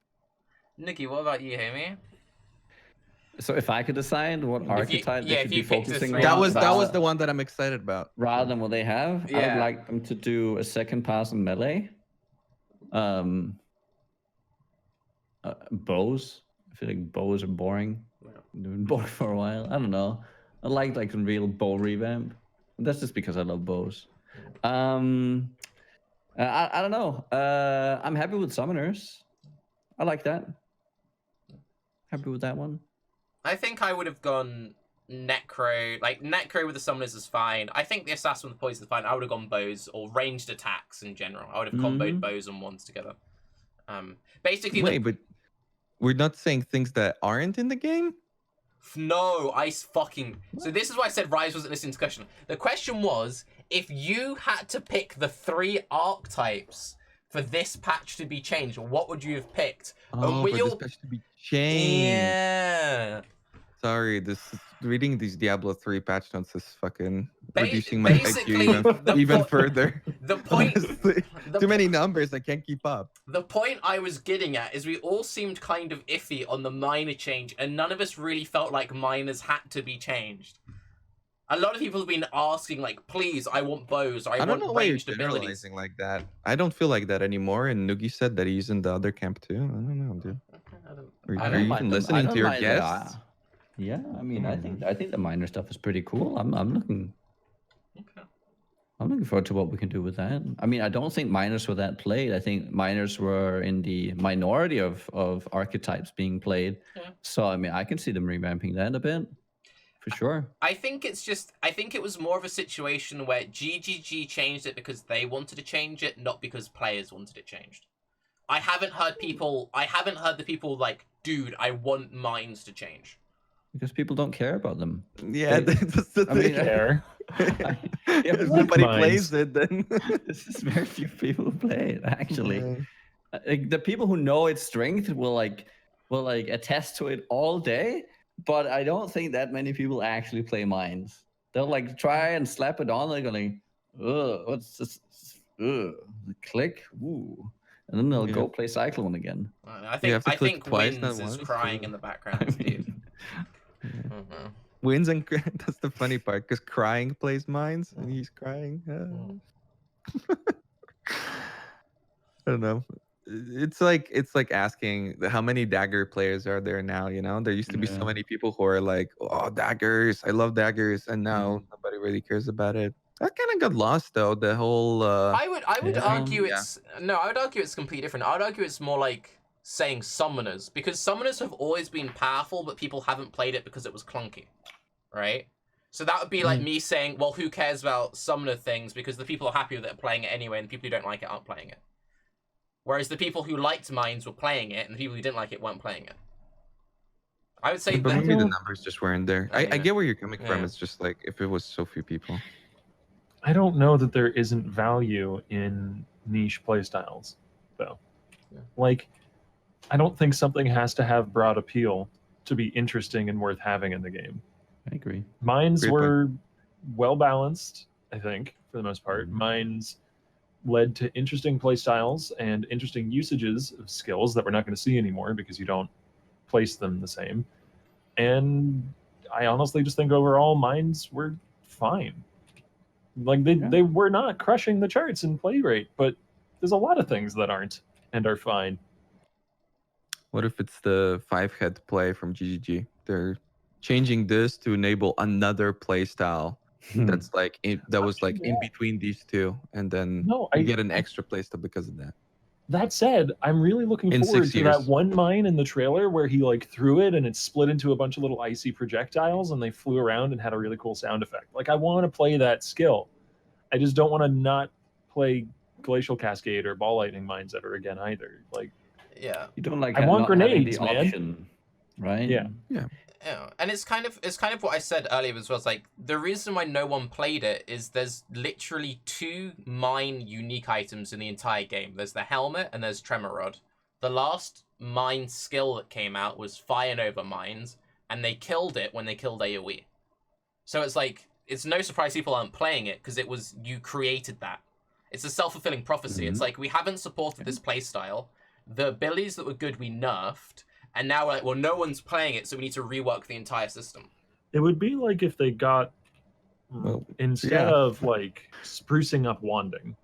A: Niggy, what about you, Hammy?
C: So if I could decide what archetype they should be focusing on,
B: That was the one that I'm excited about.
C: rather than what they have, I
A: Yeah.
C: would like them to do a second pass on melee. Bows. I feel like bows are boring. Doing bow for a while. I don't know. I like a real bow revamp. That's just because I love bows. I don't know. I'm happy with summoners. I like that. Happy with that one.
A: I think I would have gone Necro. Like, Necro with the summoners is fine. I think the assassin with the poison is fine. I would have gone bows or ranged attacks in general. I would have comboed bows and wands together. Basically,
B: Wait, but we're not saying things that aren't in the game?
A: no, So this is why I said Raiz wasn't listening to the question. The question was, if you had to pick the 3 archetypes for this patch to be changed, what would you have picked?
B: Oh, for this patch to be changed.
A: Yeah.
B: Sorry, reading these Diablo 3 patch notes is fucking
A: Ba-
B: reducing my
A: basically,
B: IQ even further.
A: The point.
B: Honestly, too many numbers. I can't keep up.
A: The point I was getting at is we all seemed kind of iffy on the minor change, and none of us really felt like minors had to be changed. A lot of people have been asking, like, please, I want bows,
B: I don't know
A: want
B: why you're
A: ranged abilities.
B: generalizing like that. I don't feel like that anymore. And Noogie said that he's in the other camp too. I don't know, dude. Are you even listening to your guests?
C: Yeah, I mean, I think the minor stuff is pretty cool. I'm looking.
A: Okay.
C: I'm looking forward to what we can do with that. I mean, I don't think minors were that played. I think minors were in the minority of archetypes being played.
A: Yeah.
C: So I mean, I can see them revamping that a bit. for sure.
A: I think it was more of a situation where GGG changed it because they wanted to change it, not because players wanted it changed. I haven't heard the people like, dude, I want mines to change.
C: Because people don't care about them.
B: Yeah, that's the
C: I mean,
B: thing.
D: Care.
B: If
C: like
B: nobody
D: mines.
B: plays it, then
C: This is very few people who play it, actually.
B: Yeah.
C: Like, the people who know its strength will like attest to it all day, but I don't think that many people actually play mines. They'll like try and slap it on, they're going, ugh, what's this? Ugh, click, ooh. And then they'll go play Cyclone again.
A: I
B: You have to click
A: think
B: twice, not
A: Wins is
B: once,
A: crying
B: or-
A: in the background, dude.
B: Yeah. Wins and that's the funny part because crying plays mines and he's crying. I don't know. It's like asking how many dagger players are there now. You know, there used to be so
C: Yeah.
B: many people who are like, "Oh, daggers! I love daggers," and now nobody really cares about it. That kind of got lost though. The whole.
A: I would
C: Yeah.
A: argue it's no. I would argue it's completely different. I would argue it's more like saying summoners, because summoners have always been powerful, but people haven't played it because it was clunky, right? So that would be like me saying, well, who cares about summoner things because the people are happy with it are playing it anyway, and the people who don't like it aren't playing it. Whereas the people who liked mines were playing it, and the people who didn't like it weren't playing it. I would say
B: But
A: that.
B: maybe the numbers just weren't there.
A: I
B: I
A: mean,
B: get where you're coming from.
A: yeah.
B: It's just like if it was so few people.
D: I don't know that there isn't value in niche playstyles, though.
A: Yeah.
D: Like, I don't think something has to have broad appeal to be interesting and worth having in the game.
C: I agree.
D: Mines
B: Great
D: were well balanced, I think, for the most part. Mines led to interesting playstyles and interesting usages of skills that we're not going to see anymore because you don't place them the same. And I honestly just think overall mines were fine. Like they were not crushing the charts in play rate, but there's a lot of things that aren't and are fine.
B: What if it's the 5-head play from GGG? They're changing this to enable another play style that's like that was like in between these two, and then you get an extra play style because of that.
D: That said, I'm really looking
B: In
D: forward
B: 6
D: to
B: years.
D: that one mine in the trailer where he like threw it and it split into a bunch of little icy projectiles and they flew around and had a really cool sound effect. Like, I want to play that skill. I just don't want to not play Glacial Cascade or Ball Lightning mines ever again either. Like,
A: Yeah.
C: You don't like
D: I want
C: not having
D: grenades,
C: the
D: man.
C: option, right?
D: Yeah.
A: Yeah, and it's kind of what I said earlier as well. It's like the reason why no one played it is there's literally 2 mine unique items in the entire game. There's the helmet and there's Tremor Rod. The last mine skill that came out was Fire Nova mines, and they killed it when they killed AoE. So it's like it's no surprise people aren't playing it because it was you created that. It's a self-fulfilling prophecy. It's like we haven't supported this playstyle. The abilities that were good we nerfed. And now we're like, well, no one's playing it, so we need to rework the entire system.
D: It would be like if they got, instead of like sprucing up wanding,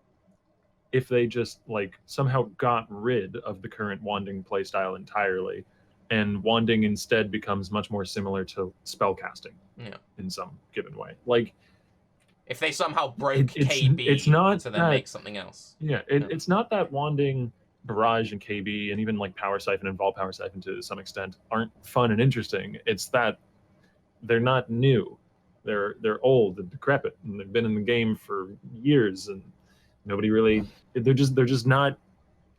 D: if they just like somehow got rid of the current wanding playstyle entirely, and wanding instead becomes much more similar to spellcasting in some given way. Like,
A: if they somehow broke KB
D: it's not
A: to then
D: that,
A: make something else.
D: It's not that wanding, Barrage and KB, and even like Power Siphon and Vol Power Siphon to some extent aren't fun and interesting. It's that they're not new. They're old and decrepit, and they've been in the game for years, and nobody really. They're just not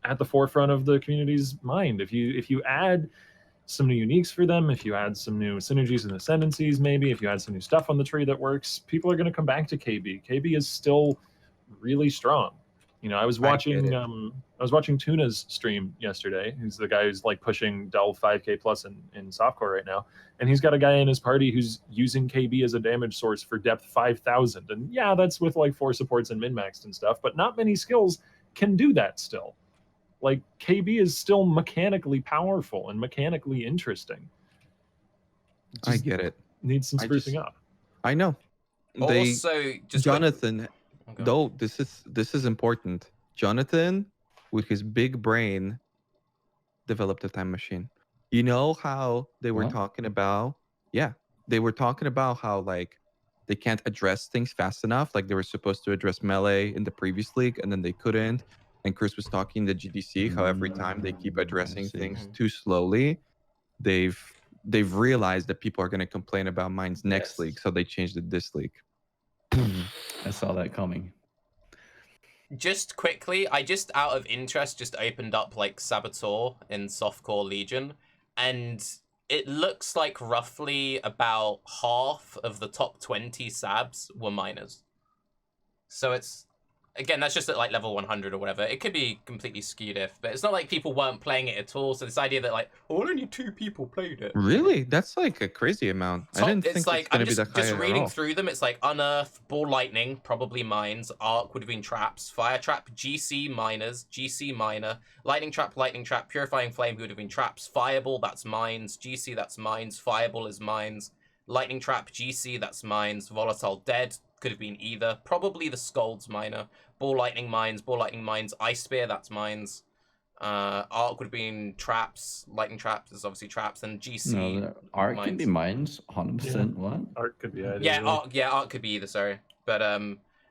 D: at the forefront of the community's mind. If you add some new uniques for them, if you add some new synergies and ascendancies, maybe if you add some new stuff on the tree that works, people are going to come back to KB. KB is still really strong. You know, I was watching Tuna's stream yesterday. He's the guy who's like pushing Delve 5k plus in softcore right now, and he's got a guy in his party who's using KB as a damage source for depth 5,000. And yeah, that's with like 4 supports and min-maxed and stuff, but not many skills can do that still. Like, KB is still mechanically powerful and mechanically interesting.
B: I get it.
D: Needs some sprucing up.
B: I know.
A: Also, just
B: Jonathan. Though this is important. Jonathan, with his big brain, developed a time machine. You know how they were talking about? Yeah, they were talking about how like they can't address things fast enough. Like they were supposed to address melee in the previous league, and then they couldn't. And Chris was talking to GDC how every time they keep addressing things too slowly, they've they've realized that people are going to complain about mines next
C: Yes.
B: league, so they changed it this league.
C: I saw that coming.
A: Just quickly, I just out of interest just opened up like Saboteur in Softcore Legion, and it looks like roughly about half of the top 20 Sabs were miners. So it's, again, that's just at like level 100 or whatever. It could be completely skewed but it's not like people weren't playing it at all. So this idea that like, oh, only 2 people played it.
B: Really? That's like a crazy amount. I didn't think
A: It's like,
B: it's going
A: I'm
B: to be
A: just,
B: that high
A: just
B: at
A: reading
B: all.
A: through them. It's like Unearth, Ball Lightning, probably mines. Arc would have been traps. Fire Trap, GC miners, GC miner. Lightning Trap, Purifying Flame would have been traps. Fireball, that's mines. GC, that's mines. Fireball is mines. Lightning Trap, GC, that's mines. Volatile Dead could have been either. Probably the Scold's miner. Ball Lightning mines. Ice Spear, that's mines. Arc would have been traps. Lightning Traps is obviously traps. And GC.
C: No, the Arc can be mines. 100%. What?
D: Art could be either.
A: Yeah, Arc could be either. Sorry, but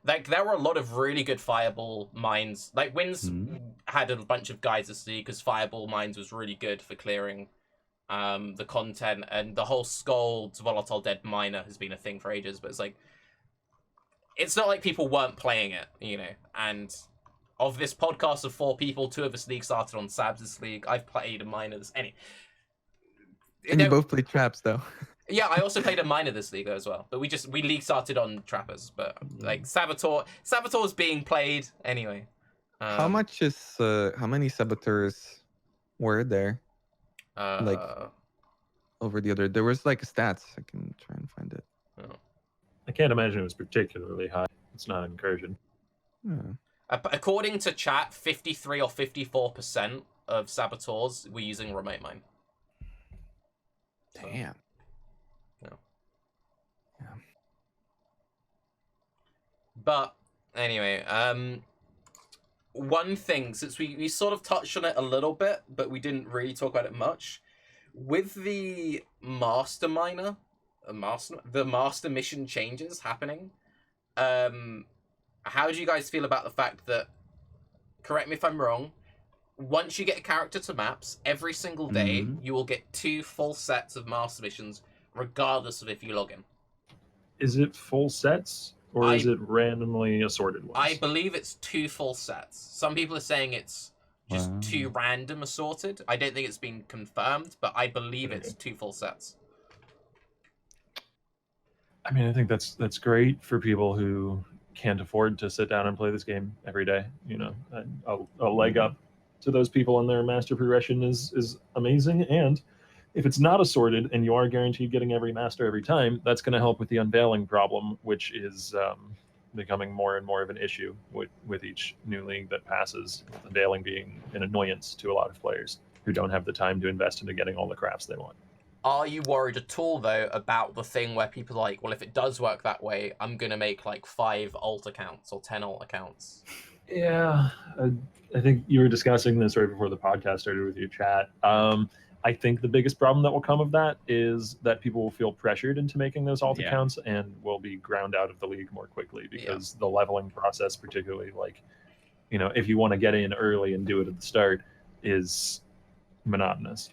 A: like there were a lot of really good Fireball mines. Like Wins had a bunch of guides this league because Fireball mines was really good for clearing the content, and the whole Scold's Volatile Dead miner has been a thing for ages. But it's like, it's not like people weren't playing it, you know. And of this podcast of 4 people, 2 of us league started on Sabs this league. I've played a miner this. And
B: you both played traps though.
A: Yeah, I also played a miner this league as well. But we league started on trappers. But like Saboteur's being played anyway.
B: How many saboteurs were there? Like over the other, there was like stats. I can try and find it.
D: I can't imagine it was particularly high. It's not an incursion.
B: Yeah.
A: According to chat, 53 or 54% of saboteurs were using remote mine.
B: Damn.
A: Yeah.
B: Yeah.
A: But anyway, one thing, since we sort of touched on it a little bit, but we didn't really talk about it much, with the master miner, the master mission changes happening, how do you guys feel about the fact that, correct me if I'm wrong, once you get a character to maps, every single day you will get 2 full sets of master missions, regardless of if you log in?
D: Is it full sets, or is it randomly assorted ones?
A: I believe it's 2 full sets. Some people are saying it's just 2 random assorted. I don't think it's been confirmed, but I believe it's 2 full sets.
D: I mean, I think that's great for people who can't afford to sit down and play this game every day. You know, a leg up to those people in their master progression is amazing. And if it's not assorted and you are guaranteed getting every master every time, that's going to help with the unveiling problem, which is becoming more and more of an issue with each new league that passes, unveiling being an annoyance to a lot of players who don't have the time to invest into getting all the crafts they want.
A: Are you worried at all, though, about the thing where people are like, well, if it does work that way, I'm going to make like 5 alt accounts or 10 alt accounts?
D: Yeah, I think you were discussing this right before the podcast started with your chat. I think the biggest problem that will come of that is that people will feel pressured into making those alt accounts and will be ground out of the league more quickly because the leveling process, particularly like, you know, if you want to get in early and do it at the start, is monotonous.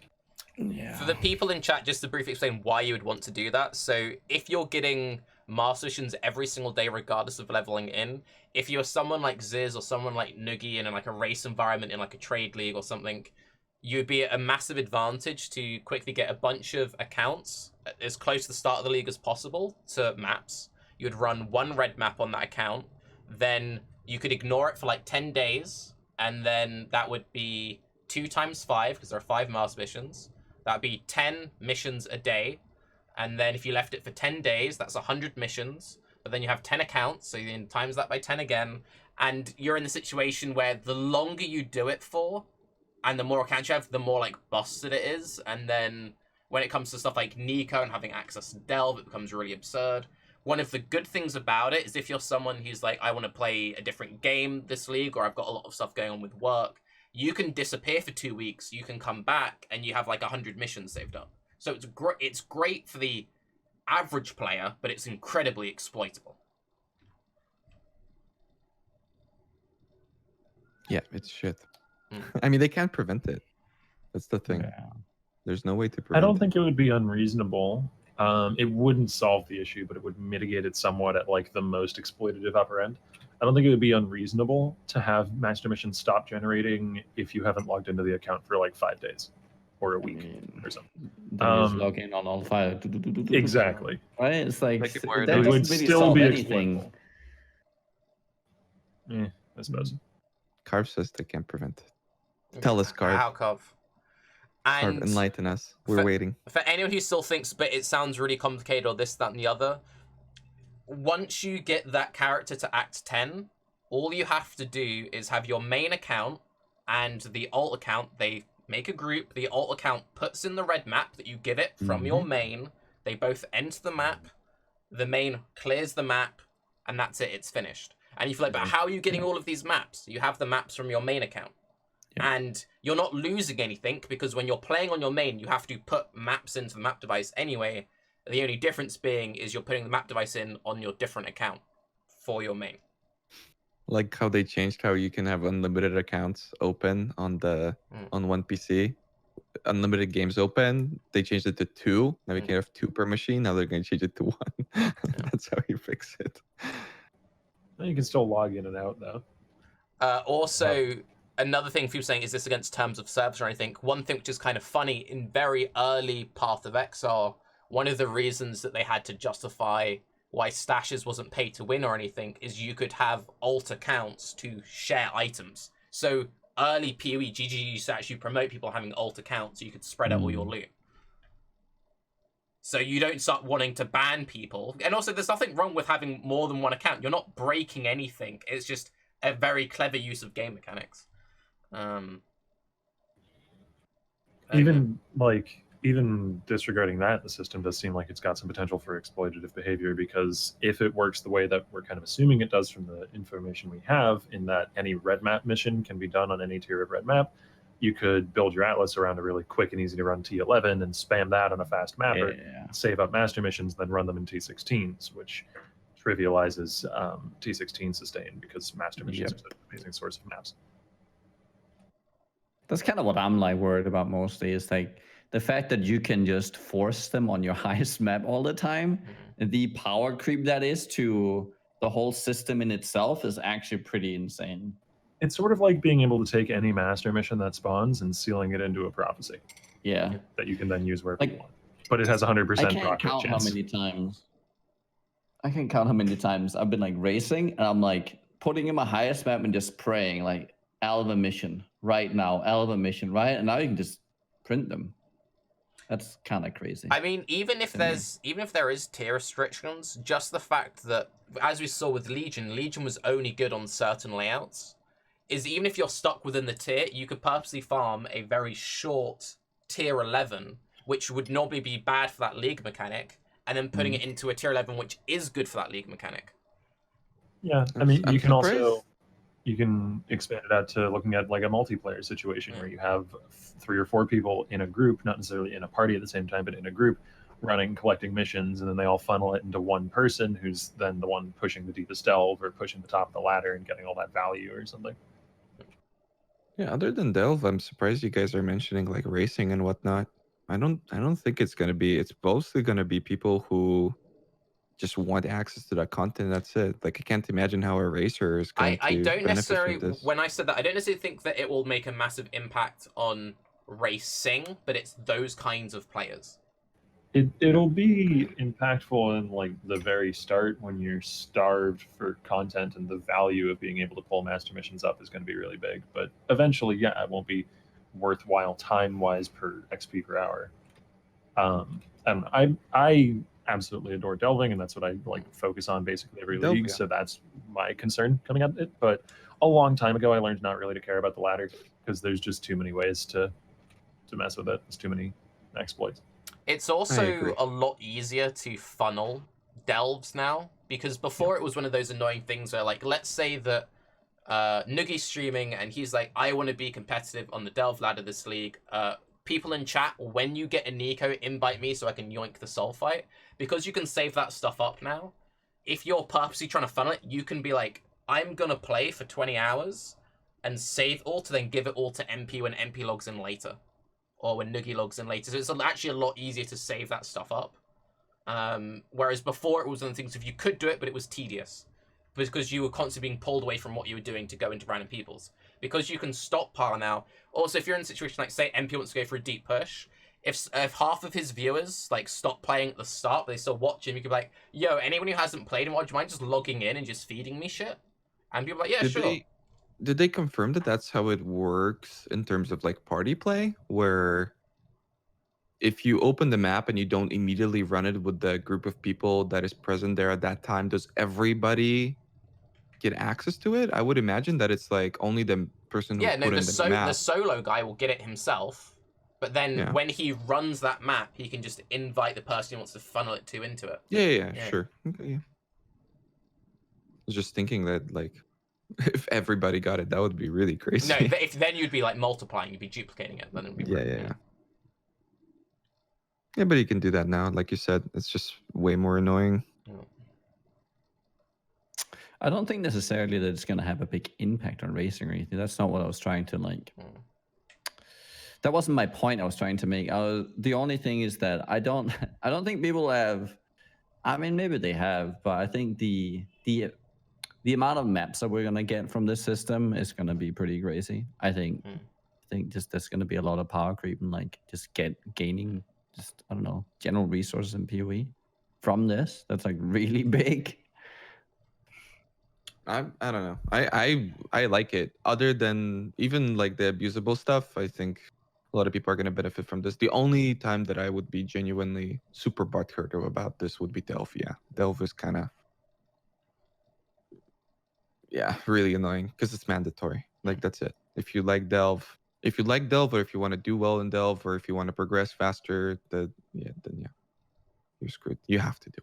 C: Yeah.
A: For the people in chat, just to briefly explain why you would want to do that. So if you're getting master missions every single day, regardless of leveling in, if you're someone like Ziz or someone like Noogie in like a race environment in like a trade league or something, you'd be at a massive advantage to quickly get a bunch of accounts as close to the start of the league as possible to maps. You'd run 1 red map on that account, then you could ignore it for like 10 days, and then that would be 2 times 5, because there are 5 master missions. That'd be 10 missions a day. And then if you left it for 10 days, that's 100 missions. But then you have 10 accounts, so you then times that by 10 again. And you're in the situation where the longer you do it for, and the more accounts you have, the more like busted it is. And then when it comes to stuff like Nico and having access to Delve, it becomes really absurd. One of the good things about it is if you're someone who's like, I want to play a different game this league, or I've got a lot of stuff going on with work, you can disappear for 2 weeks, you can come back, and you have like 100 missions saved up. So it's great for the average player, but it's incredibly exploitable.
B: Yeah, it's shit. I mean, they can't prevent it. That's the thing.
C: Yeah.
B: There's no way to
D: I
B: prevent
D: don't think it would be unreasonable. It wouldn't solve the issue, but it would mitigate it somewhat at like the most exploitative upper end. I don't think it would be unreasonable to have master missions stop generating if you haven't logged into the account for like 5 days or a week or something.
C: Then you just log in on all 5.
D: Exactly.
C: Right? It's like
B: Make it
C: that
B: more
C: doesn't
D: It would
C: really
D: still
C: solve
D: be
C: anything.
D: exploitable. I suppose.
B: Carve says they can't prevent it. Tell us, Carve.
A: How Carve?
B: Carve,
A: And
B: enlighten us. We're waiting.
A: for anyone who still thinks, but it sounds really complicated or this, that, and the other, once you get that character to Act 10, all you have to do is have your main account and the alt account. They make a group. The alt account puts in the red map that you give it from your main. They both enter the map. The main clears the map, and that's it. It's finished. And you feel like, but how are you getting all of these maps? You have the maps from your main account. And you're not losing anything because when you're playing on your main, you have to put maps into the map device anyway. The only difference being is you're putting the map device in on your different account for your main.
B: Like how they changed how you can have unlimited accounts open on the on one PC. Unlimited games open. They changed it to 2. Now we can have 2 per machine. Now they're going to change it to 1. That's how you fix it.
D: You can still log in and out though.
A: Also, another thing people saying, is this against terms of service or anything? One thing which is kind of funny, in very early Path of Exile, one of the reasons that they had to justify why stashes wasn't pay to win or anything is you could have alt accounts to share items. So early PoE, GG used to actually promote people having alt accounts so you could spread out all your loot. So you don't start wanting to ban people. And also, there's nothing wrong with having more than one account. You're not breaking anything. It's just a very clever use of game mechanics.
D: Even disregarding that, the system does seem like it's got some potential for exploitative behavior, because if it works the way that we're kind of assuming it does from the information we have, in that any red map mission can be done on any tier of red map, you could build your Atlas around a really quick and easy to run T11 and spam that on a fast mapper, save up master missions, then run them in T16s, which trivializes T16 sustain, because master missions are such an amazing source of maps.
C: That's kind of what I'm like worried about mostly, is like the fact that you can just force them on your highest map all the time. The power creep that is to the whole system in itself is actually pretty insane.
D: It's sort of like being able to take any master mission that spawns and sealing it into a prophecy.
C: Yeah.
D: That you can then use wherever you want. But it has 100%
C: I can't count
D: chance.
C: how many times. I can count how many times I've been like racing and I'm like putting in my highest map and just praying like Alva mission right now, Alva mission, right? And now you can just print them. That's kind of crazy.
A: I mean, even if there is tier restrictions, just the fact that, as we saw with Legion was only good on certain layouts, is even if you're stuck within the tier, you could purposely farm a very short tier 11, which would normally be bad for that league mechanic, and then putting it into a tier 11, which is good for that league mechanic.
D: Yeah, I mean, you can also expand it out to looking at like a multiplayer situation where you have 3 or 4 people in a group, not necessarily in a party at the same time, but in a group, running, collecting missions, and then they all funnel it into one person who's then the one pushing the deepest delve or pushing the top of the ladder and getting all that value or something.
B: Yeah, other than delve, I'm surprised you guys are mentioning like racing and whatnot. I don't think it's gonna be. It's mostly gonna be people who just want access to that content. That's it. Like I can't imagine how a racer is going
A: I
B: to
A: don't
B: benefit
A: necessarily.
B: from this.
A: When I said that, I don't necessarily think that it will make a massive impact on racing, but it's those kinds of players.
D: It'll be impactful in like the very start when you're starved for content, and the value of being able to pull master missions up is going to be really big. But eventually, yeah, it won't be worthwhile time-wise per XP per hour. And I absolutely adore delving, and that's what I like focus on basically every league. So that's my concern coming at it. But a long time ago, I learned not really to care about the ladder, because there's just too many ways to mess with it. There's too many exploits.
A: It's also a lot easier to funnel delves now, because before it was one of those annoying things where, like, let's say that Nugi's streaming and he's like, I want to be competitive on the delve ladder this league. People in chat, when you get a Nico, invite me so I can yoink the soul fight. Because you can save that stuff up now, if you're purposely trying to funnel it, you can be like, I'm going to play for 20 hours and save all to then give it all to MP when MP logs in later. or when Noogie logs in later. So it's actually a lot easier to save that stuff up. Whereas before it was one of the things if you could do it, but it was tedious. Because you were constantly being pulled away from what you were doing to go into random peoples. Because you can stockpile now. Also, if you're in a situation like, say, MP wants to go for a deep push, if half of his viewers like stop playing at the start, but they still watch him, you could be like, yo, anyone who hasn't played him, do you mind just logging in and just feeding me shit? And people are like, yeah, sure.
B: Did they confirm that that's how it works in terms of like party play, where if you open the map and you don't immediately run it with the group of people that is present there at that time, does everybody get access to it? I would imagine that it's like only the person who put in the map.
A: The solo guy will get it himself, but then when he runs that map, he can just invite the person he wants to funnel it to into it.
B: Yeah, sure. Okay, I was just thinking that like if everybody got it, that would be really crazy.
A: No, if then you'd be like multiplying, you'd be duplicating it. Then it'd be
B: Yeah, but you can do that now. Like you said, it's just way more annoying.
C: I don't think necessarily that it's going to have a big impact on racing or anything. That's not what I was trying to like. That wasn't my point I was trying to make. The only thing is that I don't think people have. I mean, maybe they have, but I think the amount of maps that we're gonna get from this system is gonna be pretty crazy. I think just there's gonna be a lot of power creep and like just gaining just I don't know general resources in PoE from this. That's like really big.
B: I don't know. I like it. Other than even like the abusable stuff, I think a lot of people are going to benefit from this. The only time that I would be genuinely super butthurt about this would be Delve. Yeah, Delve is kind of really annoying because it's mandatory. Like that's it. If you like Delve, or if you want to do well in Delve, or if you want to progress faster, then you're screwed. You have to do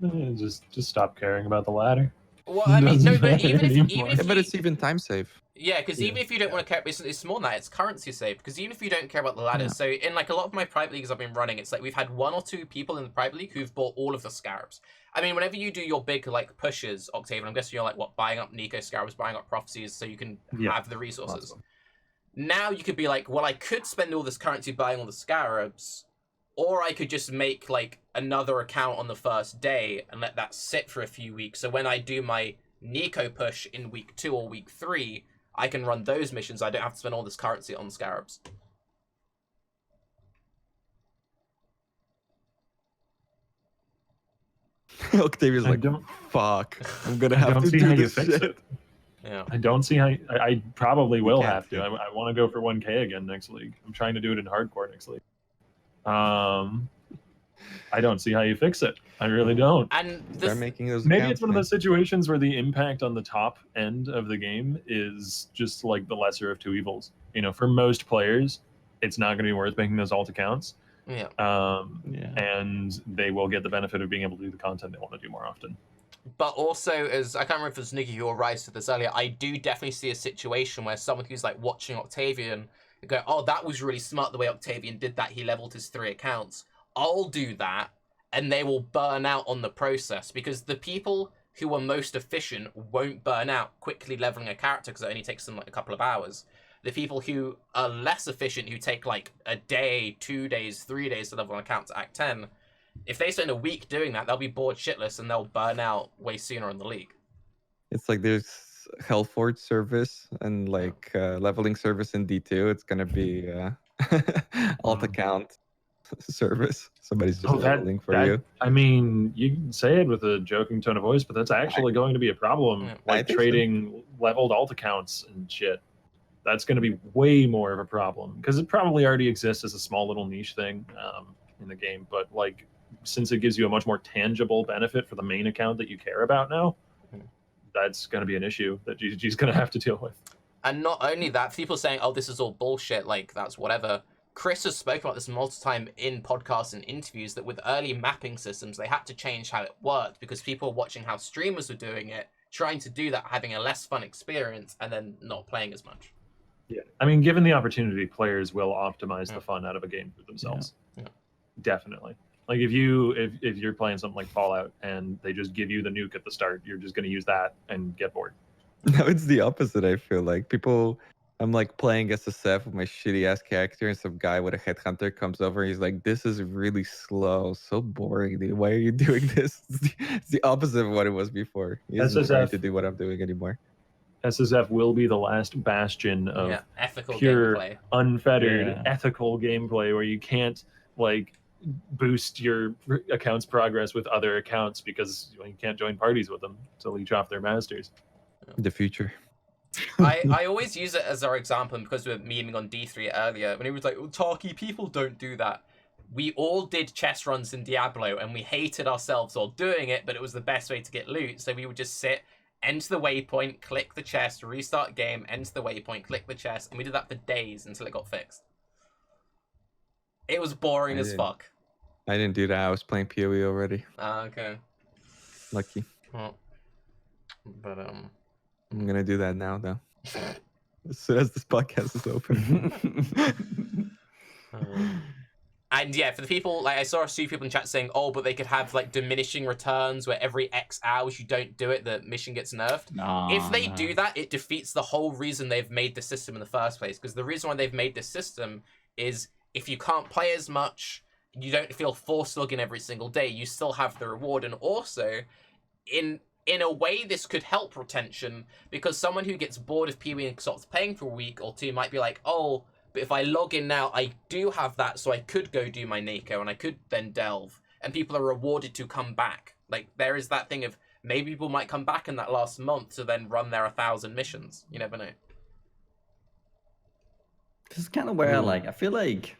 B: it.
D: Just stop caring about the ladder.
A: Well, I mean, no, but even if
B: but it's even time save.
A: Yeah, because even if you don't want to care, it's more than that. It's currency save. Because even if you don't care about the ladders, so in like a lot of my private leagues I've been running, it's like we've had 1 or 2 people in the private league who've bought all of the scarabs. I mean, whenever you do your big like pushes, Octavian, I'm guessing you're like buying up Nico scarabs, buying up prophecies, so you can have the resources. Awesome. Now you could be like, well, I could spend all this currency buying all the scarabs, or I could just make like another account on the first day and let that sit for a few weeks. So when I do my Nico push in week 2 or week 3, I can run those missions. I don't have to spend all this currency on scarabs.
B: Octavian's like, fuck, I'm gonna have to do this shit.
D: Yeah. I don't see how I probably will have to. I want to go for 1K again next league. I'm trying to do it in hardcore next league. I don't see how you fix it. I really don't.
A: And
B: they're making those
D: maybe it's one of those situations where the impact on the top end of the game is just like the lesser of 2 evils. You know, for most players, it's not going to be worth making those alt accounts. And they will get the benefit of being able to do the content they want to do more often.
A: But also, as I can't remember if it was Niggy or Raiz said this earlier, I do definitely see a situation where someone who's like watching Octavian go, oh, that was really smart the way Octavian did that. He leveled his 3 accounts. I'll do that, and they will burn out on the process because the people who are most efficient won't burn out quickly leveling a character because it only takes them like a couple of hours. The people who are less efficient, who take like a day, 2 days, 3 days to level an account to Act 10, if they spend a week doing that, they'll be bored shitless and they'll burn out way sooner in the league.
B: It's like there's Hellforge service and like leveling service in D2. It's going to be alt account service. Somebody's just leveling for you.
D: I mean, you can say it with a joking tone of voice, but that's actually going to be a problem. Like trading leveled alt accounts and shit. That's going to be way more of a problem because it probably already exists as a small little niche thing in the game. But like, since it gives you a much more tangible benefit for the main account that you care about now, that's going to be an issue that GGG's going to have to deal with.
A: And not only that, people saying, oh, this is all bullshit, like that's whatever. Chris has spoken about this multiple times in podcasts and interviews that with early mapping systems, they had to change how it worked because people were watching how streamers were doing it, trying to do that, having a less fun experience, and then not playing as much.
D: Yeah, I mean, given the opportunity, players will optimize the fun out of a game for themselves. Definitely. Like if you're playing something like Fallout and they just give you the nuke at the start, you're just going to use that and get bored.
B: No, it's the opposite. I feel like people I'm like playing SSF with my shitty ass character, and some guy with a headhunter comes over. And he's like, "This is really slow, so boring, dude. Why are you doing this?" It's the opposite of what it was before. He isn't trying to do what I'm doing anymore.
D: SSF will be the last bastion of
A: ethical
D: pure,
A: gameplay.
D: unfettered, ethical gameplay where you can't like boost your account's progress with other accounts because you can't join parties with them to leech off their masters.
B: The future.
A: I always use it as our example, and because we were memeing on D3 earlier, when he was like, oh, Tarke, people don't do that. We all did chess runs in Diablo, and we hated ourselves while doing it, but it was the best way to get loot, so we would just sit, enter the waypoint, click the chest, restart game, enter the waypoint, click the chest, and we did that for days until it got fixed. It was boring as fuck.
B: I didn't do that. I was playing PoE already.
A: Okay.
B: Lucky.
A: Well, but
B: I'm gonna do that now, though. As soon as this podcast is open.
A: And yeah, for the people, like I saw a few people in chat saying, oh, but they could have like diminishing returns where every X hours you don't do it, the mission gets nerfed. If they do that, it defeats the whole reason they've made the system in the first place. Because the reason why they've made this system is if you can't play as much, you don't feel forced to log in every single day, you still have the reward. And also, in a way, this could help retention, because someone who gets bored of PoE and stops playing for a week or two might be like, oh, but if I log in now, I do have that, so I could go do my Nico, and I could then delve, and people are rewarded to come back. Like, there is that thing of, maybe people might come back in that last month to then run their 1,000 missions. You never know.
C: This is kind of where, like, I feel like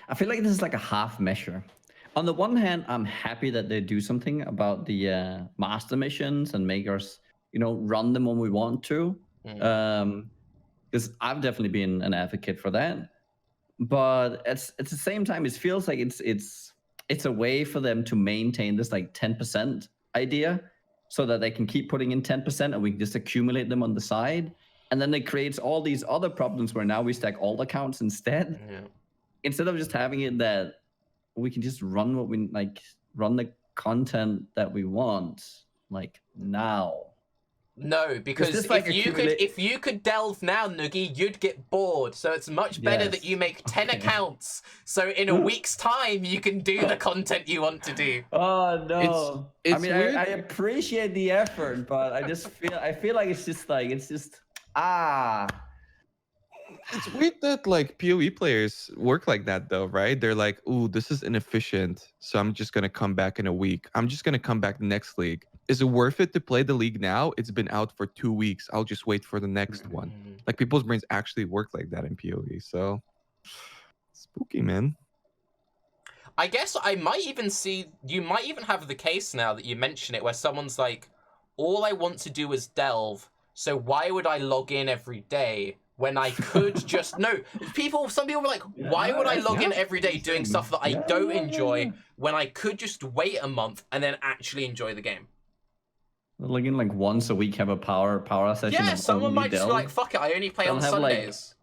C: this is like a half measure. On the one hand, I'm happy that they do something about the master missions and make us, run them when we want to. Because I've definitely been an advocate for that. But at the same time, it feels like it's a way for them to maintain this like 10% idea, so that they can keep putting in 10% and we can just accumulate them on the side. And then it creates all these other problems where now we stack all accounts instead. Yeah. Instead of just having it that we can just run what we like, run the content that we want, like now.
A: No, because if you could delve now, Noogie, you'd get bored. So it's much better that you make 10 accounts. So in a week's time, you can do the content you want to do.
C: Oh no! I mean, I appreciate the effort, but I feel like it's just
B: It's weird that like PoE players work like that though, right? They're like, ooh, this is inefficient, so I'm just gonna come back in a week. I'm just gonna come back next league. Is it worth it to play the league now? It's been out for 2 weeks. I'll just wait for the next one. Like, people's brains actually work like that in PoE, so spooky, man.
A: I guess I might even see, you might even have the case now that you mention it, where someone's like, all I want to do is delve, so why would I log in every day when I could just... No, some people were like, why would I log in every day doing stuff that I don't enjoy when I could just wait a month and then actually enjoy the game?
C: Log in like once a week, have a power session.
A: Yeah, someone might just be like, fuck it, I only play on Sundays.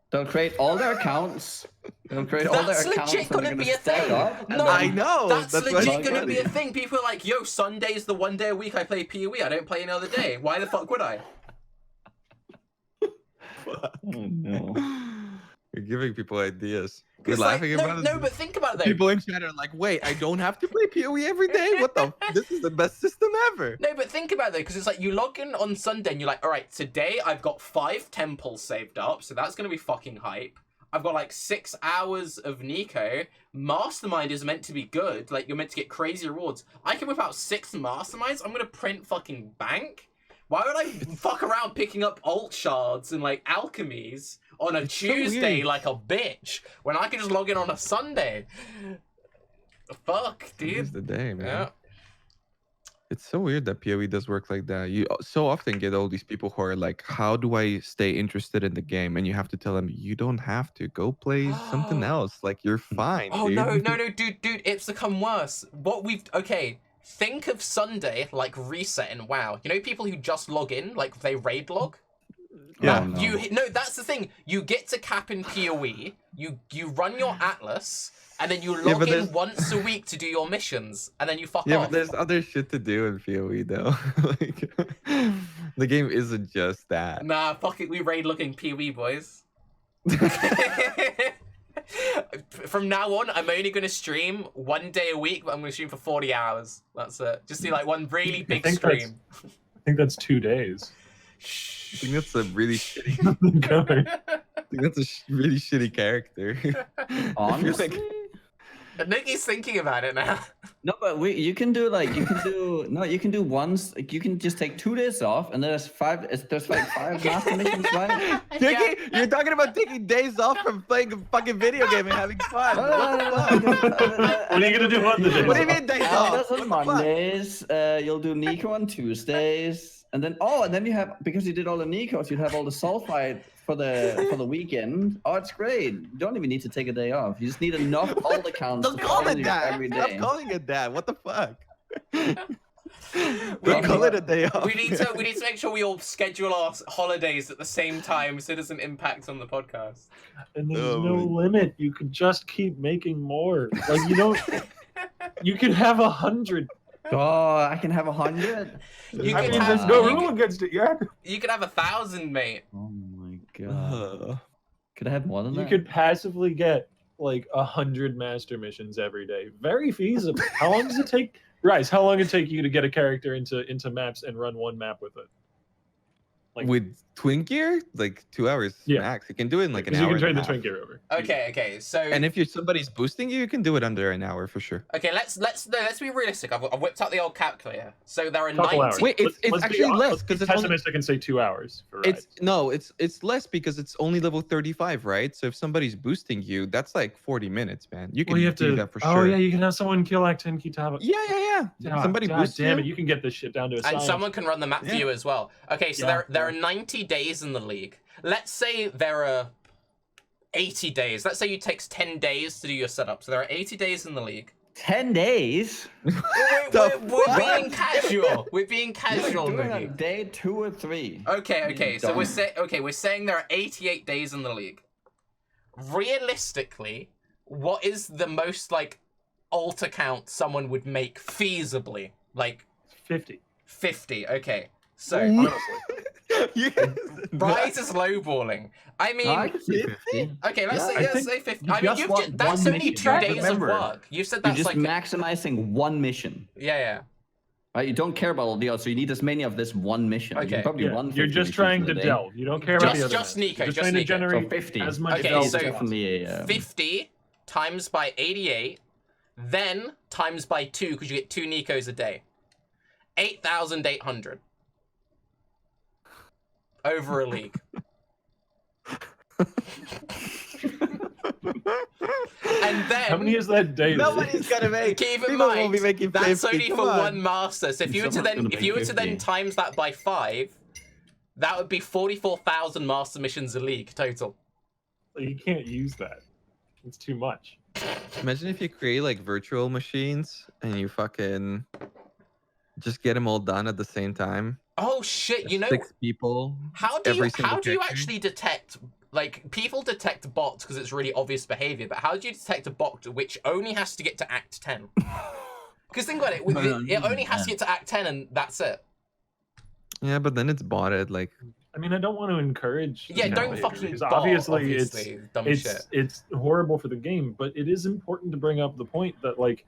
C: They'll create all their accounts.
A: That's legit gonna be a thing.
B: No, I know.
A: That's legit gonna be a thing. People are like, yo, Sunday's the one day a week I play PoE. I don't play any other day. Why the fuck would I?
C: Oh, no.
B: You're giving people ideas. You're laughing about it.
A: No, but think about it though.
B: People in chat are like, wait, I don't have to play PoE every day? What the? This is the best system ever.
A: No, but think about it though, because it's like you log in on Sunday and you're like, all right, today I've got 5 temples saved up, so that's going to be fucking hype. I've got like 6 hours of Nico. Mastermind is meant to be good. Like, you're meant to get crazy rewards. I can whip out 6 Masterminds. I'm going to print fucking bank. Why would I fuck around picking up alt shards and like alchemies on a Tuesday like a bitch when I can just log in on a Sunday? Fuck, dude.
B: It's the day, man.
A: Yeah.
B: It's so weird that PoE does work like that. You so often get all these people who are like, how do I stay interested in the game? And you have to tell them, you don't have to. Go play something else. Like, you're fine,
A: Oh,
B: dude.
A: no, dude, it's become worse. Okay, think of Sunday like reset in WoW. You know people who just log in, like they raid log?
B: Yeah.
C: Oh, no.
A: No, that's the thing. You get to cap in PoE. You run your Atlas, and then you log
B: but
A: in
B: there's-
A: once a week to do your missions, and then you fuck
B: Yeah,
A: off.
B: but there's other shit to do in PoE though. Like, the game isn't just that.
A: Nah, fuck it. We raid looking PoE boys. From now on, I'm only going to stream 1 day a week, but I'm going to stream for 40 hours. That's it. Just do like one really big
D: think
A: stream.
D: I think that's 2 days.
B: I think that's a really shitty.
D: Going.
B: I think that's a really shitty character. I feel
C: Honestly,
B: like
A: Nicky's thinking about it now.
C: no, but you can do you can do once. Like, you can just take 2 days off, and there's like 5 master missions, right?
B: Dickie, you're talking about taking days off from playing a fucking video game and having fun. What the fuck?
D: What are you gonna do on the day?
B: What do you mean days off?
C: Elders
B: What
C: on
B: the fuck?
C: Mondays. You'll do Nico on Tuesdays, and then you have, because you did all the Nicos, you have all the sulfide for the weekend. Oh, it's great. You don't even need to take a day off. You just need enough alt accounts
B: Don't
C: to
B: call
C: follow
B: it
C: you
B: that.
C: every
B: Stop
C: day.
B: calling it that. What the fuck?
A: We-
B: Don't call it a day off.
A: We need to make sure we all schedule our holidays at the same time so it doesn't impact on the podcast.
D: And there's
B: Oh,
D: no
B: man.
D: limit. You could just keep making more. Like you don't. You could have 100.
C: Oh, I can have 100.
A: You
D: I
A: could
D: mean,
A: have
D: there's no
A: you
D: rule
A: could-
D: against it yet.
A: You could have 1,000, mate.
C: Oh my god. Could I have more than
D: You
C: that?
D: could passively get like 100 master missions every day. Very feasible. How long does it take? Raiz, how long did it take you to get a character into maps and run one map with it? Like,
B: With twin gear, like 2 hours
D: Yeah.
B: max. You can do it in like an
D: because
B: hour.
D: you can
B: and
D: trade
B: a
D: the twin
B: half.
D: gear over.
A: Okay. So
B: And if somebody's boosting you, you can do it under an hour for sure.
A: okay, let's be realistic. I've whipped out the old calculator. So there are
D: Couple
A: 90.
D: hours.
B: Wait, it's
D: Let's be
B: actually
D: honest.
B: less
D: Let's be
B: because it's only,
D: pessimistic and say 2 hours for Raiz.
B: it's less because it's only level 35, right? So if somebody's boosting you, that's like 40 minutes, man. You can
D: Well, you have
B: do
D: to.
B: that for
D: Oh
B: sure.
D: yeah, you can have someone kill Actin Kitaba.
B: Yeah. Somebody boosts
D: damn
B: you.
D: it, you can get this shit down to a
A: And
D: science.
A: someone can run the map for
B: Yeah.
A: you as well. Okay, so
D: Yeah.
A: there are 90 days in the league. Let's say there are 80 days. Let's say it takes 10 days to do your setup. So there are 80 days in the league.
C: 10 days?
B: The
A: We're
B: fuck?
A: being casual. We're being casual,
C: Doing
A: Noogie.
C: on day 2 or 3.
A: Okay. So
C: Done.
A: we're saying there are 88 days in the league. Realistically, what is the most like alt account someone would make feasibly? Like
D: 50.
A: 50. Okay. So
D: Honestly.
B: You-
A: Raiz is lowballing. I mean,
C: I can see 50.
A: okay, let's
C: Yeah,
A: say
C: I think
A: say 50.
C: you
A: I mean,
C: just
A: you've
C: want
A: that's
C: one
A: only
C: mission,
A: 2
C: right?
A: days
C: Remember,
A: of work. You've said
C: You're
A: that's
C: just
A: like
C: maximizing one mission.
A: yeah.
C: Right? You don't care about all the others, so you need as many of this one mission. You
A: Okay,
C: can probably
D: Yeah,
C: run
D: you're
C: 50
D: just
C: missions
D: trying
C: in
D: to
C: a day.
D: delve. You don't care about the other.
A: Just
D: ones.
A: Nico,
D: You're
A: just
D: trying to
A: Nico.
D: generate
C: So 50.
D: as much
A: Okay,
D: delve
C: It's
A: so
D: as possible.
C: definitely a,
A: 50 times by 88, then times by 2 because you get 2 Nikos a day. 8,800 over a league. And then
D: How many is that day?
B: Nobody's gonna make.
A: keep in
B: People won't
A: mind
B: be making
A: that's
B: 50.
A: only
B: Come
A: for
B: on.
A: one master. So if you were to
C: Someone's
A: then
C: gonna
A: if you were
C: make
A: to then
C: 50.
A: times that by 5, that would be 44,000 master missions a league total.
D: You can't use that. It's too much.
B: Imagine if you create like virtual machines and you fucking just get them all done at the same time.
A: Oh shit! You know
B: 6 people.
A: how do
B: every
A: you
B: single
A: how do you
B: character.
A: actually detect like people detect bots because it's really obvious behavior, but how do you detect a bot which only has to get to Act 10? Because think about it, with
C: No,
A: it only has to get to Act 10 and that's it.
B: Yeah, but then it's botted. Like,
D: I mean, I don't want to encourage.
A: Yeah,
D: this
A: don't
D: behavior,
A: fucking
D: because
A: bot,
D: obviously
A: dumb
D: it's
A: shit.
D: it's horrible for the game, but it is important to bring up the point that like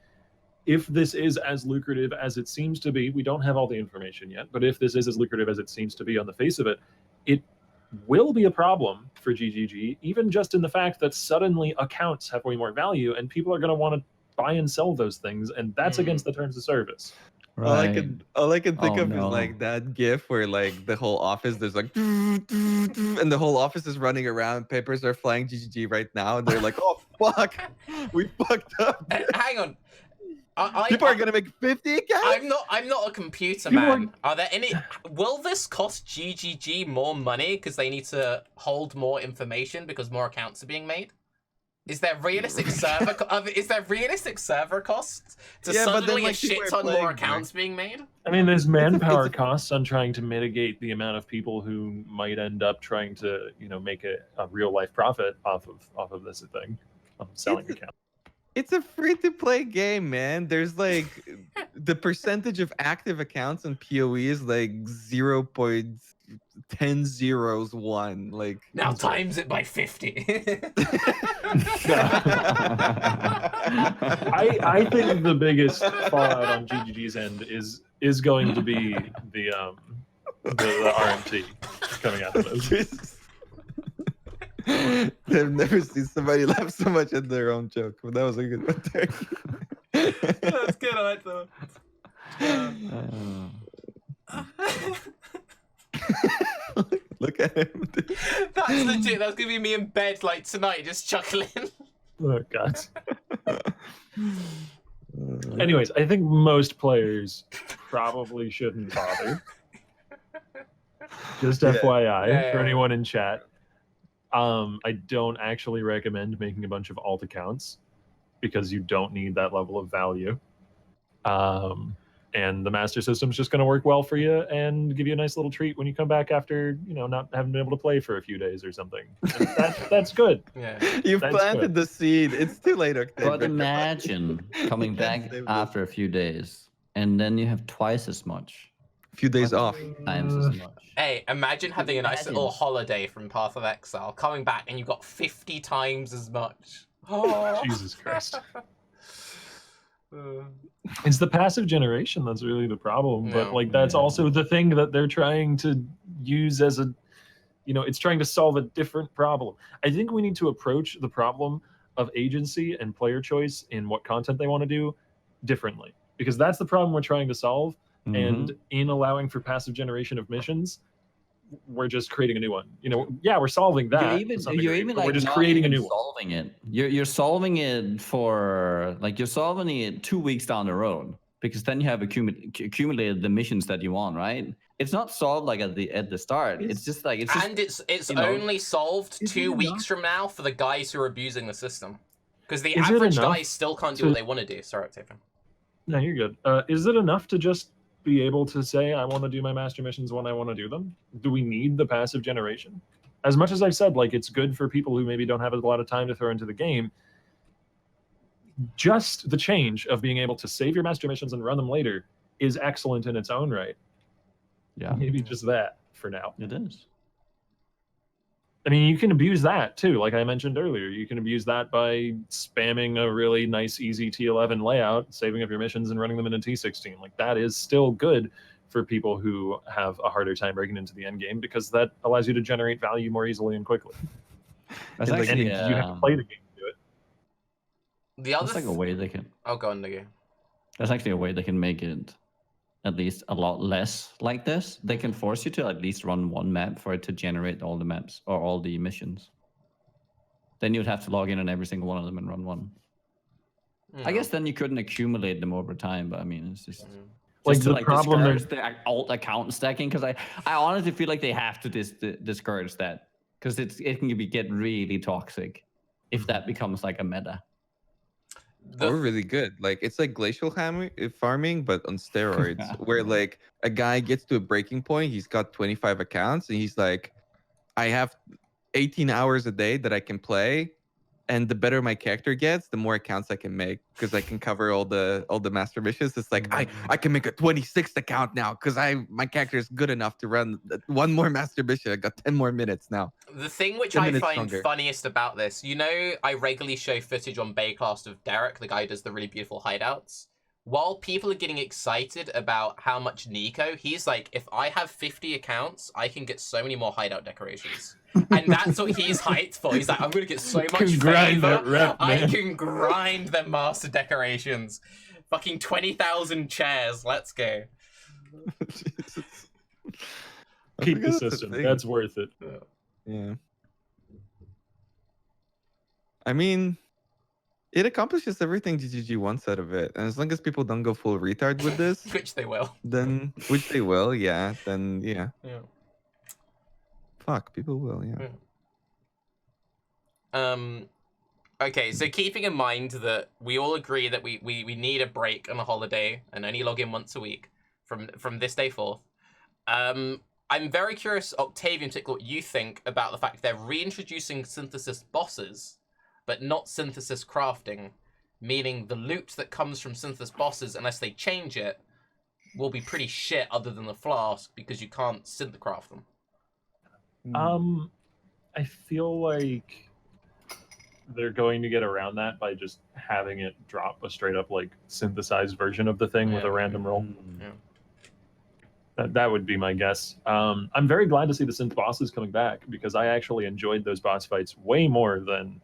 D: if this is as lucrative as it seems to be, we don't have all the information yet, but if this is as lucrative as it seems to be on the face of it, it will be a problem for GGG, even just in the fact that suddenly accounts have way more value and people are going to want to buy and sell those things, and that's
A: Mhm.
D: against the terms of service.
B: all I can think
C: Oh,
B: of is
C: no.
B: like that GIF where like the whole office there's like and the whole office is running around. Papers are flying GGG right now, and they're like, oh fuck, we fucked up.
A: Hang on.
B: People are gonna make 50 accounts.
A: I'm not a computer
D: People
A: man. Are there any? Will this cost GGG more money because they need to hold more information because more accounts are being made? Is there realistic server? Is there realistic server costs to
B: Yeah, but then,
A: suddenly a
B: like, people
A: shit
B: are
A: ton
B: playing
A: more
B: more.
A: accounts being made?
D: I mean, there's manpower
B: a-
D: costs on trying to mitigate the amount of people who might end up trying to, make a real life profit off of this thing, of selling
B: It's-
D: accounts.
B: It's a free-to-play game, man. There's like the percentage of active accounts on PoE is like 0.1001. Like
A: Now times it by 50.
D: I think the biggest fallout on GGG's end is going to be the RMT coming out of this.
B: I've never seen somebody laugh so much at their own joke, but that was a good one there.
A: That's good, I thought.
B: Look at him.
A: That's legit. That's gonna be me in bed like tonight, just chuckling.
D: Oh god. Anyways, I think most players probably shouldn't bother. Just
B: Yeah.
D: FYI for anyone in chat. I don't actually recommend making a bunch of alt accounts because you don't need that level of value. And the master system's just going to work well for you and give you a nice little treat when you come back after, not having been able to play for a few days or something. And that's good.
A: Yeah.
B: You've
D: That's
B: planted
D: good.
B: the seed. It's too late, Octavian.
C: But imagine coming back
B: Save this.
C: after a few days, and then you have twice as much,
B: A few days off.
C: times as much.
A: Hey, imagine having a nice
C: Imagine.
A: little holiday from Path of Exile, coming back and you've got 50 times as much. Oh.
D: Jesus Christ. It's the passive generation that's really the problem, but
A: No.
D: that's
C: Yeah.
D: also the thing that they're trying to use as a, it's trying to solve a different problem. I think we need to approach the problem of agency and player choice in what content they want to do differently, because that's the problem we're trying to solve. And in allowing for passive generation of missions, we're just creating a new one. We're solving that. to some degree, but we're just
C: not
D: creating a
C: even
D: new one.
C: solving it. You're solving it for you're solving it 2 weeks down the road, because then you have accumulated the missions that you want, right? It's not solved like at the start. It's just like it's just,
A: And it's
C: you know,
A: only solved
D: is
A: 2
D: it
A: weeks
D: enough?
A: from now for the guys who are abusing the system. Because the
D: Is it
A: average
D: enough
A: guys still can't do
D: to-
A: what they want to do. Sorry, Octavian.
D: No, you're good. Is it enough to just be able to say, I want to do my master missions when I want to do them? Do we need the passive generation? As much as I've said, it's good for people who maybe don't have a lot of time to throw into the game, just the change of being able to save your master missions and run them later is excellent in its own right.
C: yeah,
D: Maybe just that for now.
C: it is.
D: I mean, you can abuse that too. Like I mentioned earlier, you can abuse that by spamming a really nice, easy T11 layout, saving up your missions and running them in a T16. That is still good for people who have a harder time breaking into the end game, because that allows you to generate value more easily and quickly.
C: That's
B: And,
C: actually
D: And you have to play the game to do it.
A: The other
C: that's like a way they can.
A: Oh, go on, Nigga.
C: That's actually a way they can make it at least a lot less like this. They can force you to at least run one map for it to generate all the maps or all the missions. Then you'd have to log in on every single one of them and run one. I guess then you couldn't accumulate them over time, but I mean, it's just
D: Like,
C: to,
D: the problem
C: discourage the alt account stacking, because I honestly feel like they have to discourage that, because it can get really toxic if that becomes like a meta.
B: Or really good. It's like glacial farming, but on steroids, where a guy gets to a breaking point, he's got 25 accounts, and he's like, I have 18 hours a day that I can play, and the better my character gets, the more accounts I can make, because I can cover all the master missions. It's like I can make a 26th account now because my character is good enough to run one more master mission. I got 10 more minutes now.
A: The thing which
B: 10
A: I
B: minutes
A: find
B: longer.
A: funniest about this, I regularly show footage on Baeclast of Derek, the guy who does the really beautiful hideouts. While people are getting excited about how much Nico, he's like, if I have 50 accounts, I can get so many more hideout decorations. And that's what he's hyped for. He's like, I'm going to get so much
D: Can grind
A: favor.
D: that rep,
A: I
D: man."
A: can grind them master decorations. Fucking 20,000 chairs. Let's go.
B: Jesus. I
D: Keep
B: forgot
D: the
B: that's a
D: system.
B: thing.
D: That's worth it.
B: Yeah. I mean, it accomplishes everything GGG wants out of it. And as long as people don't go full retard with this,
A: Which they will.
B: then, which they will, yeah, then, yeah.
A: Yeah.
B: Fuck, people will, yeah.
A: Okay, so keeping in mind that we all agree that we need a break and a holiday and only log in once a week from this day forth, I'm very curious, Octavian, what you think about the fact they're reintroducing synthesis bosses, but not synthesis crafting, meaning the loot that comes from synthesis bosses, unless they change it, will be pretty shit other than the flask because you can't synthcraft them.
D: I feel like they're going to get around that by just having it drop a straight up like synthesized version of the thing with a random roll.
A: Yeah.
D: That would be my guess. I'm very glad to see the synth bosses coming back because I actually enjoyed those boss fights way more than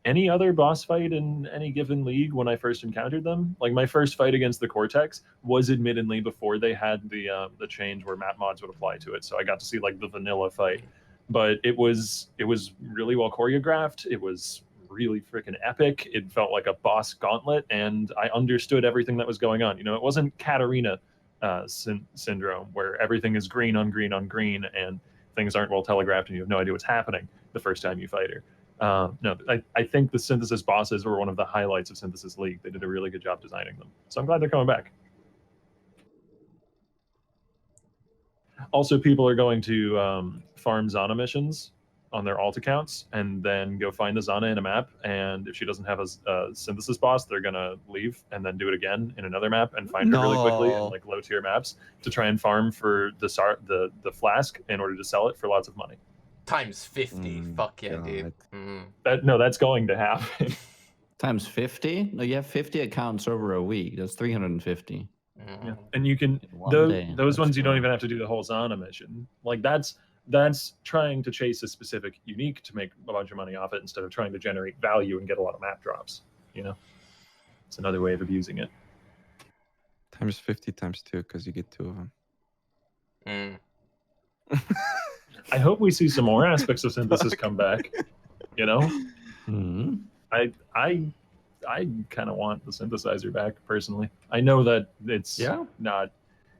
D: any other boss fight in any given league when I first encountered them. Like my first fight against the Cortex was admittedly before they had the change where map mods would apply to it, so I got to see like the vanilla fight. But it was really well choreographed. It was really freaking epic. It felt like a boss gauntlet, and I understood everything that was going on. You know, it wasn't Katarina syndrome where everything is green on green on green and things aren't well telegraphed and you have no idea what's happening the first time you fight her. No, I think the synthesis bosses were one of the highlights of Synthesis League. They did a really good job designing them, so I'm glad they're coming back. Also, people are going to farm Zana missions on their alt accounts and then go find the Zana in a map, and if she doesn't have a synthesis boss, they're gonna leave and then do it again in another map and find her really quickly in like low tier maps to try and farm for the flask in order to sell it for lots of money.
A: Times 50. Fuck yeah,
B: God.
A: dude.
D: That's going to happen.
C: Times 50? No, you have 50 accounts over a week. That's 350.
D: Yeah. And you can those ones you don't even have to do the whole Zana mission. Like that's trying to chase a specific unique to make a bunch of money off it instead of trying to generate value and get a lot of map drops. You know, it's another way of abusing it.
B: Times 50 times 2 because you get 2 of them.
D: I hope we see some more aspects of synthesis come back. You know, I kind of want the synthesizer back personally. I know that it's not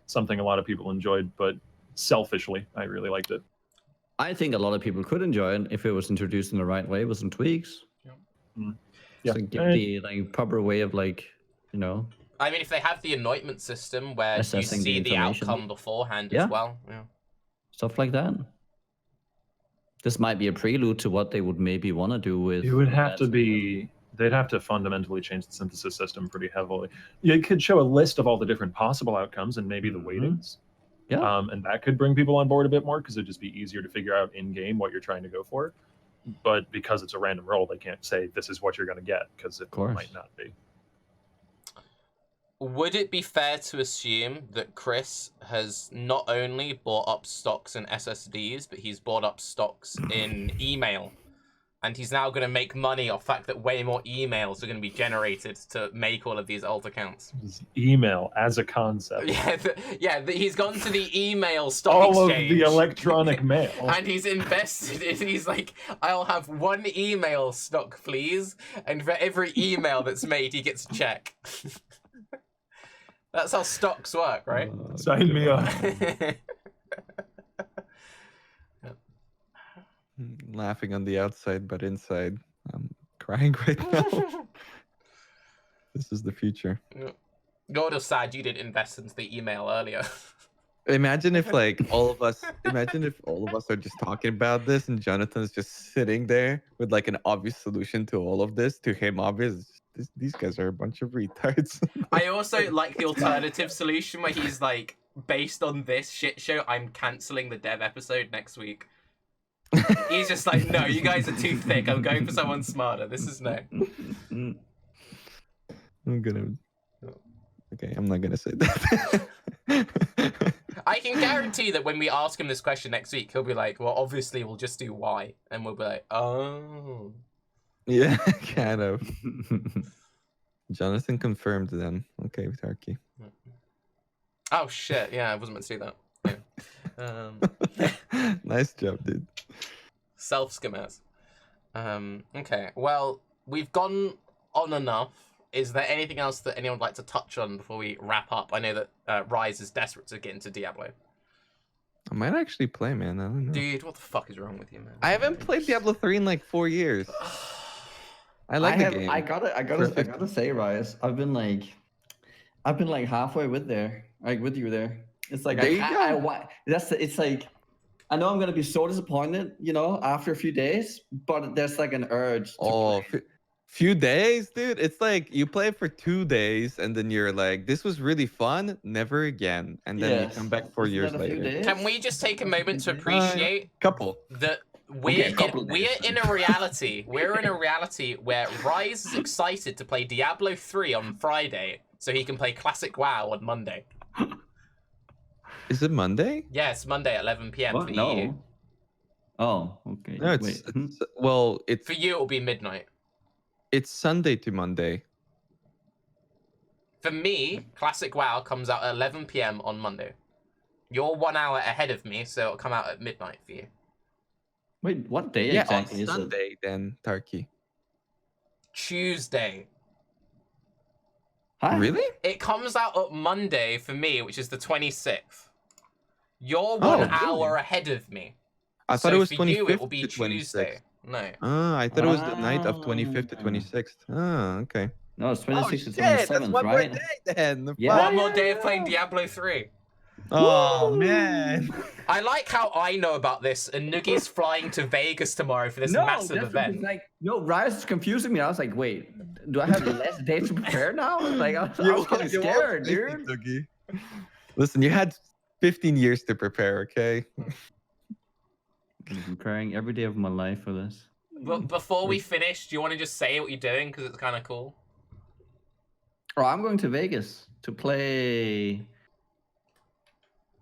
D: something a lot of people enjoyed, but selfishly, I really liked it.
C: I think a lot of people could enjoy it if it was introduced in the right way with some tweaks.
D: Yeah,
C: So give the like proper way of like, you know.
A: I mean, if they have the anointment system where you
C: Assessing the
A: see the
C: information.
A: outcome beforehand as well. Yeah.
C: Stuff like that. This might be a prelude to what they would maybe want to do with.
D: It would have to be. They'd have to fundamentally change the synthesis system pretty heavily. You could show a list of all the different possible outcomes and maybe the weightings.
C: Yeah.
D: And that could bring people on board a bit more because it'd just be easier to figure out in game what you're trying to go for. But because it's a random roll, they can't say this is what you're going to get because it might not be.
A: Would it be fair to assume that Chris has not only bought up stocks in SSDs, but he's bought up stocks in email? And he's now going to make money off the fact that way more emails are going to be generated to make all of these alt accounts.
D: Email as a concept.
A: He's gone to the email stock
D: all
A: exchange.
D: Of the electronic mail.
A: And he's invested in, he's like, I'll have one email stock, please. And for every email that's made, he gets a check. That's how stocks work, right?
D: Sign me up.
B: Laughing on the outside, but inside, I'm crying right now. This is the future.
A: You're sad you didn't invest into the email earlier.
B: Imagine if all of us are just talking about this and Jonathan's just sitting there with like an obvious solution to all of this. To him, obvious. These guys are a bunch of retards.
A: I also like the alternative solution where he's like, based on this shit show, I'm cancelling the dev episode next week. He's just like, no, you guys are too thick. I'm going for someone smarter. This is no.
B: Okay, I'm not gonna say that.
A: I can guarantee that when we ask him this question next week, he'll be like, well, obviously we'll just do Y. And we'll be like, oh.
B: Yeah, kind of. Jonathan confirmed then. Okay, Tarke.
A: Oh, shit. Yeah, I wasn't meant to do that. Yeah.
B: Nice job, dude.
A: Self-skimmers. Okay, well, we've gone on enough. Is there anything else that anyone would like to touch on before we wrap up? I know that Raiz is desperate to get into Diablo.
B: I might actually play, man. I don't know.
A: Dude, what the fuck is wrong with you, man?
B: I haven't played Diablo 3 in like 4 years. I like the game.
C: I gotta say, Raiz, I've been like halfway with you there. It's like
B: There you go.
C: it's like I know I'm gonna be so disappointed, after a few days, but there's like an urge to play.
B: Few days, dude. It's like you play for 2 days and then you're like, this was really fun, never again. And then you come back 4
C: Isn't
B: years
C: that a few
B: later.
C: days?
A: Can we just take a moment to appreciate
B: Couple.
A: that
C: Okay, a couple of days,
A: we're in a reality. We're in a reality where Raiz is excited to play Diablo 3 on Friday, so he can play Classic WoW on Monday.
B: Is it Monday?
A: Yeah, it's Monday at 11 p.m.
C: What?
A: for
C: No.
A: you.
C: Oh, okay.
B: No,
C: Wait.
B: it's
A: For you, it'll be midnight.
B: it's Sunday to Monday.
A: For me, Classic WoW comes out at 11 p.m. on Monday. You're 1 hour ahead of me, so it'll come out at midnight for you.
C: Wait, what day
B: Yeah,
C: exactly
B: on
C: is it?
B: Sunday then, Tarke.
A: Tuesday.
C: Huh?
B: Really?
A: It comes out at Monday for me, which is the 26th. You're
B: Oh,
A: 1 hour
B: really?
A: ahead of me.
B: I thought
A: So
B: it was
A: for
B: 25th
A: you, it will be
B: to
A: Tuesday.
B: 26th.
A: No.
B: I thought it was the night of 25th to 26th. Okay.
C: No, it's 26th to
B: That's
C: 27th,
B: one
C: right?
B: more day then.
C: Yeah.
A: One more day of playing Diablo 3.
B: Oh,
C: Woo!
B: man.
A: I like how I know about this, and Nugi's flying to Vegas tomorrow for this massive
C: that's
A: event.
C: like Raiz is confusing me. I was like, wait, do I have less days to prepare now? Like, I was getting scared, dude.
B: Dougie. Listen, you had 15 years to prepare, okay?
C: I'm preparing every day of my life for this.
A: But before we finish, do you want to just say what you're doing? Because it's kind of cool.
C: Oh, I'm going to Vegas to play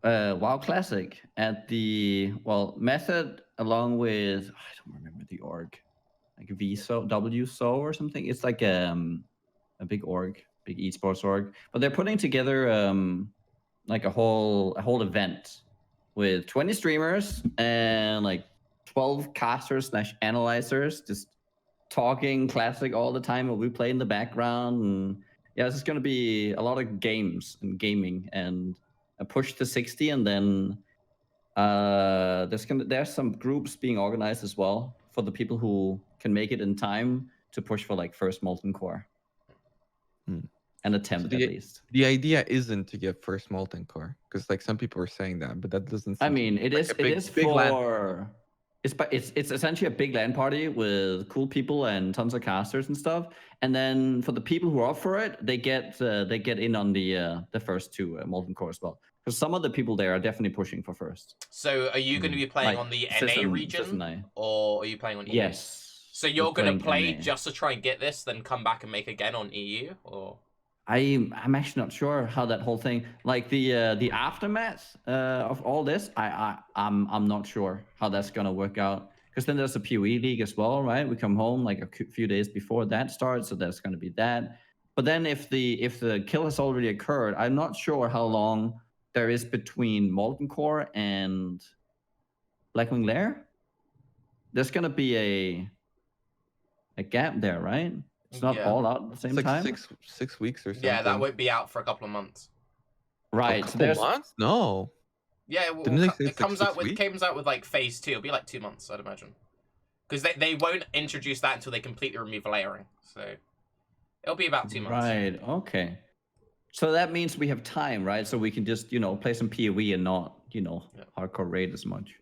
C: WoW Classic at the Method, along with I don't remember the org, like WSO or something. It's like a big org, big esports org. But they're putting together like a whole event with 20 streamers and like 12 casters / analyzers just talking Classic all the time while we play in the background. And yeah, it's just going to be a lot of games and gaming and a push to 60. And then there's some groups being organized as well for the people who can make it in time to push for like first Molten Core. An attempt, at least.
B: The idea isn't to get first Molten Core, because like some people are saying that, but that doesn't.
C: I mean, it is
B: big
C: for. It's essentially a big LAN party with cool people and tons of casters and stuff. And then for the people who are up for it, they get in on the first two Molten Core as well. Because some of the people there are definitely pushing for first.
A: So are you going to be playing
C: Like
A: on the
C: Sis
A: NA region, or are you playing on EU?
C: Yes.
A: So you're going to play
C: NA.
A: just to try and get this, then come back and make again on EU, or?
C: I'm actually not sure how that whole thing, like the aftermath of all this. I'm not sure how that's gonna work out, because then there's a PoE league as well, right? We come home like a few days before that starts, so there's gonna be that. But then if the kill has already occurred, I'm not sure how long there is between Molten Core and Blackwing Lair. There's gonna be a gap there, right? It's not all out at the same
B: It's like
C: time.
B: 6 weeks or something.
A: Yeah, that won't be out for a couple of months.
C: Right.
B: A
C: So
B: couple
C: there's
B: months? No.
A: Yeah, it comes out with like phase 2. It'll be like 2 months, I'd imagine, because they won't introduce that until they completely remove layering. So it'll be about 2 months.
C: Right. Okay. So that means we have time, right? So we can just play some PoE and not hardcore raid as much.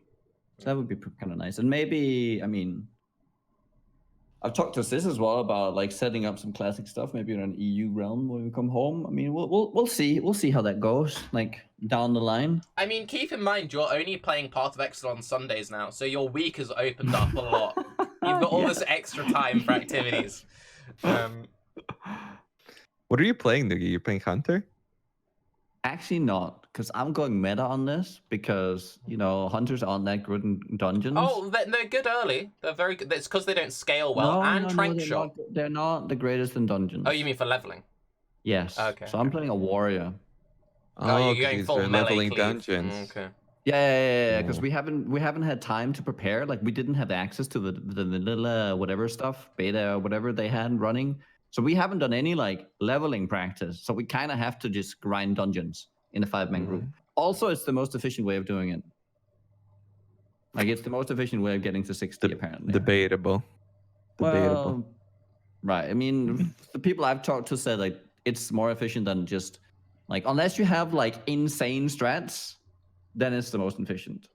C: So that would be kind of nice. And maybe, I mean, I've talked to Sis as well about like setting up some Classic stuff, maybe in an EU realm when we come home. I mean, we'll see how that goes, like down the line.
A: I mean, keep in mind you're only playing Path of Exile on Sundays now, so your week has opened up a lot. You've got all this extra time for activities.
B: What are you playing, Nugi? You're playing Hunter?
C: Actually not, because I'm going meta on this, because hunters aren't that good in dungeons.
A: Oh, they're good early. They're very good. It's because they don't scale well. And Trank Shot.
C: They're not the greatest in dungeons.
A: Oh, you mean for leveling?
C: Yes.
A: Okay.
C: So I'm playing a warrior.
A: Oh, you're going full
B: they're
A: melee
B: leveling
A: cleave.
B: dungeons.
A: Okay.
C: Yeah. Because we haven't had time to prepare. Like we didn't have access to the vanilla whatever stuff, beta or whatever they had running. So we haven't done any like leveling practice. So we kind of have to just grind dungeons in a 5-man group. Also, it's the most efficient way of doing it. Like it's the most efficient way of getting to 60 apparently.
B: Debatable.
C: Well, Right. I mean, the people I've talked to said like it's more efficient than just like unless you have like insane strats, then it's the most efficient.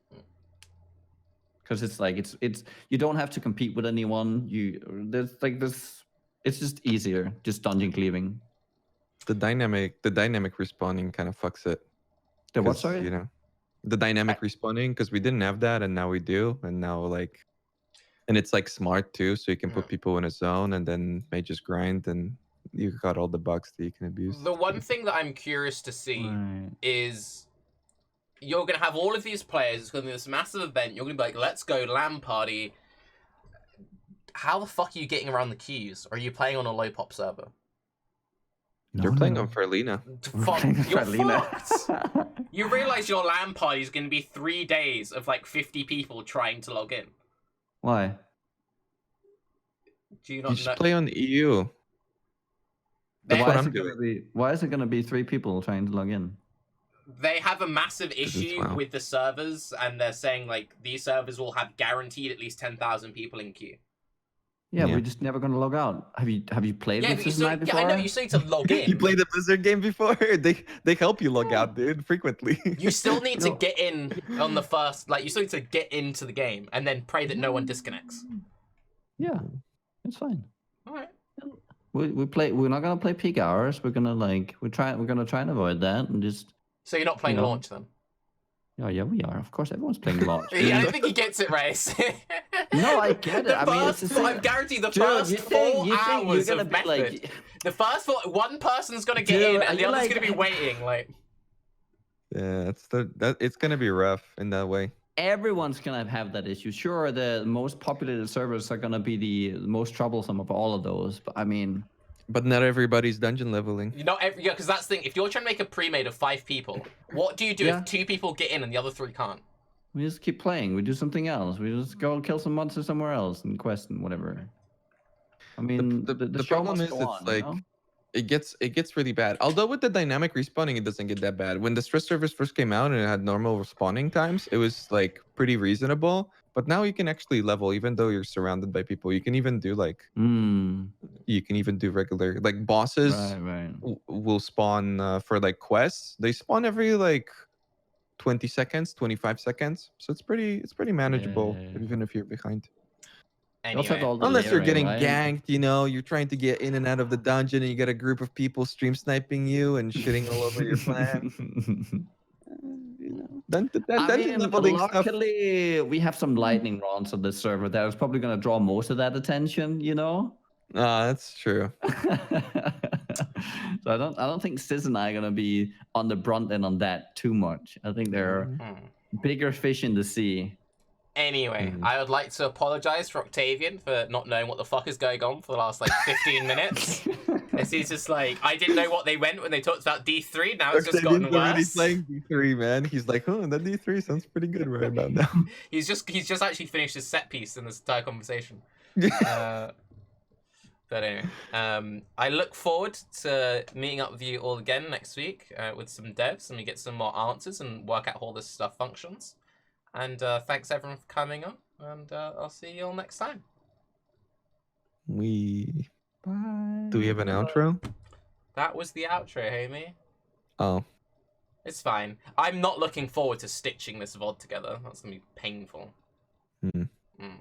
C: Because it's like it's you don't have to compete with anyone. There's it's just easier, just dungeon cleaving.
B: The dynamic respawning kind of fucks it.
C: The what?
B: 'Cause,
C: Sorry.
B: You know, the dynamic respawning, because we didn't have that and now we do, and now like, and it's like smart too, so you can put people in a zone and then they just grind and you got all the bugs that you can abuse.
A: The one thing that I'm curious to see is you're going to have all of these players. It's going to be this massive event. You're going to be like, let's go LAN party. How the fuck are you getting around the queues? Or are you playing on a low pop server?
B: You're playing on Farlina.
A: Fuck, you're fucked. You realize your LAN party is going to be 3 days of like 50 people trying to log in.
C: Why?
A: Do you
B: You
A: not
B: just
A: know?
B: play on EU. That's
A: They-
B: what I'm doing.
C: Why is it gonna be 3 people trying to log in?
A: They have a massive issue
B: wow.
A: with the servers, and they're saying like these servers will have guaranteed at least 10,000 people in queue.
C: Yeah,
B: Yeah.
C: we're just never gonna log out. Have you played
A: Yeah,
C: with
A: but you
C: this
A: still,
C: night
A: yeah,
C: before?
A: I know you still need to log in.
B: You played the Blizzard game before? They help you log out, dude, frequently.
A: You still need to
C: No.
A: get in on the first, like you still need to get into the game and then pray that no one disconnects.
C: Yeah, it's fine.
A: All right.
C: We're not gonna play peak hours. We're gonna we're gonna try and avoid that and just.
A: So you're not playing
C: You know.
A: launch then?
C: Oh yeah, we are. Of course, everyone's playing launch.
A: Yeah, I don't think he gets it, Raiz.
C: No, I get it.
A: The
C: I mean, it's
A: first,
C: the same-
A: I'm guaranteed the
C: Dude,
A: first
C: you
A: 4
C: think you're
A: hours
C: gonna
A: of
C: be
A: method.
C: like,
A: The first 4, one person's gonna get
C: Dude,
A: in
C: are
A: and the
C: you
A: other's
C: like-
A: gonna be waiting. Like,
B: Yeah, it's gonna be rough in that way.
C: everyone's gonna have that issue. Sure, the most populated servers are gonna be the most troublesome of all of those. But I mean,
B: But not everybody's dungeon leveling.
A: you know, because that's the thing. If you're trying to make a pre-made of 5 people, what do you do
C: Yeah.
A: if 2 people get in and the other 3 can't?
C: we just keep playing. We do something else. We just go kill some monsters somewhere else and quest and whatever. I mean, the show
B: problem
C: must
B: is
C: go
B: it's
C: on,
B: like
C: you know?
B: it gets really bad. Although with the dynamic respawning, it doesn't get that bad. When the stress servers first came out and it had normal respawning times, it was like pretty reasonable. But now you can actually level even though you're surrounded by people. You can even do like you can even do regular like bosses
C: Right.
B: will spawn for like quests. They spawn every like 20 seconds, 25 seconds. So it's pretty manageable
C: Yeah.
B: even if you're behind.
C: You also have
A: Anyway,
C: all the
B: Unless you're
C: layering,
B: getting
C: right?
B: ganked, you know, you're trying to get in and out of the dungeon and you get a group of people stream sniping you and shitting all over your plan. You know, that dungeon leveling stuff.
C: luckily, we have some lightning rods on this server that is probably going to draw most of that attention, you know?
B: That's true.
C: So I don't think Sis and I are going to be on the brunt end on that too much. I think there are bigger fish in the sea.
A: Anyway, I would like to apologize for Octavian for not knowing what the fuck is going on for the last like 15 minutes. As he's just like, I didn't know what they meant when they talked about D3. Now it's just gotten
B: Octavian's already
A: worse.
B: playing D3, man. He's like, oh, that D3 sounds pretty good right about now.
A: He's just actually finished his set piece in this entire conversation. But anyway, I look forward to meeting up with you all again next week with some devs and we get some more answers and work out how all this stuff functions. And thanks everyone for coming on, and I'll see you all next time.
C: Bye.
B: Do we have an outro?
A: That was the outro, Amy.
B: Oh.
A: It's fine. I'm not looking forward to stitching this VOD together. That's gonna be painful.
B: Hmm.
A: Mm.